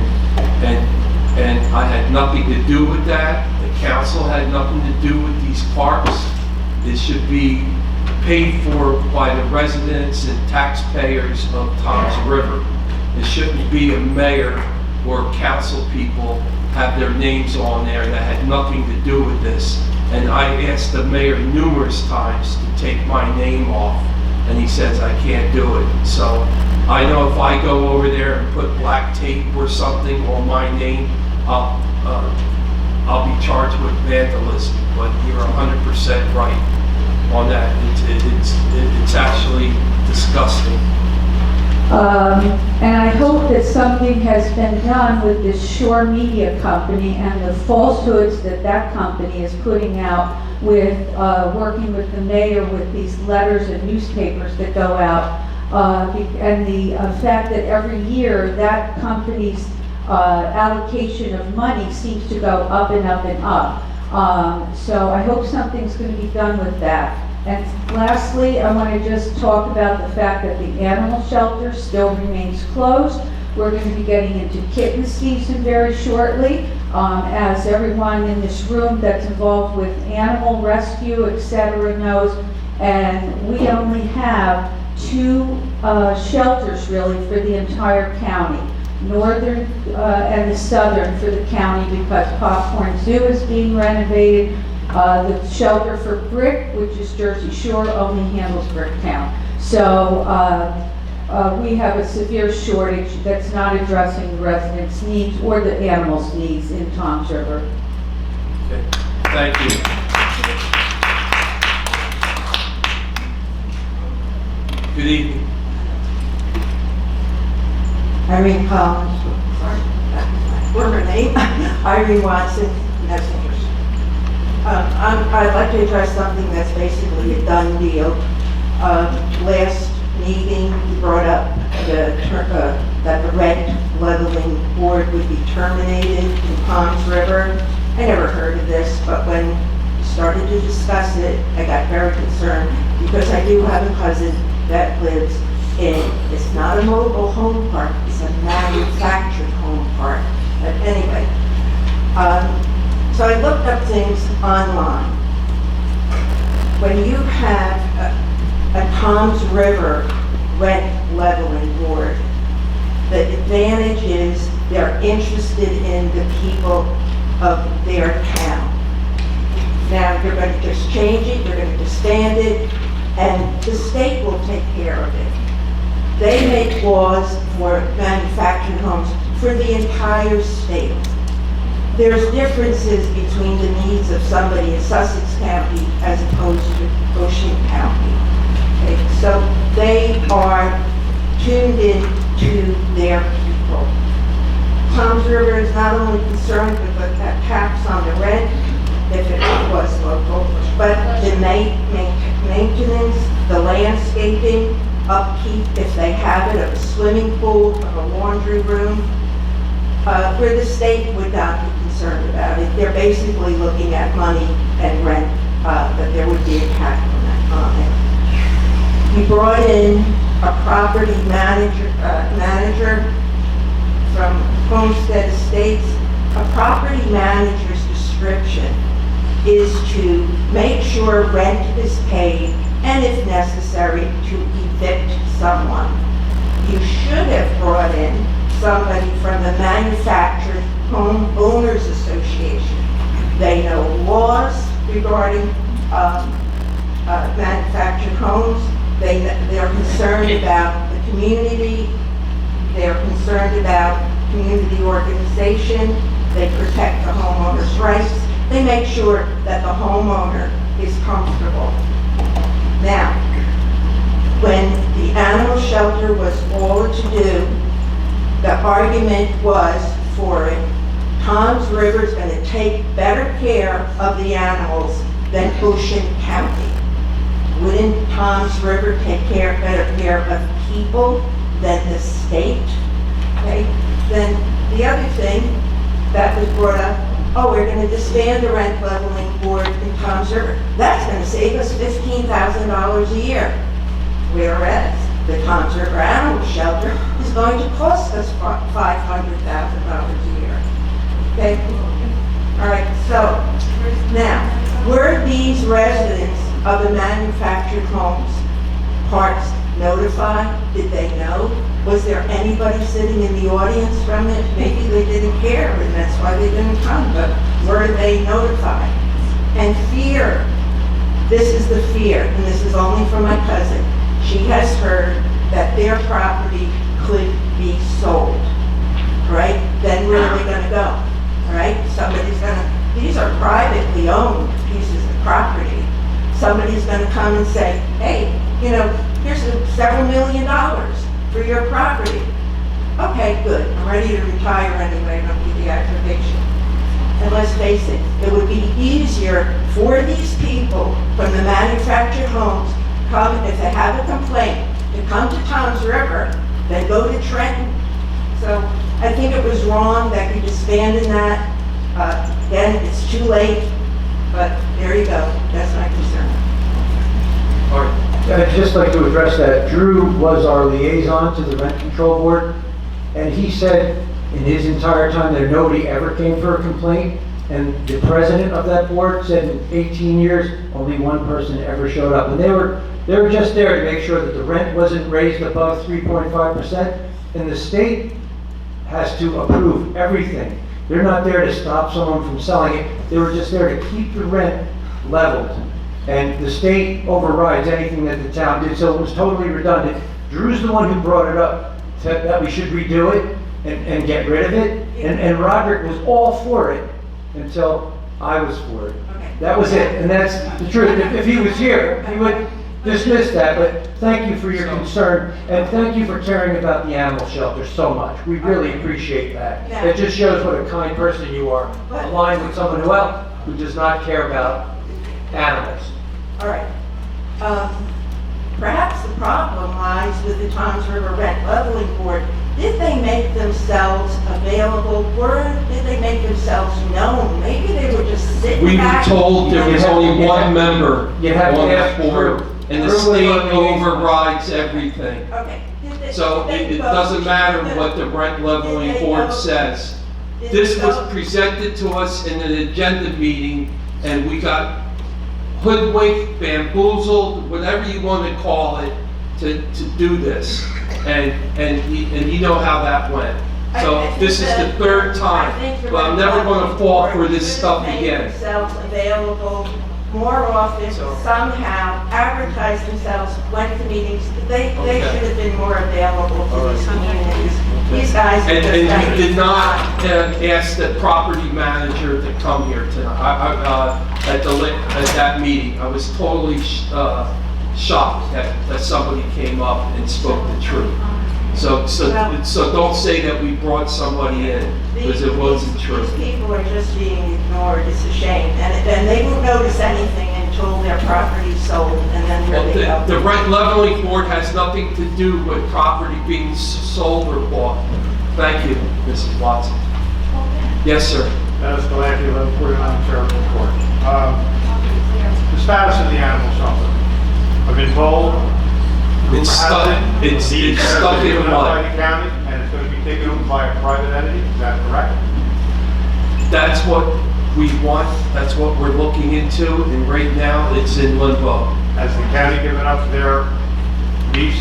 I had nothing to do with that. The council had nothing to do with these parks. It should be paid for by the residents and taxpayers of Toms River. It shouldn't be a mayor or council people have their names on there that had nothing to do with this. And I asked the mayor numerous times to take my name off, and he says I can't do it. So I know if I go over there and put black tape or something on my name, I'll I'll be charged with vandalism, but you're 100% right on that. It's actually disgusting. And I hope that something has been done with this Shore Media Company and the falsehoods that that company is putting out with working with the mayor with these letters and newspapers that go out. And the fact that every year that company's allocation of money seems to go up and up and up. So I hope something's going to be done with that. And lastly, I want to just talk about the fact that the animal shelter still remains closed. We're going to be getting into kitten season very shortly, as everyone in this room that's involved with animal rescue, etc. knows. And we only have 2 shelters really for the entire county. Northern and the southern for the county, because Popcorn Zoo is being renovated. The shelter for Brick, which is Jersey Shore, only handles Bricktown. So we have a severe shortage that's not addressing the residents' needs or the animals' needs in Toms River. Okay. Thank you. Good evening. Irene Collins, sorry, former name, Irene Watson, Messengers. I'd like to address something that's basically a done deal. Last meeting, you brought up that the rent leveling board would be terminated in Toms River. I never heard of this, but when we started to discuss it, I got very concerned because I do have a cousin that lives it's not a mobile home park, it's a manufactured home park. But anyway, so I looked up things online. When you have a Toms River rent leveling board, the advantage is they're interested in the people of their town. Now, you're going to just change it, you're going to disband it, and the state will take care of it. They make laws for manufactured homes for the entire state. There's differences between the needs of somebody in Sussex County as opposed to Ocean County. Okay, so they are tuned in to their people. Toms River is not only concerned with the caps on the rent, if it was local, but the maintenance, the landscaping, upkeep, if they have it, of a swimming pool, of a laundry room, where the state would not be concerned about it. They're basically looking at money and rent, that there would be a cap on it. We brought in a property manager from Homestead Estates. A property manager's description is to make sure rent is paid and, if necessary, to evict someone. You should have brought in somebody from the Manufactured Home Owners Association. They know laws regarding manufactured homes. They're concerned about the community. They're concerned about community organization. They protect the homeowner's rights. They make sure that the homeowner is comfortable. Now, when the animal shelter was all to do, the argument was for it. Toms River is going to take better care of the animals than Ocean County. Wouldn't Toms River take better care of people than the state? Okay. Then the other thing that was brought up, we're going to disband the rent leveling board in Toms River. That's going to save us $15,000 a year. Whereas the Toms River Animal Shelter is going to cost us $500,000 a year. Okay? All right, so now, were these residents of the manufactured homes parts notified? Did they know? Was there anybody sitting in the audience from it? Maybe they didn't care and that's why they didn't come, but were they notified? And fear, this is the fear, and this is only from my cousin. She has heard that their property could be sold, right? Then where are they gonna go, all right? Somebody's gonna These are privately owned pieces of property. Somebody's gonna come and say, hey, you know, here's several $1 million for your property. Okay, good, I'm ready to retire anyway, and I'll do the aggravation. And let's face it, it would be easier for these people from the manufactured homes, come, if they have a complaint, to come to Tom's River than go to Trenton. So I think it was wrong that you disbanded that. Again, it's too late, but there you go, that's my concern. I'd just like to address that. Drew was our liaison to the rent control board, and he said in his entire time that nobody ever came for a complaint, and the president of that board said in 18 years, only one person ever showed up. And they were just there to make sure that the rent wasn't raised above 3.5%, and the state has to approve everything. They're not there to stop someone from selling it. They were just there to keep the rent leveled. And the state overrides anything that the town did, so it was totally redundant. Drew's the one who brought it up, that we should redo it and get rid of it. And Roderick was all for it until I was for it. That was it, and that's the truth. If he was here, he would dismiss that, but thank you for your concern, and thank you for caring about the animal shelter so much. We really appreciate that. It just shows what a kind person you are, aligned with someone who does not care about animals. All right. Perhaps the problem lies with the Toms River Rent Leveling Board. Did they make themselves available, or did they make themselves known? Maybe they were just sitting We were back. told there was only one member on You have to that ask board, Drew. and the Drew was state on the liaison. overrides everything. Okay. So it doesn't matter what the rent leveling board says. This was presented to us in an agenda meeting, and we got hoodwinked, bamboozled, whatever you want to call it, to do this. And you know how that went. So this is the third time, but I'm never going to fall for this stuff again. Make themselves available more often, somehow advertise themselves, went to meetings. They should have been more available to these communities. These guys are And just you did not ask the property manager to come here tonight, at that meeting. I was totally shocked that somebody came up and spoke the truth. So don't say that we brought somebody in, because it wasn't true. These people are just being ignored, it's a shame. And they won't notice anything until their property's sold, and then here they go. The rent leveling board has nothing to do with property being sold or bought. Thank you, Mrs. Watson. Yes, sir. Dennis Galante, 1149 Sheridan Court. The status of the animal shelter. I've been told It's stuck in by mud. the county, and it's going to be taken over by a private entity. Is that correct? That's what we want, that's what we're looking into, and right now, it's in limbo. Has the county given up their lease?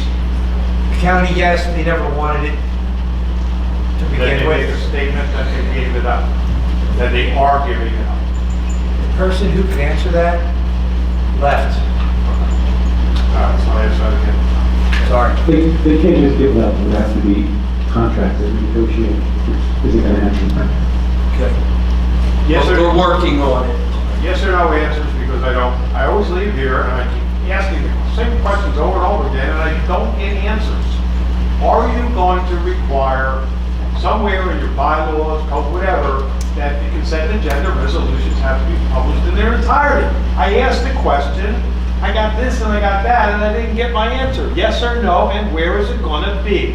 The county, yes, they never wanted it to Then begin they make a with. statement that they gave it up, that they are giving it up. The person who could answer that left. All right, so I ask that again. Sorry. They can't just give it up, it would have to be contracted, negotiated, which isn't gonna happen. Okay. Yes, But sir. we're working on it. Yes or no answers, because I always leave here and I keep asking the same questions over and over again, and I don't get answers. Are you going to require somewhere in your bylaws, code, whatever, that the consent agenda resolutions have to be published in their entirety? I asked the question, I got this and I got that, and I didn't get my answer. Yes or no, and where is it gonna be?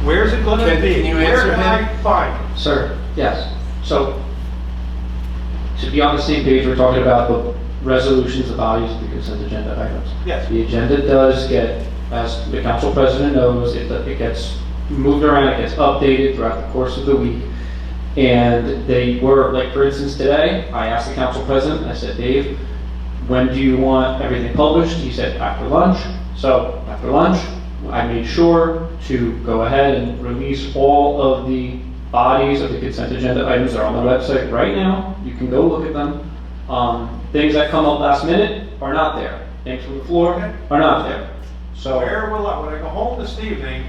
Where is it gonna be? Can you Where answer can him? I find it? Sir, yes. So, to be on the same page, we're talking about the resolutions, the bodies of the consent agenda items. Yes. The agenda does get, as the council president knows, it gets moved around, it gets updated throughout the course of the week. And they were, like for instance today, I asked the council president, I said, Dave, when do you want everything published? He said, after lunch. So, after lunch, I made sure to go ahead and release all of the bodies of the consent agenda items that are on the website right now. You can go look at them. Things that come up last minute are not there. Things from the floor are not there. So Where will I, when I go home this evening,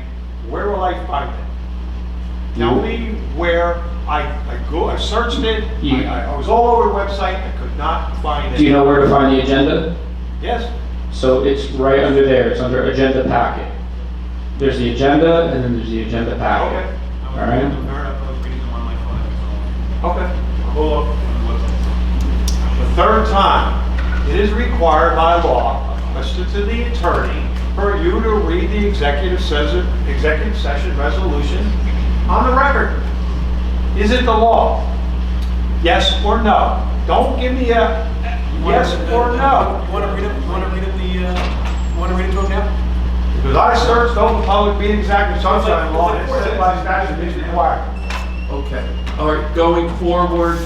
where will I find it? Tell me where I searched it, I was all over the website, I could not find it. Do you know where to find the agenda? Yes, So it's right under there, it's under agenda packet. There's the agenda, and then there's the agenda packet. okay. All right? I was reading them on my phone. Okay, I'll go look on the website. The third time, it is required by law, a question to the attorney, for you to read the executive session resolution on the record. Is it the law? Yes or no? Don't give me a yes or no. Want to read it to him now? Because I searched Open Public Meetings Act and Sunshine Law, and it says by statute it's required. Okay, all right, going forward,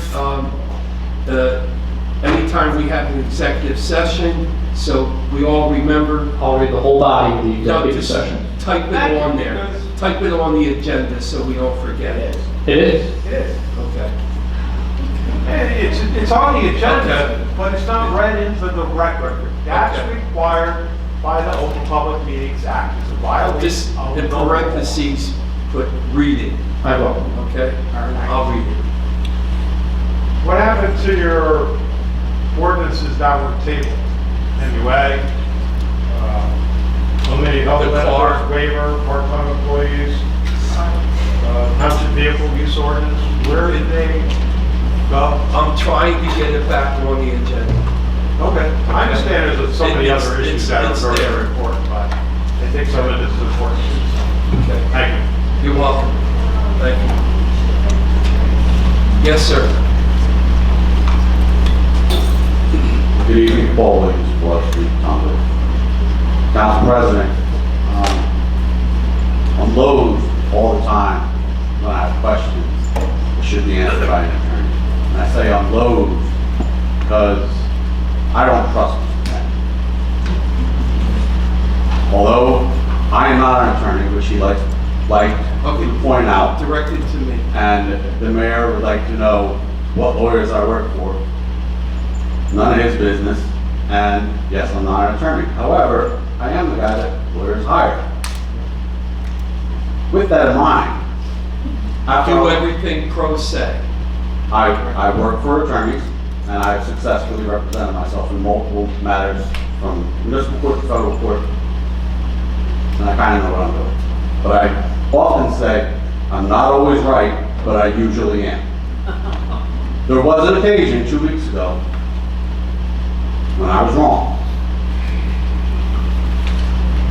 anytime we have an executive session, so we all remember. I'll read the whole body of the No, executive just session. type it on there. Type it on the agenda so we don't forget it. It is. It is. Okay. It's on the agenda, Okay. but it's not read into the record. That's Okay. required by the Open Public Meetings Act. It's a violation Just of in the law. parentheses, put read it, I will. okay? I'll read it. What happened to your ordinances that were tabled? MUA, limited health The benefits car. waiver, part-time employees, township vehicle use ordinance, where did they go? I'm trying to get it back on the agenda. Okay, I understand there's so many It's- other issues that it's are very there. important, but I think some of this is important. Okay. Thank you. You're welcome. Thank you. Yes, sir. Good evening, Paul Williams, Wall Street, Township. Council President, I'm loathed all the time when I have questions that should be answered by an attorney. And I say I'm loathed because I don't trust Mr. Penn. Although I am not an attorney, which he likes to point out, Directed to me. and the mayor would like to know what lawyers I work for. None of his business, and yes, I'm not an attorney. However, I am the guy that lawyers hire. With that in mind, Do everything pro se. I work for attorneys, and I've successfully represented myself in multiple matters, from municipal court to federal court, and I kind of know what I'm doing. But I often say, I'm not always right, but I usually am. There was an occasion 2 weeks ago when I was wrong.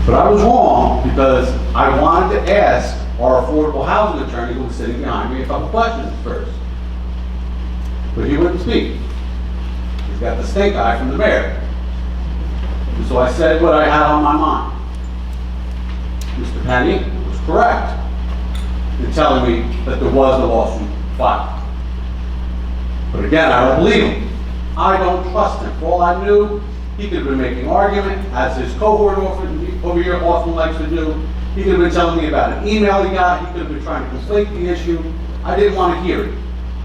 But I was wrong because I wanted to ask our affordable housing attorney, who was sitting behind me, a couple questions first. But he wouldn't speak. He's got the stink eye from the mayor. And so I said what I had on my mind. Mr. Penny was correct in telling me that there was no lawsuit filed. But again, I don't believe him. I don't trust him. For all I knew, he could have been making argument, as his cohort over here often likes to do. He could have been telling me about an email he got. He could have been trying to conflate the issue. I didn't want to hear it.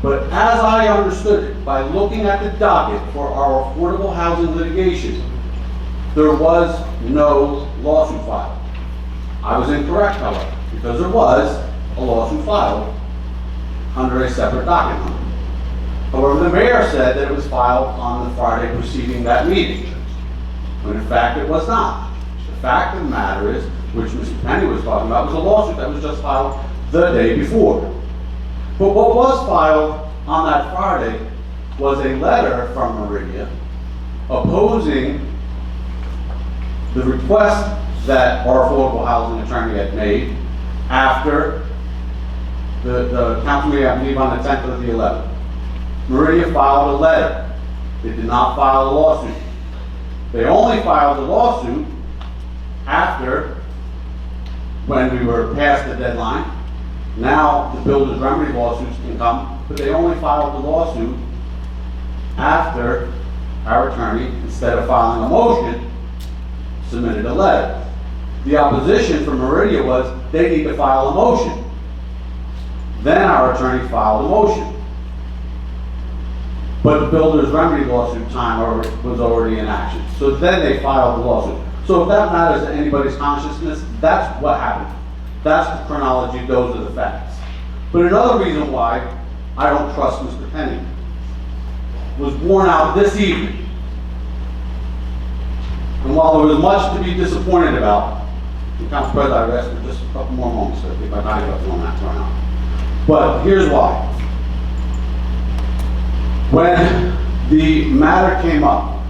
But as I understood it, by looking at the docket for our affordable housing litigation, there was no lawsuit filed. I was incorrect, however, because there was a lawsuit filed under a separate docket number. However, the mayor said that it was filed on the Friday preceding that meeting, when in fact it was not. The fact of the matter is, which Mr. Penny was talking about, was a lawsuit that was just filed the day before. But what was filed on that Friday was a letter from Meridia opposing the request that our affordable housing attorney had made after the council meeting, I believe, on the 10th or the 11th. Meridia filed a letter. They did not file a lawsuit. They only filed the lawsuit after, when we were past the deadline. Now the builder's remedy lawsuits can come, but they only filed the lawsuit after our attorney, instead of filing a motion, submitted a letter. The opposition from Meridia was they need to file a motion. Then our attorney filed a motion. But the builder's remedy lawsuit time was already in action. So then they filed the lawsuit. So if that matters to anybody's consciousness, that's what happened. That's the chronology, those are the facts. But another reason why I don't trust Mr. Penny was borne out this evening. And while there was much to be disappointed about, and Council President, I would ask for just a couple more moments to get my time up on that right now. But here's why. When the matter came up,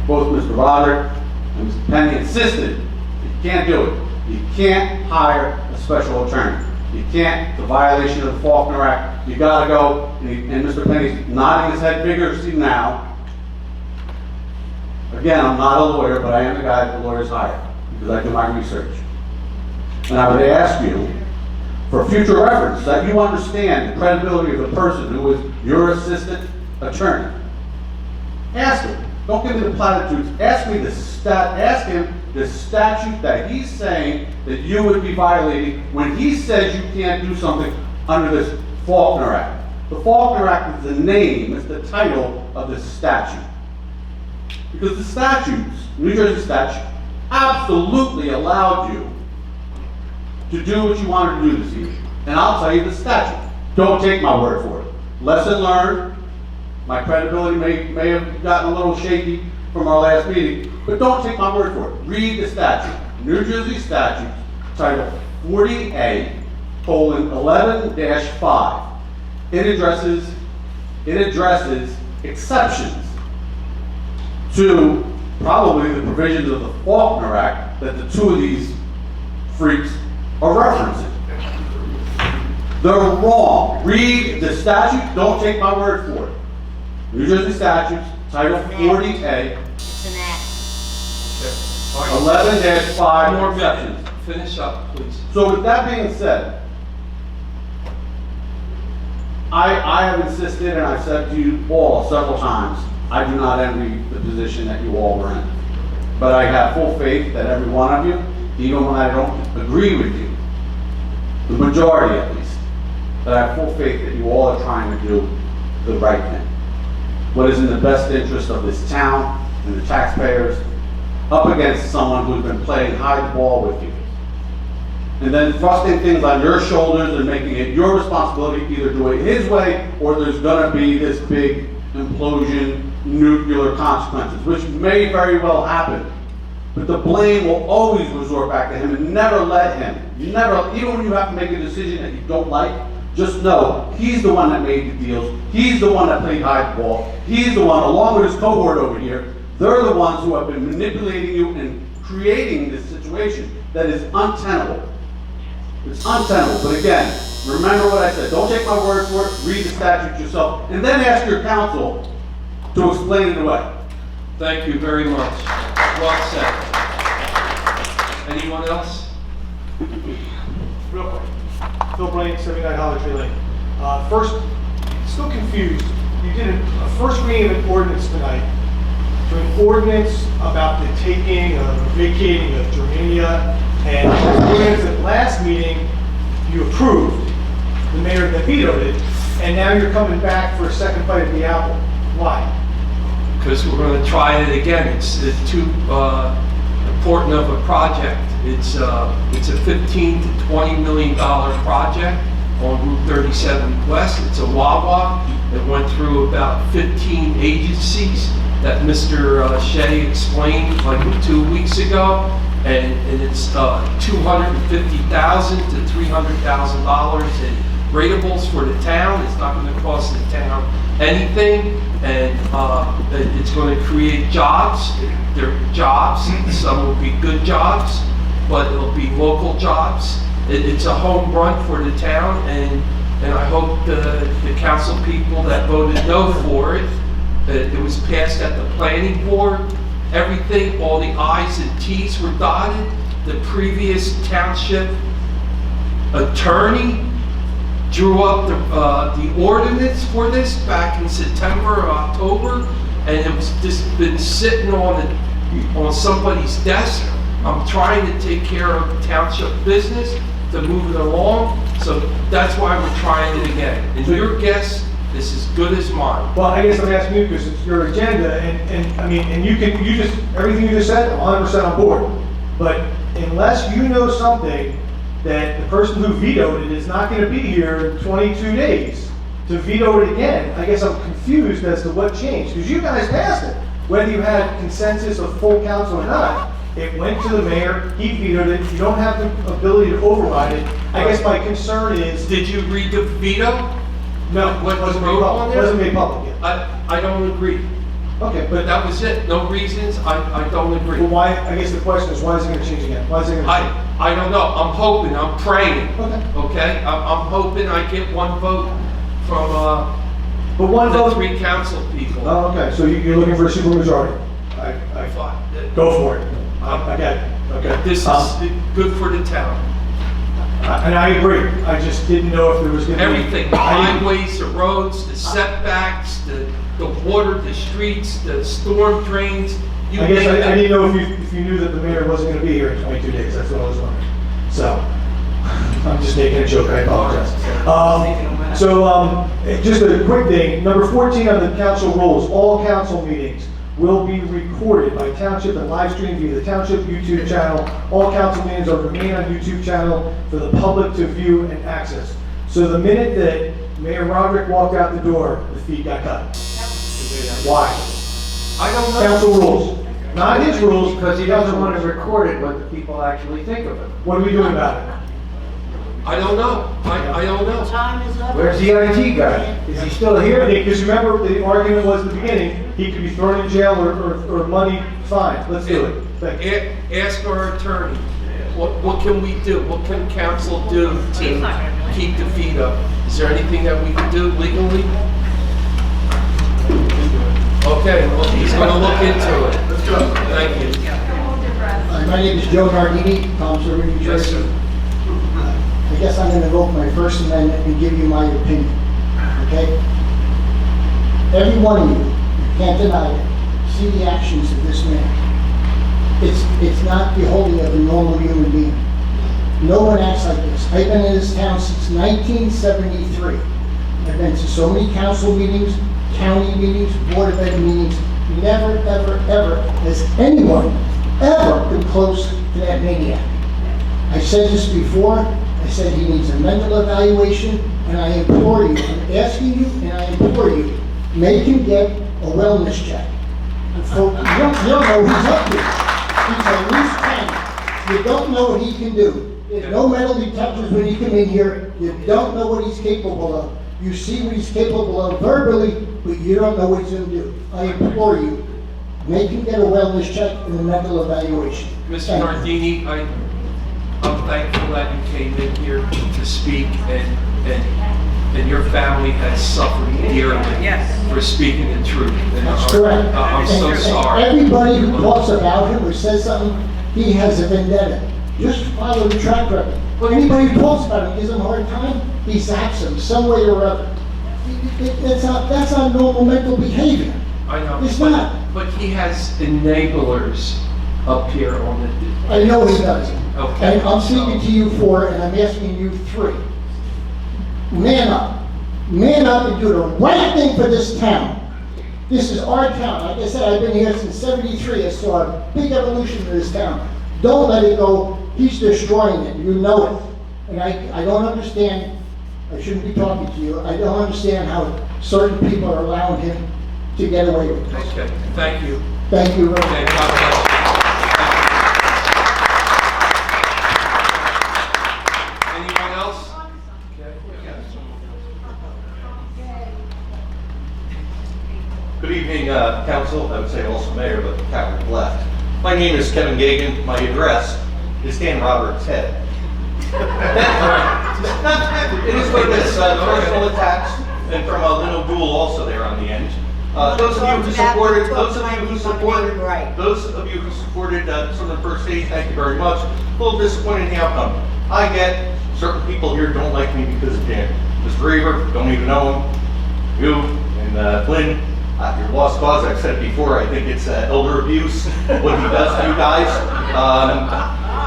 both Mr. Roderick and Mr. Penny insisted, you can't do it. You can't hire a special attorney. You can't, it's a violation of the Faulkner Act. You gotta go, and Mr. Penny's nodding his head vigorously now. Again, I'm not a lawyer, but I am the guy that the lawyers hire, because I do my research. And I would ask you, for future reference, that you understand the credibility of the person who is your assistant attorney. Ask him. Don't give me the platitudes. Ask him the statute that he's saying that you would be violating when he says you can't do something under this Faulkner Act. The Faulkner Act is the name, it's the title of this statute. Because the statutes, New Jersey statute, absolutely allowed you to do what you wanted to do this evening. And I'll tell you the statute. Don't take my word for it. Lesson learned. My credibility may have gotten a little shaky from our last meeting, but don't take my word for it. Read the statute. New Jersey statute, title 40A, colon 11-5. It addresses exceptions to probably the provisions of the Faulkner Act that the two of these freaks are referencing. They're wrong. Read the statute. Don't take my word for it. New Jersey statutes, title 40A, 11-5 exceptions. Finish up, please. So with that being said, I have insisted, and I've said to you all several times, I do not envy the position that you all were in. But I have full faith that every one of you, even when I don't agree with you, the majority at least, that I have full faith that you all are trying to do the right thing. What is in the best interest of this town and the taxpayers, up against someone who's been playing hide the ball with you. And then thrusting things on your shoulders and making it your responsibility to either do it his way or there's gonna be this big implosion, nuclear consequences, which may very well happen. But the blame will always resort back to him and never let him. You never, even when you have to make a decision that you don't like, just know he's the one that made the deals. He's the one that played hide the ball. He's the one, along with his cohort over here, they're the ones who have been manipulating you and creating this situation that is untenable. It's untenable. But again, remember what I said. Don't take my word for it. Read the statute yourself. And then ask your counsel to explain it away. Thank you very much. Well said. Anyone else? Real quick. Phil Bryant, 79 Holly Tree Lane. First, still confused. You did a first reading of an ordinance tonight, to an ordinance about the taking or vacating of Germania, and the ordinance at last meeting you approved, the mayor that vetoed it, and now you're coming back for a second bite of the apple. Why? Because we're going to try it again. It's too important of a project. It's a $15 to $20 million project on Route 37 West. It's a Wawa. It went through about 15 agencies that Mr. Shea explained like 2 weeks ago, and it's $250,000 to $300,000 in rateables for the town. It's not going to cost the town anything, and it's going to create jobs. They're jobs. Some will be good jobs, but it'll be local jobs. It's a home run for the town, and I hope the council people that voted no for it, it was passed at the planning board. Everything, all the I's and T's were dotted. The previous township attorney drew up the ordinance for this back in September or October, and it was just been sitting on somebody's desk. I'm trying to take care of township business to move it along, so that's why we're trying it again. And your guess is as good as mine. Well, I guess I'm asking you because it's your agenda, and I mean, and you just everything you just said, I'm 100% on board. But unless you know something that the person who vetoed it is not gonna be here in 22 days to veto it again. I guess I'm confused as to what changed, because you guys passed it. Whether you had consensus of full council or not, it went to the mayor, he vetoed it, you don't have the ability to override it. I guess my concern is, Did you read the veto? no, What was wasn't wrote made on public, there? wasn't made public yet. I don't agree. Okay, But but, that was it. No reasons. I don't agree. well, why, I guess the question is, why is it gonna change again? Why is it gonna change? I don't know. I'm hoping, I'm praying. Okay. Okay? I'm hoping I get one vote from, But one the vote, three council people. oh, okay, so you're looking for a supermajority? Go for it. I got it, okay. This is good for the town. And I agree, I just didn't know if there was gonna be. Everything, the I didn't- highways, the roads, the setbacks, the water, the streets, the storm drains. You I guess name I it. didn't know if you knew that the mayor wasn't gonna be here in 22 days, that's what I was wondering. So, I'm just making a joke, I apologize. Just a quick thing, number 14 on the council rules, all council meetings will be recorded by Township and live streamed via the Township YouTube channel. All council meetings are remain on YouTube channel for the public to view and access. So the minute that Mayor Roderick walked out the door, the feed got cut. Why? I don't know. Council rules, not his rules. Because he doesn't want it recorded what the people actually think of it. What are we doing about it? I don't know. I don't know. Time is up. Where's the IT guy? Is he still here? Because remember, the argument was at the beginning, he could be thrown in jail or money fined. Let's do it. Thank you. Ask our attorney, what can we do? What can council do to keep the feet up? Is there anything that we can do legally? Okay, well, he's gonna look into it. Let's go. Thank you. My name is Joe Nardini, Township, New Yes, Jersey. sir. I guess I'm going to invoke my First Amendment and give you my opinion, okay? Every one of you, you can't deny it, see the actions of this man. It's not the holding of a normal human being. No one acts like this. I've been in this town since 1973. I've been to so many council meetings, county meetings, board of ed meetings. Never, ever, ever has anyone ever been close to that maniac. I said this before. I said he needs a mental evaluation, and I implore you, I'm asking you, and I implore you, make him get a wellness check. You don't know who's up here. He's a loose cannon. You don't know what he can do. There's no metal detectors when you come in here. You don't know what he's capable of. You see what he's capable of verbally, but you don't know what he's going to do. I implore you, make him get a wellness check and a mental evaluation. Mr. Nardini, I'm thankful that you came in here to speak, and your family has suffered dearly for speaking the truth. And That's correct. I'm so And sorry. everybody who talks about him or says something, he has a vendetta. Just follow the track record. Anybody who talks about him, gives him a hard time, he zaps him some way or other. That's not normal mental behavior. I know. It's not. But he has enablers up here on the. I know he does. Okay. And I'm speaking to you four, and I'm asking you three. Man up. Man up and do the right thing for this town. This is our town. Like I said, I've been here since '73. I saw a big evolution in this town. Don't let it go. He's destroying it. You know it. And I don't understand. I shouldn't be talking to you. I don't understand how certain people are allowing him to get away with this. Okay, thank you. Thank you very Okay, much. God bless. Anyone else? Good evening, council. I would say also mayor, but Captain left. My name is Kevin Gagan. My address is Dan Roberts' head. It is what it is. Personal attacks, and from a little duel also there on the end. Those of you who supported Southern First State, thank you very much. A little disappointed in the outcome. I get certain people here don't like me because of Dan. Mr. Reaver, don't even know him. You and Flynn, your lost cause. I've said it before. I think it's elder abuse what he does to you guys.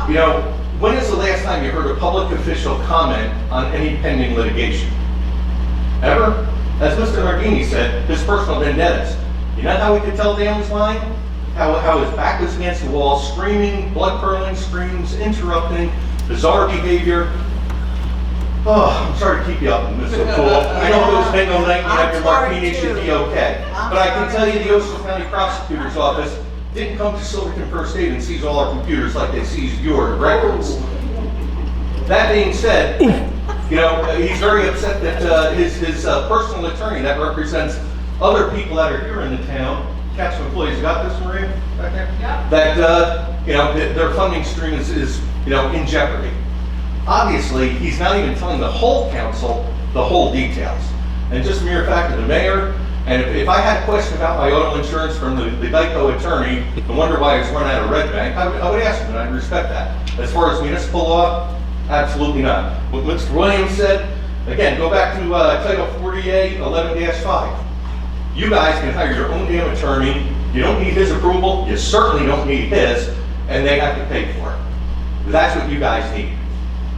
You know, when is the last time you heard a public official comment on any pending litigation? Ever? As Mr. Nardini said, his personal vendettas. You know how we could tell Dan was lying? How his back was against the wall, screaming, blood-curdling screams, interrupting. bizarre behavior. Oh, I'm sorry to keep you up, Mr. Cool. I know if it was bingo night, you have your martini, should be okay. But I can tell you the Ocean County Prosecutor's Office didn't come to Silverton First Aid and seize all our computers like they seized your records. That being said, you know, he's very upset that his personal attorney that represents other people that are here in the town, council employees, you got this, Maria, back there? Yeah. That, you know, their funding stream is, you know, in jeopardy. Obviously, he's not even telling the whole council the whole details. And just a mere fact of the mayor, and if I had a question about my auto insurance from the Geico attorney and wonder why I was run out of Red Bank, I would ask him, and I'd respect that. As far as municipal law, absolutely not. What Mr. Williams said, again, go back to Title 48, 11-5. You guys can hire your own damn attorney. You don't need his approval. You certainly don't need his, and they have to pay for it. That's what you guys need.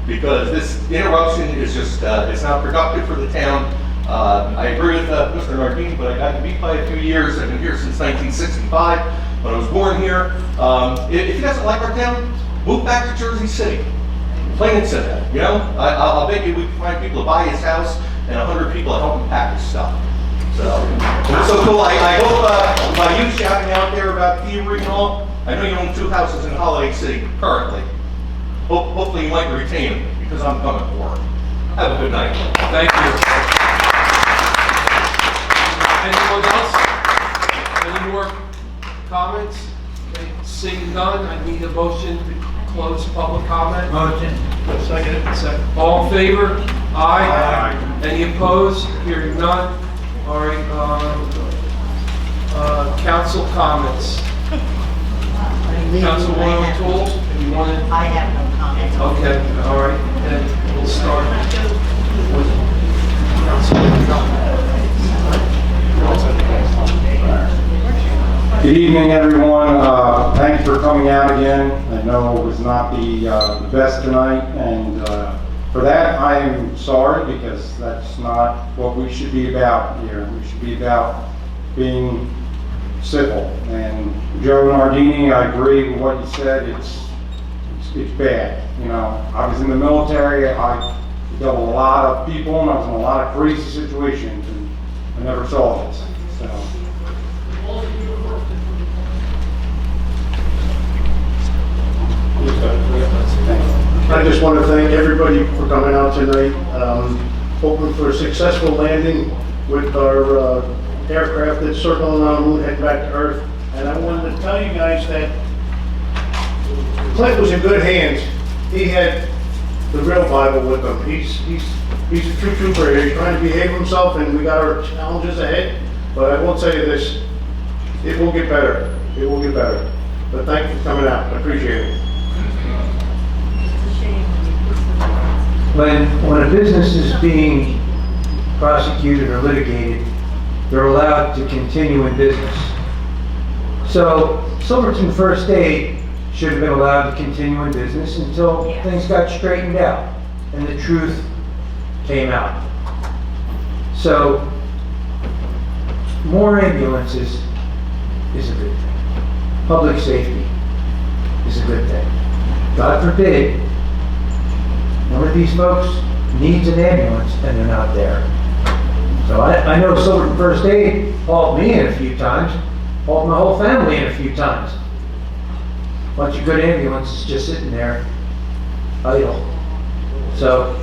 Because this interruption is just, it's not productive for the town. I agree with Mr. Nardini, but I got beat by a few years. I've been here since 1965, when I was born here. If he doesn't like our town, move back to Jersey City. Plain and simple, you know? I'll bet you we can find people to buy his house and 100 people to help him pack his stuff. So, it's so cool. I hope by you shouting out there about thievery and all, I know you own 2 houses in Holiday City currently. Hopefully you might retain them, because I'm coming for them. Have a good night. Thank you. Anyone else? Any more comments? Okay, seeing none, I need a motion to close public comment. Motion. Second. All in favor? Aye. Any opposed? Hearing none. All right, council comments. Councilwoman Toole, you want to? I have no comments. Okay, all right, then we'll start with Good evening, everyone. Thank you for coming out again. I know it was not the best tonight, and for that, I am sorry, because that's not what we should be about here. We should be about being civil. And Joe Nardini, I agree with what you said. It's bad. You know, I was in the military. I dealt with a lot of people, and I was in a lot of crazy situations, and I never saw this. So. I just want to thank everybody for coming out tonight. Hoping for a successful landing with our aircraft that's circling around the moon, heading back to Earth. And I wanted to tell you guys that Clint was in good hands. He had the real Bible with him. He's a true trooper here. He's trying to behave himself, and we got our challenges ahead. But I will tell you this, it will get better. It will get better. But thank you for coming out. I appreciate it. When a business is being prosecuted or litigated, they're allowed to continue in business. So Silverton First Aid should have been allowed to continue in business until things got straightened out and the truth came out. So more ambulances is a good thing. Public safety is a good thing. God forbid one of these folks needs an ambulance and they're not there. So I know Silverton First Aid hauled me in a few times, hauled my whole family in a few times. Bunch of good ambulances just sitting there, idle. So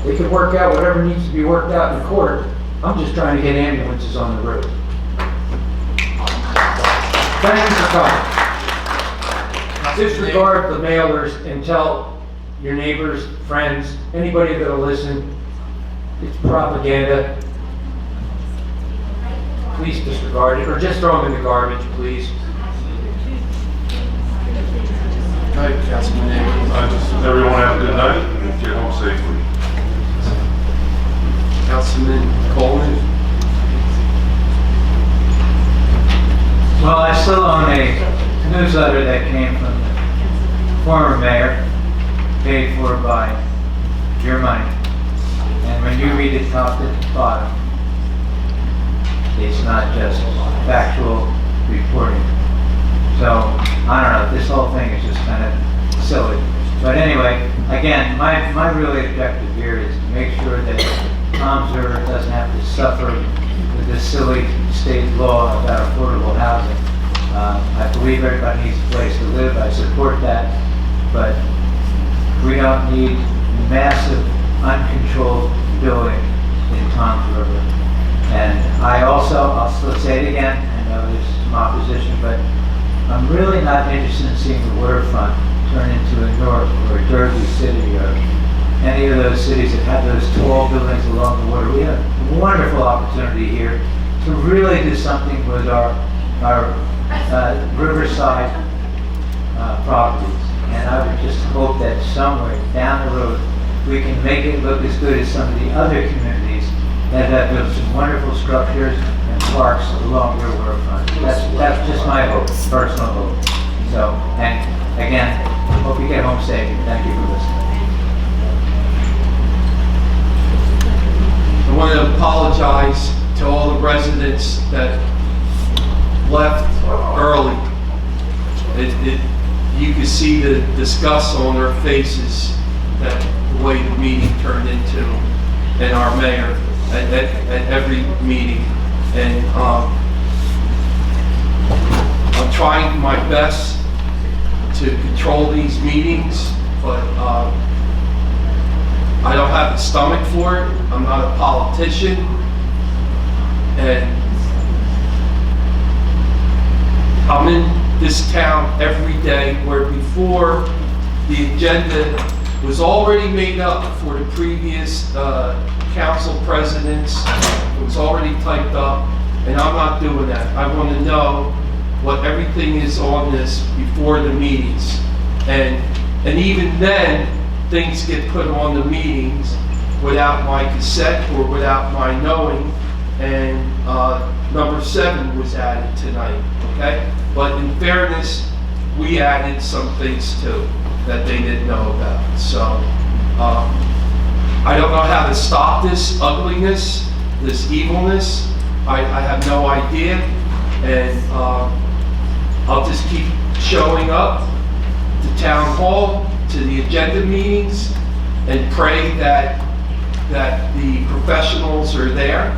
they could work out whatever needs to be worked out in court. I'm just trying to get ambulances on the road. Thank you for coming. Disregard the mailers and tell your neighbors, friends, anybody that'll listen, it's propaganda. Please disregard it, or just throw them in the garbage, please. Good night, Councilman. Just everyone have a good night and get home safely. Councilman Coleman. Well, I still own a newsletter that came from the former mayor, paid for by your money. And when you read it top to bottom, it's not just factual reporting. So, I don't know, this whole thing is just kind of silly. But anyway, again, my really objective here is to make sure that Tom's River doesn't have to suffer with this silly state law about affordable housing. I believe everybody needs a place to live, I support that, but we don't need massive, uncontrolled building in Tom's River. And I'll still say it again, I know there's some opposition, but I'm really not interested in seeing the waterfront turn into a Newark or a Jersey City or any of those cities that have those tall buildings along the water. We have a wonderful opportunity here to really do something with our riverside properties. And I would just hope that somewhere down the road, we can make it look as good as some of the other communities that have built some wonderful structures and parks along their waterfront. That's just my hope, personal hope. So, and again, hope you get home safe, and thank you for listening. I want to apologize to all the residents that left early. You could see the disgust on their faces that the way the meeting turned into, and our mayor at every meeting. And I'm trying my best to control these meetings, but I don't have the stomach for it. I'm not a politician, and I'm in this town every day, where before the agenda was already made up for the previous council presidents. It was already typed up, and I'm not doing that. I want to know what everything is on this before the meetings. And even then, things get put on the meetings without my consent or without my knowing, and number 7 was added tonight, okay? But in fairness, we added some things too that they didn't know about. So I don't know how to stop this ugliness, this evilness. I have no idea, and I'll just keep showing up to town hall, to the agenda meetings, and pray that the professionals are there.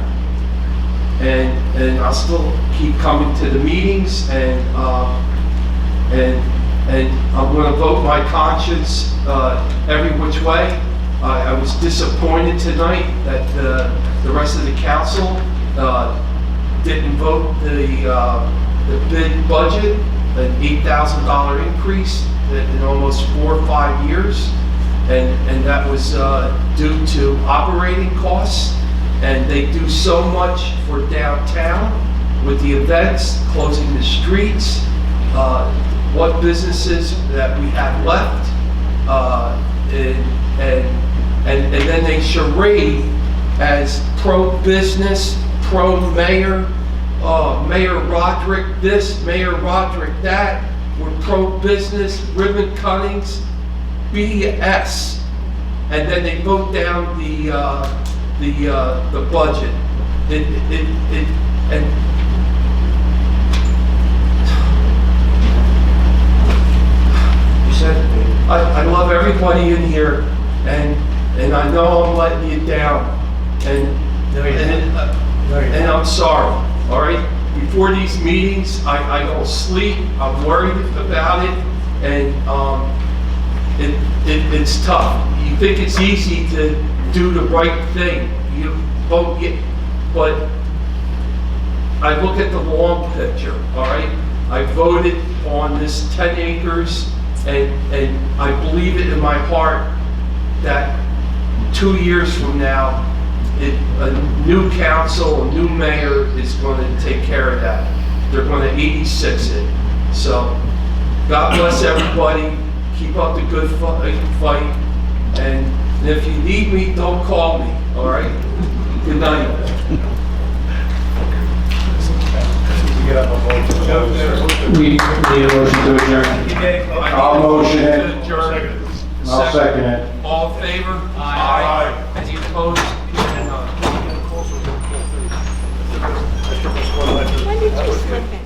And I'll still keep coming to the meetings, and I'm going to vote my conscience every which way. I was disappointed tonight that the rest of the council didn't vote the big budget, an $8,000 increase in almost 4 or 5 years, and that was due to operating costs. And they do so much for downtown with the events, closing the streets, what businesses that we have left, and then they charade as pro-business, pro-mayor, Mayor Roderick this, Mayor Roderick that, we're pro-business, ribbon cuttings, BS. And then they vote down the budget. And You said it. I love everybody in here, and I know I'm letting you down, and I'm sorry, all right? Before these meetings, I don't sleep, I'm worried about it, and it's tough. You think it's easy to do the right thing, you vote, but I look at the long picture, all right? I voted on this 10 acres, and I believe it in my heart that 2 years from now, a new council, a new mayor is going to take care of that. They're going to 86 it. So, God bless everybody. Keep up the good fight. And if you need me, don't call me, all right? Good night. We need a motion to adjourn. I'll motion it. Adjourn. I'll second it. All in favor? Aye. Any opposed? Hearing none. When did you flip it?